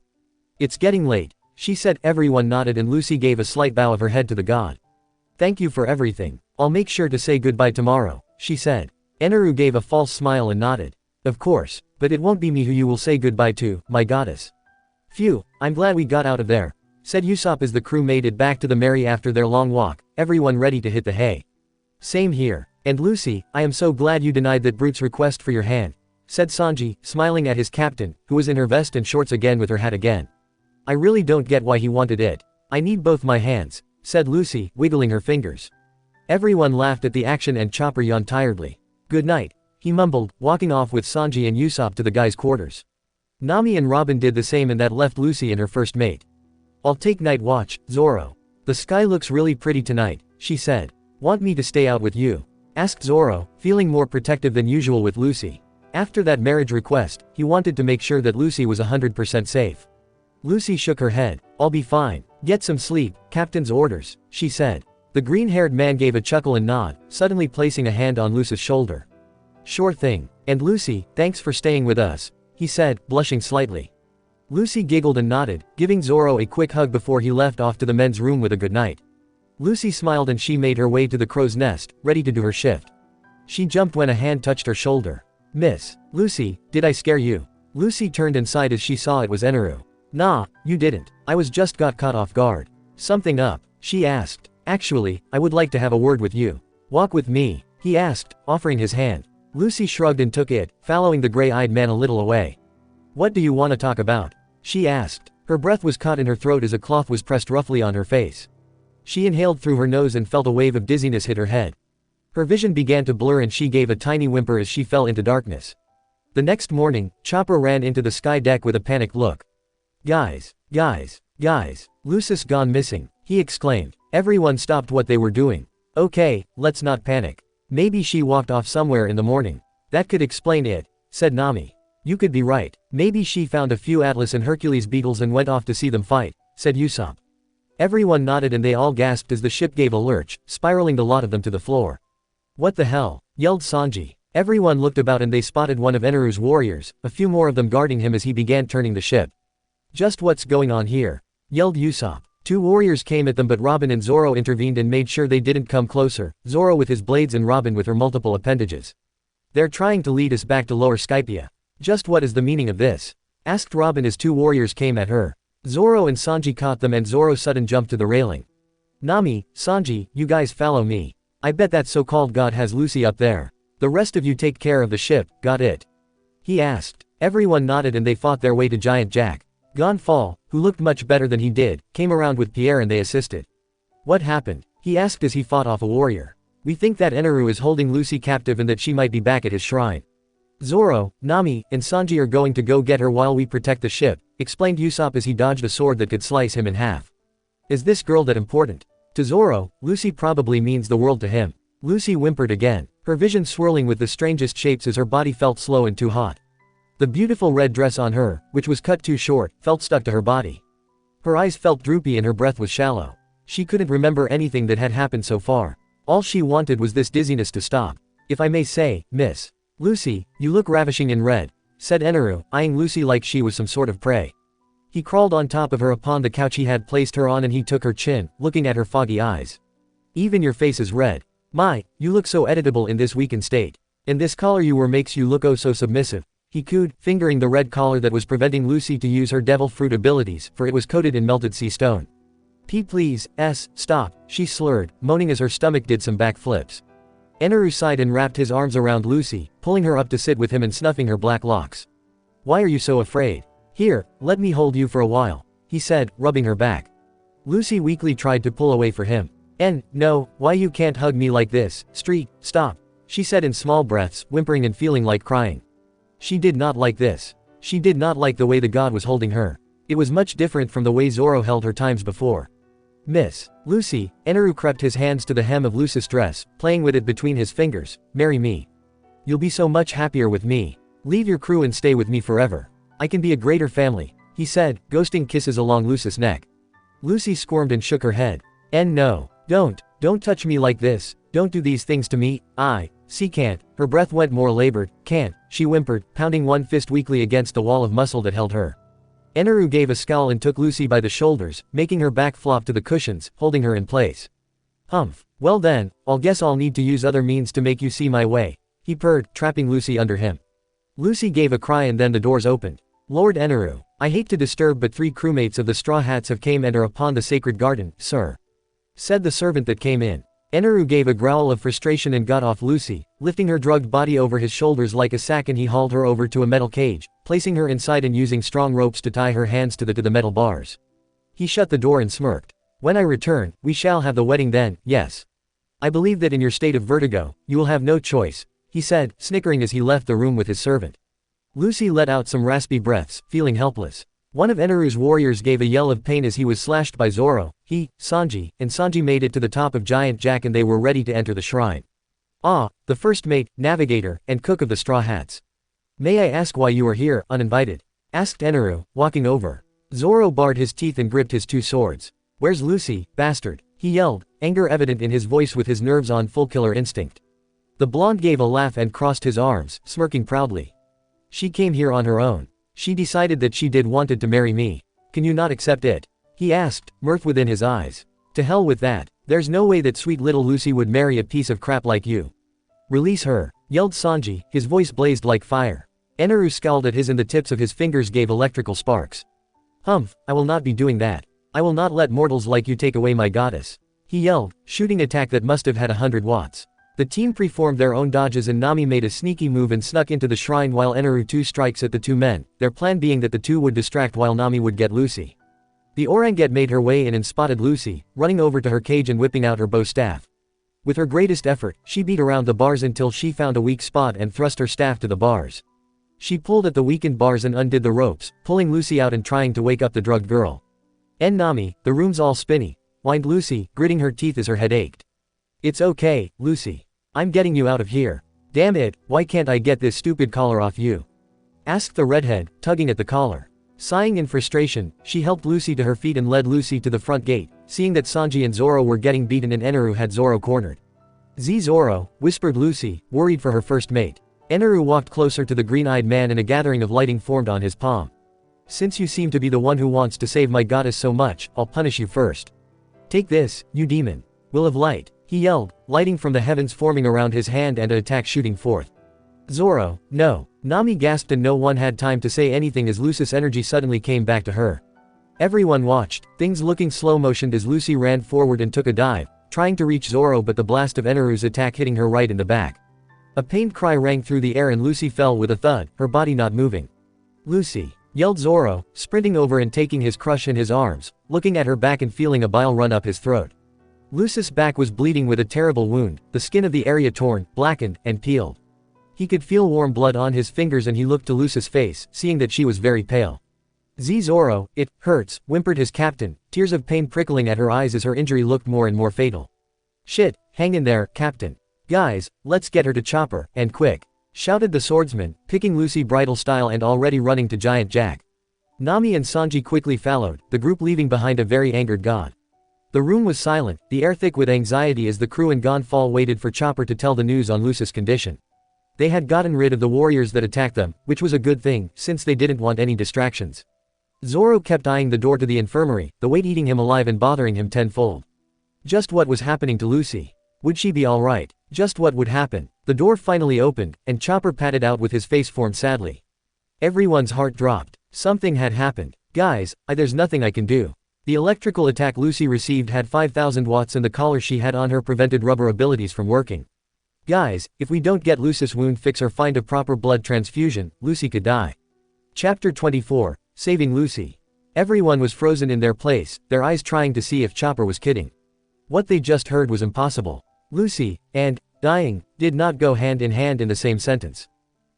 It's getting late, she said. Everyone nodded and Lucy gave a slight bow of her head to the god. Thank you for everything. I'll make sure to say goodbye tomorrow, she said. Eneru gave a false smile and nodded. Of course, but it won't be me who you will say goodbye to, my goddess. Phew, I'm glad we got out of there, said Usopp as the crew made it back to the Mary after their long walk, everyone ready to hit the hay. Same here. And Lucy, I am so glad you denied that brute's request for your hand, said Sanji, smiling at his captain, who was in her vest and shorts again with her hat again. I really don't get why he wanted it. I need both my hands, said Lucy, wiggling her fingers. Everyone laughed at the action and Chopper yawned tiredly. Good night, he mumbled, walking off with Sanji and Usopp to the guys' quarters. Nami and Robin did the same and that left Lucy and her first mate. I'll take night watch, Zoro. The sky looks really pretty tonight, she said. Want me to stay out with you? Asked Zoro, feeling more protective than usual with Lucy. After that marriage request, he wanted to make sure that Lucy was 100% safe. Lucy shook her head. I'll be fine. Get some sleep, Captain's orders, she said. The green-haired man gave a chuckle and nod, suddenly placing a hand on Lucy's shoulder. Sure thing. And Lucy, thanks for staying with us, he said, blushing slightly. Lucy giggled and nodded, giving Zoro a quick hug before he left off to the men's room with a good night. Lucy smiled and she made her way to the crow's nest, ready to do her shift. She jumped when a hand touched her shoulder. Miss Lucy, did I scare you? Lucy turned and sighed as she saw it was Eneru. Nah, you didn't. I was just got caught off guard. Something up? She asked. Actually, I would like to have a word with you. Walk with me, he asked, offering his hand. Lucy shrugged and took it, following the gray-eyed man a little away. What do you want to talk about? She asked. Her breath was caught in her throat as a cloth was pressed roughly on her face. She inhaled through her nose and felt a wave of dizziness hit her head. Her vision began to blur and she gave a tiny whimper as she fell into darkness. The next morning, Chopper ran into the sky deck with a panicked look. Guys, Lucy's gone missing, he exclaimed. Everyone stopped what they were doing. Okay, let's not panic. Maybe she walked off somewhere in the morning. That could explain it, said Nami. You could be right. Maybe she found a few Atlas and Hercules beetles and went off to see them fight, said Usopp. Everyone nodded and they all gasped as the ship gave a lurch, spiraling the lot of them to the floor. What the hell? Yelled Sanji. Everyone looked about and they spotted one of Eneru's warriors, a few more of them guarding him as he began turning the ship. Just what's going on here? Yelled Usopp. Two warriors came at them but Robin and Zoro intervened and made sure they didn't come closer, Zoro with his blades and Robin with her multiple appendages. They're trying to lead us back to Lower Skypia. Just what is the meaning of this? Asked Robin as two warriors came at her. Zoro and Sanji caught them and Zoro sudden jumped to the railing. Nami, Sanji, you guys follow me. I bet that so-called god has Lucy up there. The rest of you take care of the ship, got it? He asked. Everyone nodded and they fought their way to Giant Jack. Gonfall, who looked much better than he did, came around with Pierre and they assisted. What happened? He asked as he fought off a warrior. We think that Eneru is holding Lucy captive and that she might be back at his shrine. Zoro, Nami, and Sanji are going to go get her while we protect the ship, explained Usopp as he dodged a sword that could slice him in half. Is this girl that important? To Zoro, Lucy probably means the world to him. Lucy whimpered again, her vision swirling with the strangest shapes as her body felt slow and too hot. The beautiful red dress on her, which was cut too short, felt stuck to her body. Her eyes felt droopy and her breath was shallow. She couldn't remember anything that had happened so far. All she wanted was this dizziness to stop. If I may say, Miss Lucy, you look ravishing in red, said Eneru, eyeing Lucy like she was some sort of prey. He crawled on top of her upon the couch he had placed her on and he took her chin, looking at her foggy eyes. Even your face is red. My, you look so editable in this weakened state. And this collar you wear makes you look oh so submissive, he cooed, fingering the red collar that was preventing Lucy to use her devil fruit abilities, for it was coated in melted sea stone. Please, stop, she slurred, moaning as her stomach did some backflips. Eneru sighed and wrapped his arms around Lucy, pulling her up to sit with him and snuffing her black locks. Why are you so afraid? Here, let me hold you for a while, he said, rubbing her back. Lucy weakly tried to pull away for him. No, why you can't hug me like this, stop, she said in small breaths, whimpering and feeling like crying. She did not like this. She did not like the way the god was holding her. It was much different from the way Zoro held her times before. Miss Lucy, Eneru crept his hands to the hem of Lucy's dress, playing with it between his fingers. Marry me. You'll be so much happier with me. Leave your crew and stay with me forever. I can be a greater family, he said, ghosting kisses along Lucy's neck. Lucy squirmed and shook her head. No, don't touch me like this, don't do these things to me, can't. Her breath went more labored. Can't, she whimpered, pounding one fist weakly against the wall of muscle that held her. Eneru gave a scowl and took Lucy by the shoulders, making her back flop to the cushions, holding her in place. Humph, well then, I'll guess I'll need to use other means to make you see my way, he purred, trapping Lucy under him. Lucy gave a cry and then the doors opened. Lord Eneru, I hate to disturb, but 3 crewmates of the Straw Hats have came and are upon the sacred garden, sir," said the servant that came in. Eneru gave a growl of frustration and got off Lucy, lifting her drugged body over his shoulders like a sack, and he hauled her over to a metal cage, placing her inside and using strong ropes to tie her hands to the metal bars. He shut the door and smirked. "When I return, we shall have the wedding then, yes. I believe that in your state of vertigo, you will have no choice," he said, snickering as he left the room with his servant. Lucy let out some raspy breaths, feeling helpless. One of Eneru's warriors gave a yell of pain as he was slashed by Zoro. He, Sanji, and Sanji made it to the top of Giant Jack and they were ready to enter the shrine. "Ah, the first mate, navigator, and cook of the Straw Hats. May I ask why you are here, uninvited?" asked Eneru, walking over. Zoro bared his teeth and gripped his 2 swords. "Where's Lucy, bastard?" he yelled, anger evident in his voice with his nerves on full killer instinct. The blonde gave a laugh and crossed his arms, smirking proudly. "She came here on her own. She decided that she did wanted to marry me. Can you not accept it?" he asked, mirth within his eyes. "To hell with that. There's no way that sweet little Lucy would marry a piece of crap like you." "Release her," yelled Sanji, his voice blazed like fire. Eneru scowled at his and the tips of his fingers gave electrical sparks. "Humph, I will not be doing that. I will not let mortals like you take away my goddess," he yelled, shooting attack that must have had 100 watts. The team preformed their own dodges and Nami made a sneaky move and snuck into the shrine while Eneru 2 strikes at the 2 men, their plan being that the 2 would distract while Nami would get Lucy. The Oranget made her way in and spotted Lucy, running over to her cage and whipping out her bow staff. With her greatest effort, she beat around the bars until she found a weak spot and thrust her staff to the bars. She pulled at the weakened bars and undid the ropes, pulling Lucy out and trying to wake up the drugged girl. "Nami, the room's all spinny," whined Lucy, gritting her teeth as her head ached. "It's okay, Lucy. I'm getting you out of here. Damn it, why can't I get this stupid collar off you?" asked the redhead, tugging at the collar. Sighing in frustration, she helped Lucy to her feet and led Lucy to the front gate, seeing that Sanji and Zoro were getting beaten and Eneru had Zoro cornered. "Zoro," whispered Lucy, worried for her first mate. Eneru walked closer to the green-eyed man and a gathering of lighting formed on his palm. "Since you seem to be the one who wants to save my goddess so much, I'll punish you first. Take this, you demon. Will of light," he yelled, lighting from the heavens forming around his hand and an attack shooting forth. "Zoro, no." Nami gasped and no one had time to say anything as Lucy's energy suddenly came back to her. Everyone watched, things looking slow-motioned as Lucy ran forward and took a dive, trying to reach Zoro but the blast of Eneru's attack hitting her right in the back. A pained cry rang through the air and Lucy fell with a thud, her body not moving. "Lucy!" yelled Zoro, sprinting over and taking his crush in his arms, looking at her back and feeling a bile run up his throat. Lucy's back was bleeding with a terrible wound, the skin of the area torn, blackened, and peeled. He could feel warm blood on his fingers and he looked to Lucy's face, seeing that she was very pale. "Zoro, it hurts," whimpered his captain, tears of pain prickling at her eyes as her injury looked more and more fatal. "Shit, hang in there, captain. Guys, let's get her to Chopper, and quick," shouted the swordsman, picking Lucy bridal style and already running to Giant Jack. Nami and Sanji quickly followed, the group leaving behind a very angered god. The room was silent, the air thick with anxiety as the crew and Gonfall waited for Chopper to tell the news on Lucy's condition. They had gotten rid of the warriors that attacked them, which was a good thing, since they didn't want any distractions. Zoro kept eyeing the door to the infirmary, the weight eating him alive and bothering him tenfold. Just what was happening to Lucy? Would she be alright? Just what would happen? The door finally opened, and Chopper patted out with his face formed sadly. Everyone's heart dropped. Something had happened. "Guys, there's nothing I can do. The electrical attack Lucy received had 5,000 watts and the collar she had on her prevented rubber abilities from working. Guys, if we don't get Lucy's wound fix or find a proper blood transfusion, Lucy could die." Chapter 24, Saving Lucy. Everyone was frozen in their place, their eyes trying to see if Chopper was kidding. What they just heard was impossible. Lucy, and dying, did not go hand in hand in the same sentence.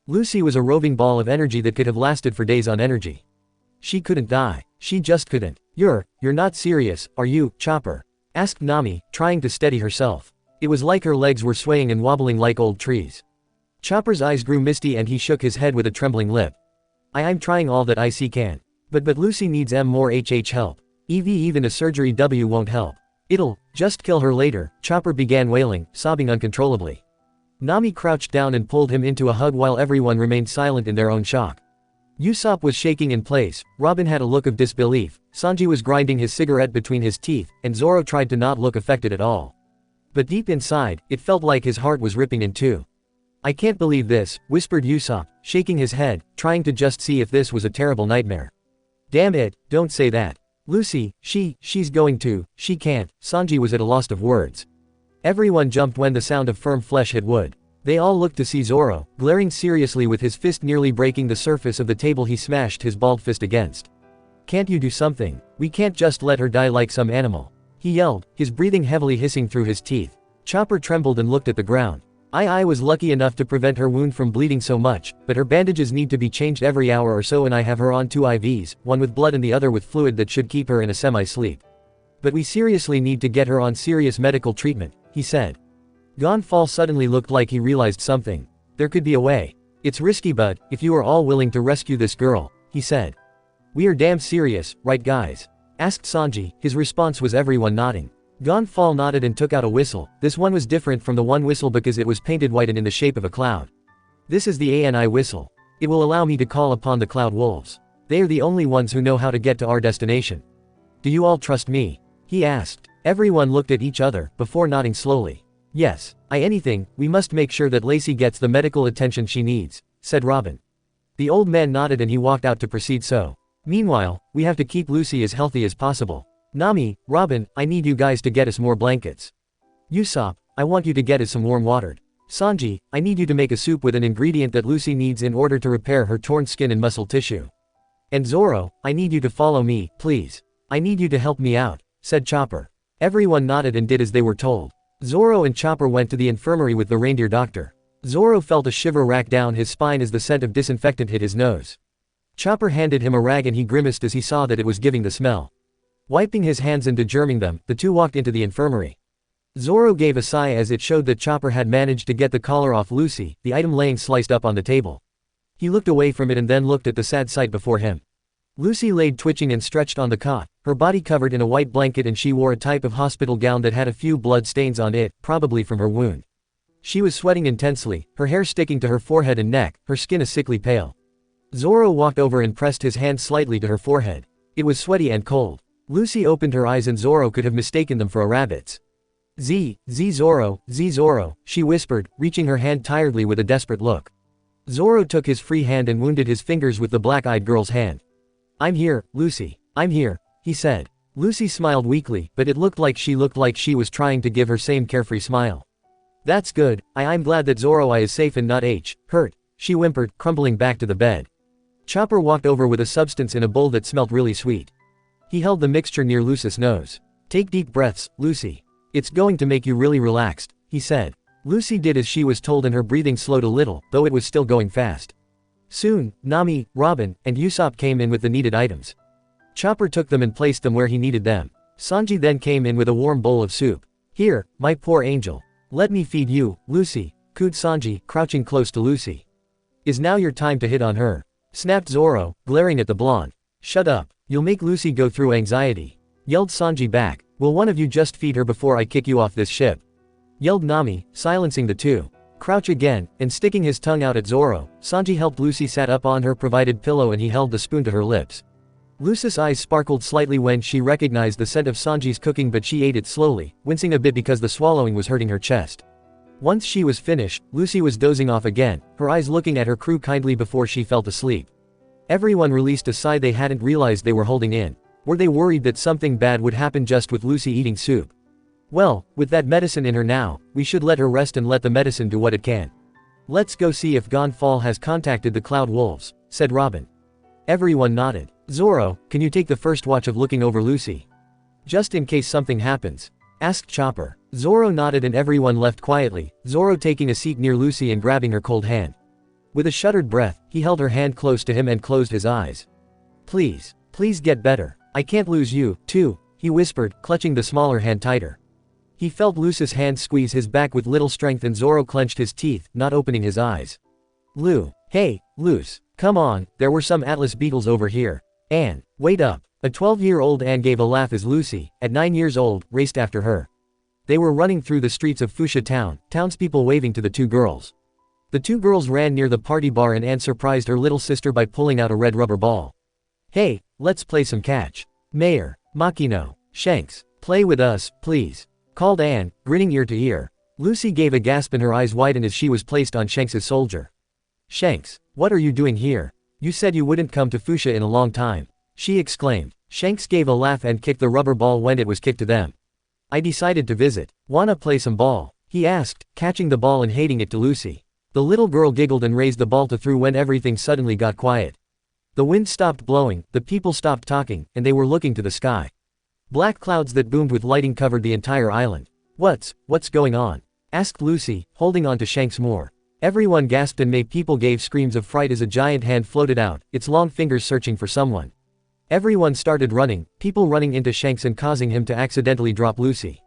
Lucy was a roving ball of energy that could have lasted for days on energy. She couldn't die. She just couldn't. You're not serious, are you, Chopper?" asked Nami, trying to steady herself. It was like her legs were swaying and wobbling like old trees. Chopper's eyes grew misty and he shook his head with a trembling lip. I'm trying all that I can. But Lucy needs more help. Even a surgery won't help. It'll just kill her later," Chopper began wailing, sobbing uncontrollably. Nami crouched down and pulled him into a hug while everyone remained silent in their own shock. Usopp was shaking in place, Robin had a look of disbelief, Sanji was grinding his cigarette between his teeth, and Zoro tried to not look affected at all. But deep inside, it felt like his heart was ripping in two. "I can't believe this," whispered Usopp, shaking his head, trying to just see if this was a terrible nightmare. Damn it, don't say that. Lucy, she's going to, she can't. Sanji was at a loss of words. Everyone jumped when the sound of firm flesh hit wood. They all looked to see Zoro, glaring seriously with his fist nearly breaking the surface of the table he smashed his bald fist against. Can't you do something? We can't just let her die like some animal. He yelled, his breathing heavily hissing through his teeth. Chopper trembled and looked at the ground. I was lucky enough to prevent her wound from bleeding so much, but her bandages need to be changed every hour or so and I have her on 2 IVs, one with blood and the other with fluid that should keep her in a semi-sleep. But we seriously need to get her on serious medical treatment, he said. Gonfall suddenly looked like he realized something. There could be a way. It's risky but, if you are all willing to rescue this girl, he said. We are damn serious, right guys? Asked Sanji, his response was everyone nodding. Gonfall nodded and took out a whistle. This one was different from the one whistle because it was painted white and in the shape of a cloud. This is the ANI whistle. It will allow me to call upon the Cloud Wolves. They are the only ones who know how to get to our destination. Do you all trust me? He asked. Everyone looked at each other, before nodding slowly. Yes, we must make sure that Lacey gets the medical attention she needs, said Robin. The old man nodded and he walked out to proceed so. Meanwhile, we have to keep Lucy as healthy as possible. Nami, Robin, I need you guys to get us more blankets. Usopp, I want you to get us some warm water. Sanji, I need you to make a soup with an ingredient that Lucy needs in order to repair her torn skin and muscle tissue. And Zoro, I need you to follow me, please. I need you to help me out, said Chopper. Everyone nodded and did as they were told. Zoro and Chopper went to the infirmary with the reindeer doctor. Zoro felt a shiver rack down his spine as the scent of disinfectant hit his nose. Chopper handed him a rag and he grimaced as he saw that it was giving the smell. Wiping his hands and degerming them, the two walked into the infirmary. Zoro gave a sigh as it showed that Chopper had managed to get the collar off Lucy, the item laying sliced up on the table. He looked away from it and then looked at the sad sight before him. Lucy laid twitching and stretched on the cot, her body covered in a white blanket and she wore a type of hospital gown that had a few blood stains on it, probably from her wound. She was sweating intensely, her hair sticking to her forehead and neck, her skin a sickly pale. Zoro walked over and pressed his hand slightly to her forehead. It was sweaty and cold. Lucy opened her eyes and Zoro could have mistaken them for a rabbit's. Zoro, she whispered, reaching her hand tiredly with a desperate look. Zoro took his free hand and wounded his fingers with the black-eyed girl's hand. I'm here, Lucy. I'm here, he said. Lucy smiled weakly, but it looked like she was trying to give her same carefree smile. That's good, I'm glad that Zoro is safe and not hurt, she whimpered, crumbling back to the bed. Chopper walked over with a substance in a bowl that smelt really sweet. He held the mixture near Lucy's nose. Take deep breaths, Lucy. It's going to make you really relaxed, he said. Lucy did as she was told and her breathing slowed a little, though it was still going fast. Soon, Nami, Robin, and Usopp came in with the needed items. Chopper took them and placed them where he needed them. Sanji then came in with a warm bowl of soup. Here, my poor angel. Let me feed you, Lucy, cooed Sanji, crouching close to Lucy. Is now your time to hit on her? Snapped Zoro, glaring at the blonde. Shut up, you'll make Lucy go through anxiety. Yelled Sanji back. Will one of you just feed her before I kick you off this ship? Yelled Nami, silencing the two. Crouch again, and sticking his tongue out at Zoro, Sanji helped Lucy sat up on her provided pillow and he held the spoon to her lips. Lucy's eyes sparkled slightly when she recognized the scent of Sanji's cooking but she ate it slowly, wincing a bit because the swallowing was hurting her chest. Once she was finished, Lucy was dozing off again, her eyes looking at her crew kindly before she fell asleep. Everyone released a sigh they hadn't realized they were holding in. Were they worried that something bad would happen just with Lucy eating soup? Well, with that medicine in her now, we should let her rest and let the medicine do what it can. Let's go see if Gonfall has contacted the Cloud Wolves, said Robin. Everyone nodded. Zoro, can you take the first watch of looking over Lucy? Just in case something happens, asked Chopper. Zoro nodded and everyone left quietly, Zoro taking a seat near Lucy and grabbing her cold hand. With a shuddered breath, he held her hand close to him and closed his eyes. Please get better. I can't lose you, too, he whispered, clutching the smaller hand tighter. He felt Lucy's hand squeeze his back with little strength and Zoro clenched his teeth, not opening his eyes. Hey, Luce, come on, there were some Atlas beetles over here. Anne, wait up. A 12-year-old Anne gave a laugh as Lucy, at 9 years old, raced after her. They were running through the streets of Fuchsia Town, townspeople waving to the two girls. The two girls ran near the party bar and Anne surprised her little sister by pulling out a red rubber ball. Hey, let's play some catch. Mayor, Makino, Shanks, play with us, please, called Anne, grinning ear to ear. Lucy gave a gasp and her eyes widened as she was placed on Shanks's shoulder. Shanks, what are you doing here? You said you wouldn't come to Fuchsia in a long time. she exclaimed. Shanks gave a laugh and kicked the rubber ball when it was kicked to them. I decided to visit. Wanna play some ball? He asked, catching the ball and handing it to Lucy. The little girl giggled and raised the ball to throw when everything suddenly got quiet. The wind stopped blowing, the people stopped talking, and they were looking to the sky. Black clouds that boomed with lightning covered the entire island. What's going on? Asked Lucy, holding on to Shanks more. Everyone gasped and people gave screams of fright as a giant hand floated out, its long fingers searching for someone. Everyone started running, people running into Shanks and causing him to accidentally drop Lucy.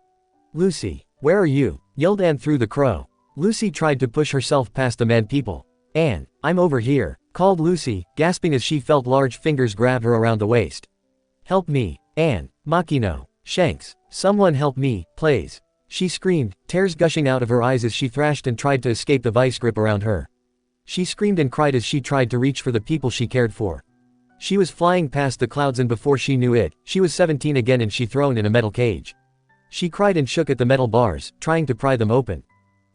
Lucy, where are you? Yelled Anne through the crow. Lucy tried to push herself past the man people. Anne, I'm over here, called Lucy, gasping as she felt large fingers grab her around the waist. Help me, Anne, Makino, Shanks, someone help me, please. She screamed, tears gushing out of her eyes as she thrashed and tried to escape the vice grip around her. She screamed and cried as she tried to reach for the people she cared for. She was flying past the clouds and before she knew it, she was 17 again and she thrown in a metal cage. She cried and shook at the metal bars, trying to pry them open.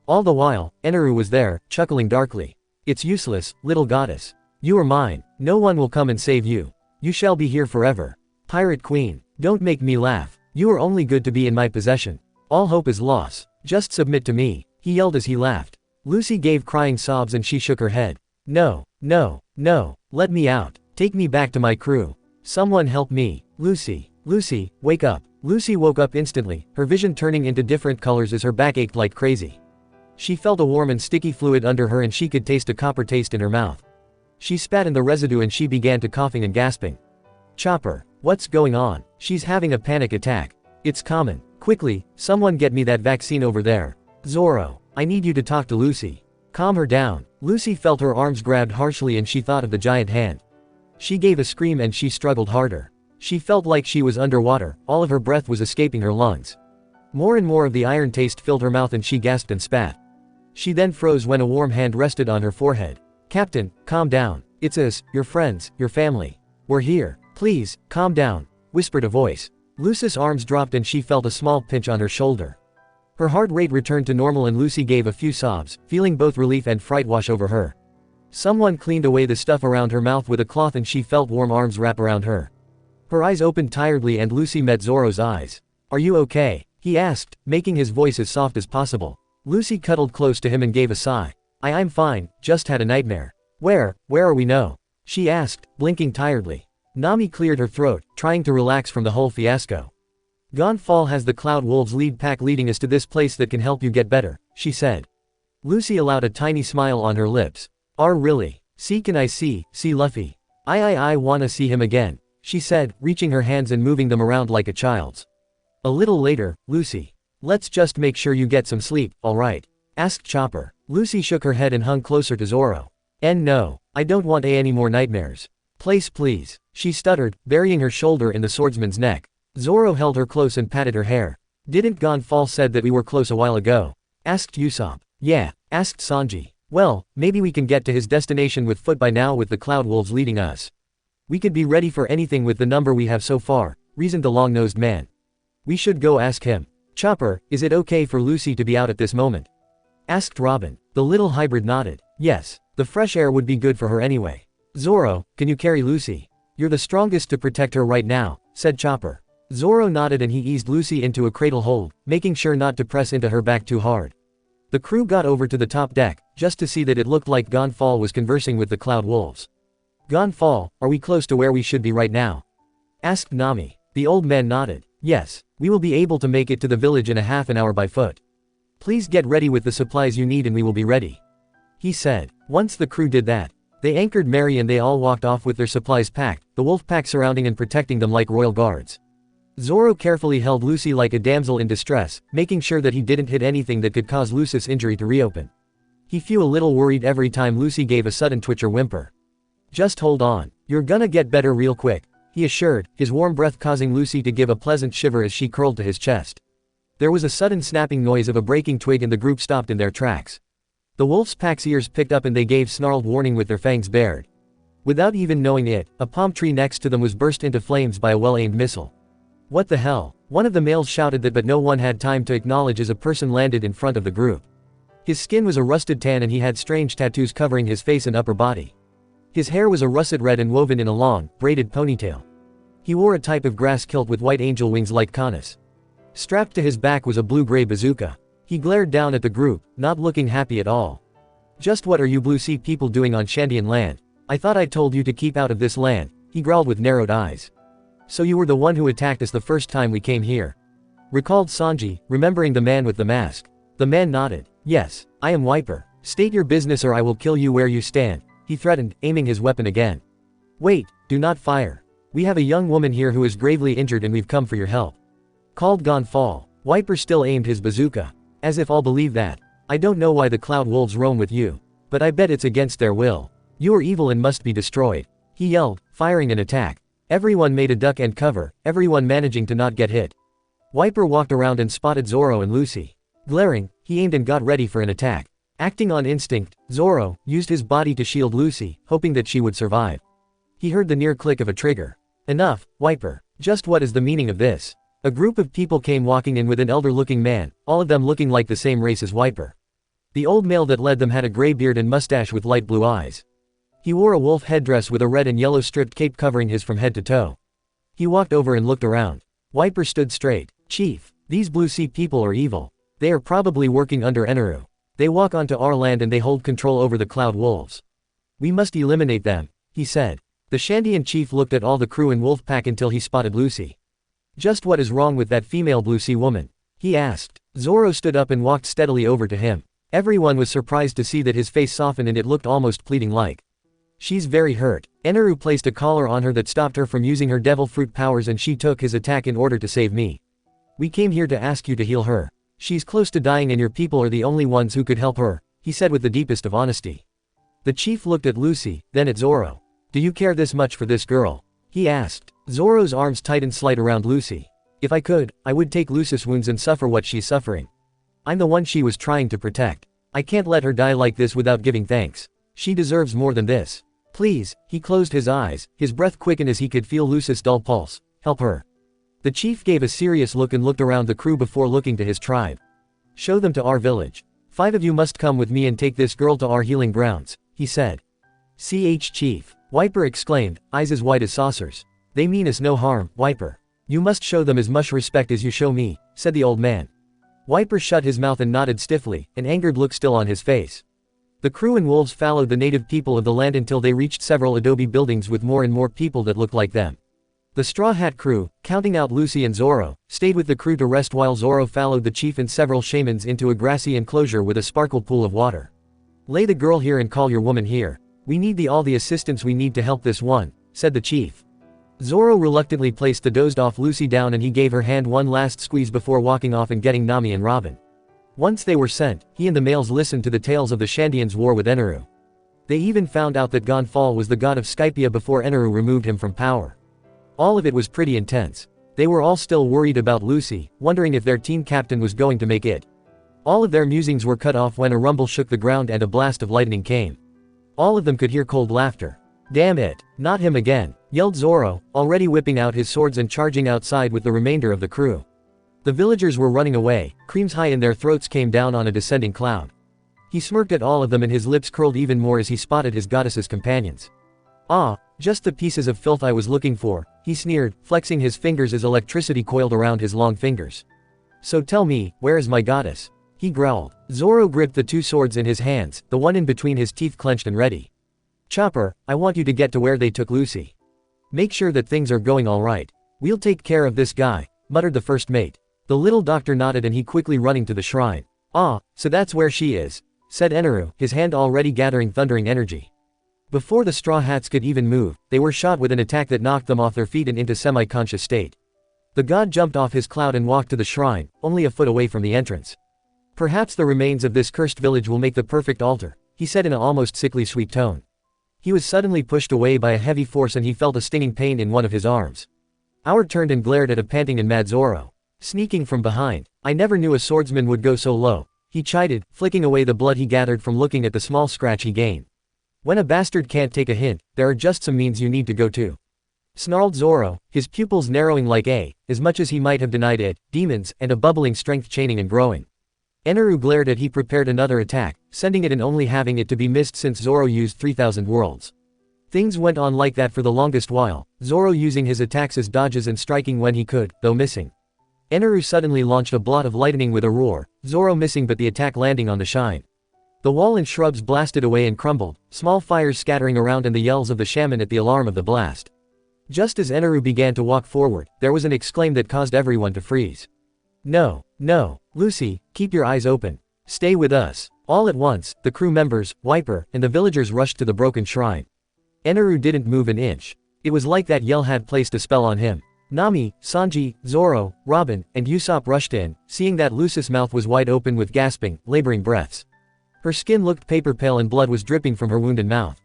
All the while, Eneru was there, chuckling darkly. It's useless, little goddess. You are mine, no one will come and save you. You shall be here forever. Pirate Queen, don't make me laugh. You are only good to be in my possession. All hope is lost. Just submit to me, he yelled as he laughed. Lucy gave crying sobs and she shook her head. No, no, no, let me out. Take me back to my crew. Someone help me. Lucy, Lucy, wake up. Lucy woke up instantly, her vision turning into different colors as her back ached like crazy. She felt a warm and sticky fluid under her and she could taste a copper taste in her mouth. She spat in the residue and she began to coughing and gasping. Chopper, what's going on? She's having a panic attack. It's common. Quickly, someone get me that vaccine over there. Zoro, I need you to talk to Lucy. Calm her down. Lucy felt her arms grabbed harshly and she thought of the giant hand. She gave a scream and she struggled harder. She felt like she was underwater, all of her breath was escaping her lungs. More and more of the iron taste filled her mouth and she gasped and spat. She then froze when a warm hand rested on her forehead. Captain, calm down. It's us, your friends, your family. We're here. Please, calm down, whispered a voice. Lucy's arms dropped and she felt a small pinch on her shoulder. Her heart rate returned to normal and Lucy gave a few sobs, feeling both relief and fright wash over her. Someone cleaned away the stuff around her mouth with a cloth and she felt warm arms wrap around her. Her eyes opened tiredly and Lucy met Zoro's eyes. Are you okay? He asked, making his voice as soft as possible. Lucy cuddled close to him and gave a sigh. I'm fine, just had a nightmare. Where are we now? She asked, blinking tiredly. Nami cleared her throat, trying to relax from the whole fiasco. Gonfall has the Cloud Wolves lead pack leading us to this place that can help you get better, she said. Lucy allowed a tiny smile on her lips. Really? Can I see Luffy? I wanna see him again, she said, reaching her hands and moving them around like a child's. A little later, Lucy. Let's just make sure you get some sleep, alright? Asked Chopper. Lucy shook her head and hung closer to Zoro. No, I don't want any more nightmares. Please, she stuttered, burying her shoulder in the swordsman's neck. Zoro held her close and patted her hair. Didn't Gonfall said that we were close a while ago? Asked Usopp. Yeah, asked Sanji. Well, maybe we can get to his destination with foot by now with the Cloud Wolves leading us. We could be ready for anything with the number we have so far, reasoned the long-nosed man. We should go ask him. Chopper, is it okay for Lucy to be out at this moment? Asked Robin. The little hybrid nodded. Yes, the fresh air would be good for her anyway. Zoro, can you carry Lucy? You're the strongest to protect her right now, said Chopper. Zoro nodded and he eased Lucy into a cradle hold, making sure not to press into her back too hard. The crew got over to the top deck, just to see that it looked like Gonfall was conversing with the Cloud Wolves. Gonfall, are we close to where we should be right now? Asked Nami. The old man nodded. Yes, we will be able to make it to the village in a half an hour by foot. Please get ready with the supplies you need and we will be ready. He said. Once the crew did that, they anchored Mary and they all walked off with their supplies packed, the wolf pack surrounding and protecting them like royal guards. Zoro carefully held Lucy like a damsel in distress, making sure that he didn't hit anything that could cause Lucy's injury to reopen. He felt a little worried every time Lucy gave a sudden twitch or whimper. Just hold on, you're gonna get better real quick, he assured, his warm breath causing Lucy to give a pleasant shiver as she curled to his chest. There was a sudden snapping noise of a breaking twig and the group stopped in their tracks. The wolf's pack's ears picked up and they gave snarled warning with their fangs bared. Without even knowing it, a palm tree next to them was burst into flames by a well-aimed missile. What the hell? One of the males shouted that, but no one had time to acknowledge as a person landed in front of the group. His skin was a rusted tan and he had strange tattoos covering his face and upper body. His hair was a russet red and woven in a long, braided ponytail. He wore a type of grass kilt with white angel wings like Canis. Strapped to his back was a blue-gray bazooka. He glared down at the group, not looking happy at all. "Just what are you Blue Sea people doing on Shandian land? I thought I told you to keep out of this land," he growled with narrowed eyes. "So you were the one who attacked us the first time we came here?" recalled Sanji, remembering the man with the mask. The man nodded. "Yes, I am Wiper. State your business or I will kill you where you stand," he threatened, aiming his weapon again. "Wait, do not fire. We have a young woman here who is gravely injured and we've come for your help," called Gonfall. Wiper still aimed his bazooka. "As if I'll believe that. I don't know why the Cloud Wolves roam with you, but I bet it's against their will. You are evil and must be destroyed," he yelled, firing an attack. Everyone made a duck and cover, everyone managing to not get hit. Wiper walked around and spotted Zoro and Lucy. Glaring, he aimed and got ready for an attack. Acting on instinct, Zoro used his body to shield Lucy, hoping that she would survive. He heard the near click of a trigger. "Enough, Wiper. Just what is the meaning of this?" A group of people came walking in with an elder-looking man, all of them looking like the same race as Wiper. The old male that led them had a gray beard and mustache with light blue eyes. He wore a wolf headdress with a red and yellow striped cape covering his from head to toe. He walked over and looked around. Wiper stood straight. "Chief, these Blue Sea people are evil. They are probably working under Eneru. They walk onto our land and they hold control over the Cloud Wolves. We must eliminate them," he said. The Shandian chief looked at all the crew and wolf pack until he spotted Lucy. "Just what is wrong with that female Blue Sea woman?" he asked. Zoro stood up and walked steadily over to him. Everyone was surprised to see that his face softened and it looked almost pleading-like. "She's very hurt. Eneru placed a collar on her that stopped her from using her devil fruit powers and she took his attack in order to save me. We came here to ask you to heal her. She's close to dying and your people are the only ones who could help her," he said with the deepest of honesty. The chief looked at Lucy, then at Zoro. "Do you care this much for this girl?" he asked. Zoro's arms tightened slightly around Lucy. "If I could, I would take Lucy's wounds and suffer what she's suffering. I'm the one she was trying to protect. I can't let her die like this without giving thanks. She deserves more than this. Please," he closed his eyes, his breath quickened as he could feel Lucy's dull pulse. "Help her." The chief gave a serious look and looked around the crew before looking to his tribe. "Show them to our village. 5 of you must come with me and take this girl to our healing grounds," he said. Chief," Wiper exclaimed, eyes as white as saucers. "They mean us no harm, Wiper. You must show them as much respect as you show me," said the old man. Wiper shut his mouth and nodded stiffly, an angered look still on his face. The crew and wolves followed the native people of the land until they reached several adobe buildings with more and more people that looked like them. The Straw Hat crew, counting out Lucy and Zoro, stayed with the crew to rest while Zoro followed the chief and several shamans into a grassy enclosure with a sparkle pool of water. "Lay the girl here and call your woman here. We need all the assistance we need to help this one," said the chief. Zoro reluctantly placed the dozed-off Lucy down and he gave her hand one last squeeze before walking off and getting Nami and Robin. Once they were sent, he and the males listened to the tales of the Shandians' war with Eneru. They even found out that Gonfall was the god of Skypia before Eneru removed him from power. All of it was pretty intense. They were all still worried about Lucy, wondering if their team captain was going to make it. All of their musings were cut off when a rumble shook the ground and a blast of lightning came. All of them could hear cold laughter. "Damn it, not him again," yelled Zoro, already whipping out his swords and charging outside with the remainder of the crew. The villagers were running away, creams high in their throats came down on a descending cloud. He smirked at all of them and his lips curled even more as he spotted his goddess's companions. "Ah, just the pieces of filth I was looking for," he sneered, flexing his fingers as electricity coiled around his long fingers. "So tell me, where is my goddess?" he growled. Zoro gripped the 2 swords in his hands, the one in between his teeth clenched and ready. "Chopper, I want you to get to where they took Lucy. Make sure that things are going all right. We'll take care of this guy," muttered the first mate. The little doctor nodded and he quickly running to the shrine. "Ah, so that's where she is," said Eneru, his hand already gathering thundering energy. Before the Straw Hats could even move, they were shot with an attack that knocked them off their feet and into semi-conscious state. The god jumped off his cloud and walked to the shrine, only a foot away from the entrance. "Perhaps the remains of this cursed village will make the perfect altar," he said in an almost sickly sweet tone. He was suddenly pushed away by a heavy force and he felt a stinging pain in one of his arms. Howard turned and glared at a panting and mad Zoro. Sneaking from behind. "I never knew a swordsman would go so low," he chided, flicking away the blood he gathered from looking at the small scratch he gained. "When a bastard can't take a hint, there are just some means you need to go to," snarled Zoro, his pupils narrowing like as much as he might have denied it, demons, and a bubbling strength chaining and growing. Eneru glared at he prepared another attack, sending it and only having it to be missed since Zoro used 3,000 worlds. Things went on like that for the longest while, Zoro using his attacks as dodges and striking when he could, though missing. Eneru suddenly launched a blot of lightning with a roar, Zoro missing but the attack landing on the shine. The wall and shrubs blasted away and crumbled, small fires scattering around and the yells of the shaman at the alarm of the blast. Just as Eneru began to walk forward, there was an exclaim that caused everyone to freeze. No, no, Lucy, keep your eyes open. Stay with us. All at once, the crew members, Wiper, and the villagers rushed to the broken shrine. Eneru didn't move an inch. It was like that yell had placed a spell on him. Nami, Sanji, Zoro, Robin, and Usopp rushed in, seeing that Lucy's mouth was wide open with gasping, laboring breaths. Her skin looked paper pale and blood was dripping from her wounded mouth.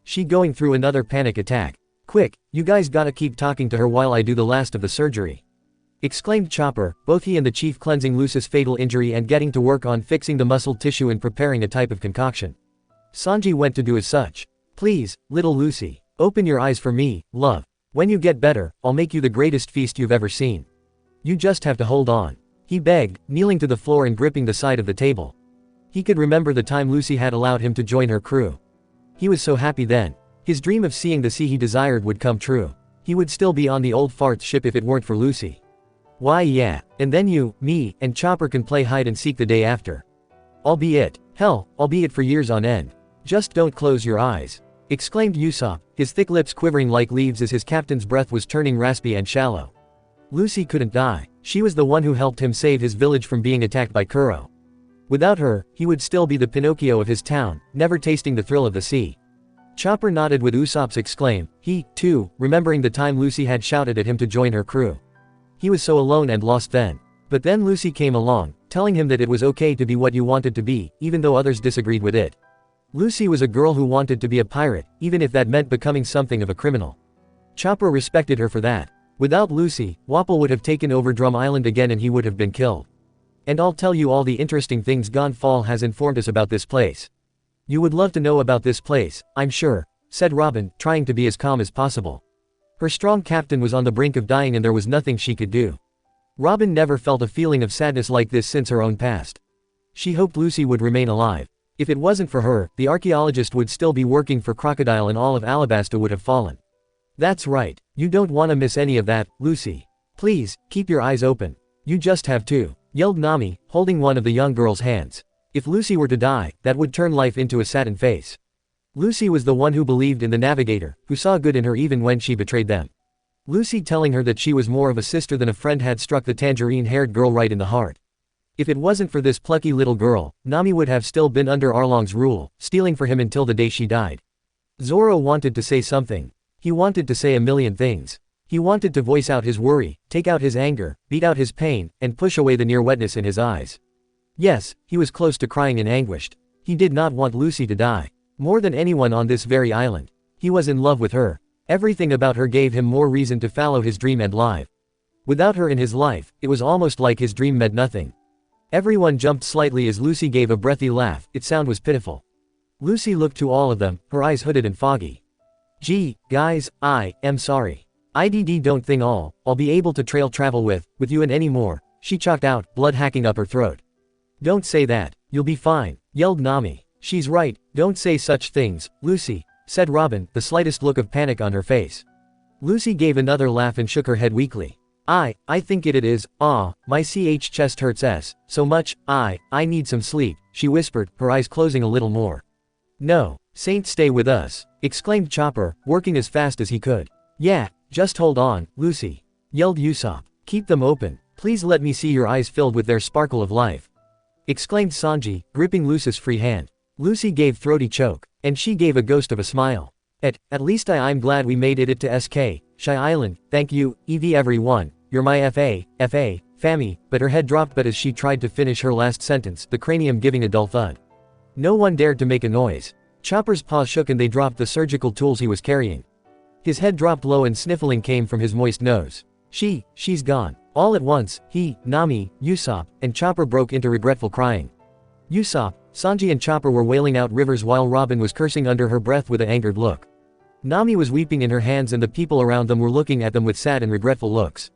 She going through another panic attack. Quick, you guys gotta keep talking to her while I do the last of the surgery. Exclaimed Chopper, both he and the chief cleansing Lucy's fatal injury and getting to work on fixing the muscle tissue and preparing a type of concoction. Sanji went to do as such. Please, little Lucy, open your eyes for me, love. When you get better, I'll make you the greatest feast you've ever seen. You just have to hold on. He begged, kneeling to the floor and gripping the side of the table. He could remember the time Lucy had allowed him to join her crew. He was so happy then. His dream of seeing the sea he desired would come true. He would still be on the old fart's ship if it weren't for Lucy. Why yeah, and then you, me, and Chopper can play hide and seek the day after. Albeit, hell, albeit for years on end. Just don't close your eyes. Exclaimed Usopp, his thick lips quivering like leaves as his captain's breath was turning raspy and shallow. Lucy couldn't die. She was the one who helped him save his village from being attacked by Kuro. Without her, he would still be the Pinocchio of his town, never tasting the thrill of the sea. Chopper nodded with Usopp's exclaim, he, too, remembering the time Lucy had shouted at him to join her crew. He was so alone and lost then. But then Lucy came along, telling him that it was okay to be what you wanted to be, even though others disagreed with it. Lucy was a girl who wanted to be a pirate, even if that meant becoming something of a criminal. Chopper respected her for that. Without Lucy, Wapol would have taken over Drum Island again and he would have been killed. And I'll tell you all the interesting things Gonfall has informed us about this place. You would love to know about this place, I'm sure, said Robin, trying to be as calm as possible. Her strong captain was on the brink of dying and there was nothing she could do. Robin never felt a feeling of sadness like this since her own past. She hoped Lucy would remain alive. If it wasn't for her, the archaeologist would still be working for Crocodile and all of Alabasta would have fallen. That's right, you don't want to miss any of that, Lucy. Please, keep your eyes open. You just have to, yelled Nami, holding one of the young girl's hands. If Lucy were to die, that would turn life into a satin face. Lucy was the one who believed in the navigator, who saw good in her even when she betrayed them. Lucy telling her that she was more of a sister than a friend had struck the tangerine-haired girl right in the heart. If it wasn't for this plucky little girl, Nami would have still been under Arlong's rule, stealing for him until the day she died. Zoro wanted to say something. He wanted to say a million things. He wanted to voice out his worry, take out his anger, beat out his pain, and push away the near wetness in his eyes. Yes, he was close to crying in anguish. He did not want Lucy to die. More than anyone on this very island. He was in love with her. Everything about her gave him more reason to follow his dream and live. Without her in his life, it was almost like his dream meant nothing. Everyone jumped slightly as Lucy gave a breathy laugh, its sound was pitiful. Lucy looked to all of them, her eyes hooded and foggy. Gee, guys, I am sorry. IDD don't think I'll be able to travel with you and any more, she chalked out, blood hacking up her throat. Don't say that, you'll be fine, yelled Nami. She's right, don't say such things, Lucy, said Robin, the slightest look of panic on her face. Lucy gave another laugh and shook her head weakly. I think it is, my chest hurts so much, I need some sleep, she whispered, her eyes closing a little more. No, Saint stay with us, exclaimed Chopper, working as fast as he could. Yeah, just hold on, Lucy, yelled Usopp. Keep them open, please let me see your eyes filled with their sparkle of life, exclaimed Sanji, gripping Lucy's free hand. Lucy gave throaty choke, and she gave a ghost of a smile. At least I'm glad we made it to SK, Shy Island, thank you, EV everyone, you're my FA, Fammy, but her head dropped but as she tried to finish her last sentence, the cranium giving a dull thud. No one dared to make a noise. Chopper's paws shook and they dropped the surgical tools he was carrying. His head dropped low and sniffling came from his moist nose. She's gone. All at once, he, Nami, Usopp, and Chopper broke into regretful crying. Usopp, Sanji and Chopper were wailing out rivers while Robin was cursing under her breath with an angered look. Nami was weeping in her hands and the people around them were looking at them with sad and regretful looks.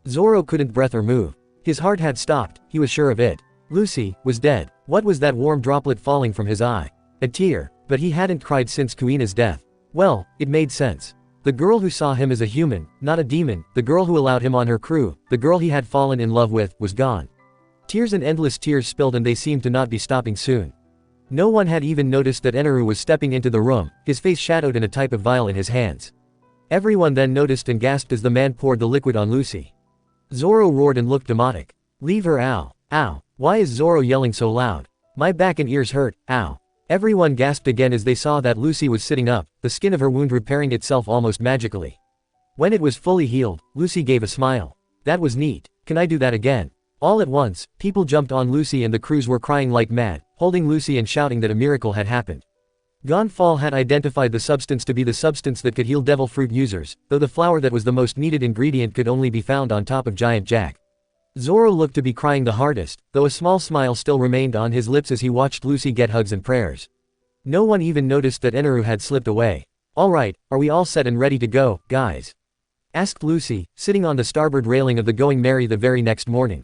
Zoro couldn't breathe or move. His heart had stopped, he was sure of it. Lucy was dead. What was that warm droplet falling from his eye? A tear, but he hadn't cried since Kuina's death. Well, it made sense. The girl who saw him as a human, not a demon, the girl who allowed him on her crew, the girl he had fallen in love with, was gone. Tears and endless tears spilled, and they seemed to not be stopping soon. No one had even noticed that Eneru was stepping into the room, his face shadowed in a type of vial in his hands. Everyone then noticed and gasped as the man poured the liquid on Lucy. Zoro roared and looked demotic. Leave her, ow. Ow. Why is Zoro yelling so loud? My back and ears hurt, ow. Everyone gasped again as they saw that Lucy was sitting up, the skin of her wound repairing itself almost magically. When it was fully healed, Lucy gave a smile. That was neat. Can I do that again? All at once, people jumped on Lucy and the crews were crying like mad, holding Lucy and shouting that a miracle had happened. Gonfal had identified the substance to be the substance that could heal devil fruit users, though the flower that was the most needed ingredient could only be found on top of Giant Jack. Zoro looked to be crying the hardest, though a small smile still remained on his lips as he watched Lucy get hugs and prayers. No one even noticed that Eneru had slipped away. Alright, are we all set and ready to go, guys? Asked Lucy, sitting on the starboard railing of the Going Merry the very next morning.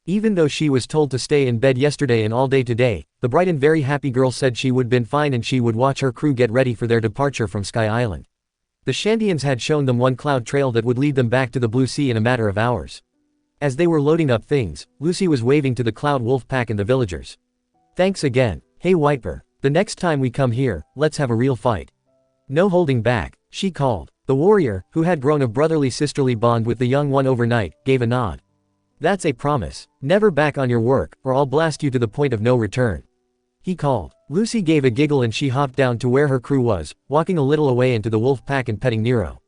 Even though she was told to stay in bed yesterday and all day today, the bright and very happy girl said she would been fine and she would watch her crew get ready for their departure from Sky Island. The Shandians had shown them one cloud trail that would lead them back to the Blue Sea in a matter of hours. As they were loading up things, Lucy was waving to the Cloud Wolf Pack and the villagers. Thanks again. Hey Wiper, the next time we come here, let's have a real fight. No holding back, she called. The warrior, who had grown a brotherly sisterly bond with the young one overnight, gave a nod. That's a promise. Never back on your work, or I'll blast you to the point of no return. He called. Lucy gave a giggle and she hopped down to where her crew was, walking a little away into the wolf pack and petting Nero.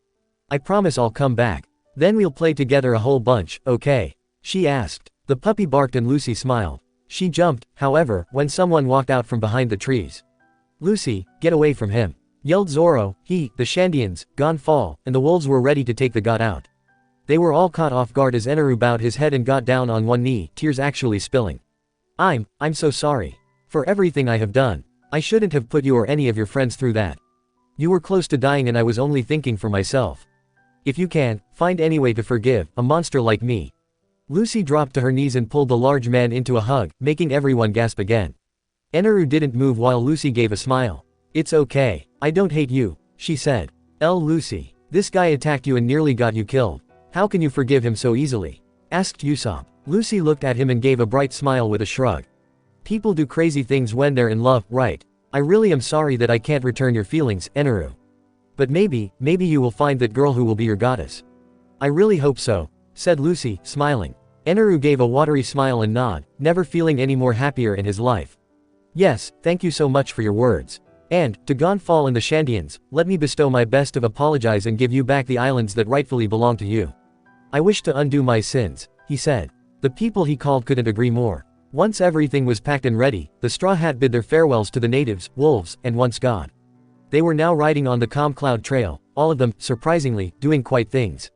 I promise I'll come back. Then we'll play together a whole bunch, okay? She asked. The puppy barked and Lucy smiled. She jumped, however, when someone walked out from behind the trees. Lucy, get away from him! Yelled Zoro. He, the Shandians, Gonfal, and the wolves were ready to take the god out. They were all caught off guard as Eneru bowed his head and got down on one knee, tears actually spilling. I'm so sorry. For everything I have done. I shouldn't have put you or any of your friends through that. You were close to dying and I was only thinking for myself. If you can, find any way to forgive a monster like me. Lucy dropped to her knees and pulled the large man into a hug, making everyone gasp again. Eneru didn't move while Lucy gave a smile. It's okay. I don't hate you, she said. Lucy. This guy attacked you and nearly got you killed. How can you forgive him so easily? Asked Usopp. Lucy looked at him and gave a bright smile with a shrug. People do crazy things when they're in love, right? I really am sorry that I can't return your feelings, Eneru. But maybe you will find that girl who will be your goddess. I really hope so, said Lucy, smiling. Eneru gave a watery smile and nod, never feeling any more happier in his life. Yes, thank you so much for your words. And, to Gonfal and the Shandians, let me bestow my best of apologize and give you back the islands that rightfully belong to you. I wish to undo my sins, he said. The people he called couldn't agree more. Once everything was packed and ready, the Straw Hat bid their farewells to the natives, wolves, and once god. They were now riding on the calm cloud trail, all of them, surprisingly, doing quite things.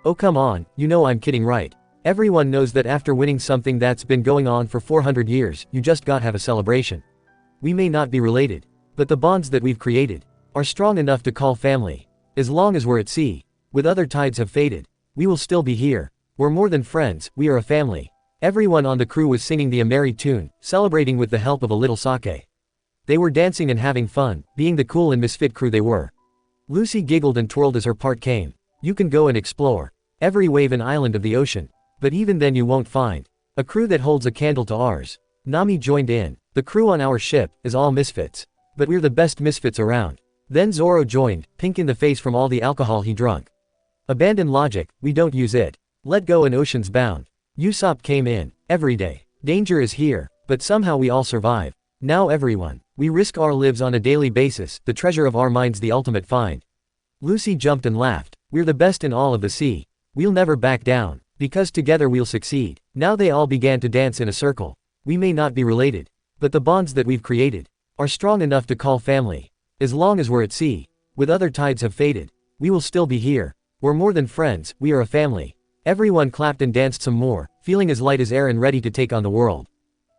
Oh come on, you know I'm kidding right? Everyone knows that after winning something that's been going on for 400 years, you just gotta have a celebration. We may not be related, but the bonds that we've created are strong enough to call family. As long as we're at sea, with other tides have faded, we will still be here. We're more than friends, we are a family. Everyone on the crew was singing the Ameri tune, celebrating with the help of a little sake. They were dancing and having fun, being the cool and misfit crew they were. Lucy giggled and twirled as her part came. You can go and explore every wave and island of the ocean. But even then you won't find a crew that holds a candle to ours. Nami joined in. The crew on our ship is all misfits. But we're the best misfits around. Then Zoro joined, pink in the face from all the alcohol he drunk. Abandon logic, we don't use it. Let go and ocean's bound. Usopp came in. Every day. Danger is here, but somehow we all survive. Now everyone. We risk our lives on a daily basis, the treasure of our minds the ultimate find. Lucy jumped and laughed. We're the best in all of the sea. We'll never back down, because together we'll succeed. Now they all began to dance in a circle. We may not be related, but the bonds that we've created are strong enough to call family. As long as we're at sea, with other tides have faded, we will still be here. We're more than friends, we are a family. Everyone clapped and danced some more, feeling as light as air and ready to take on the world.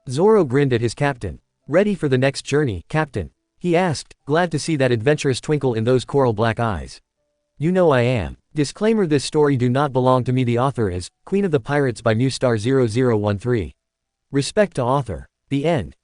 Zoro grinned at his captain. Ready for the next journey, Captain? He asked, glad to see that adventurous twinkle in those coral black eyes. You know I am. Disclaimer: this story do not belong to me. The author is Queen of the Pirates by Mustar 0013. Respect to author. The end.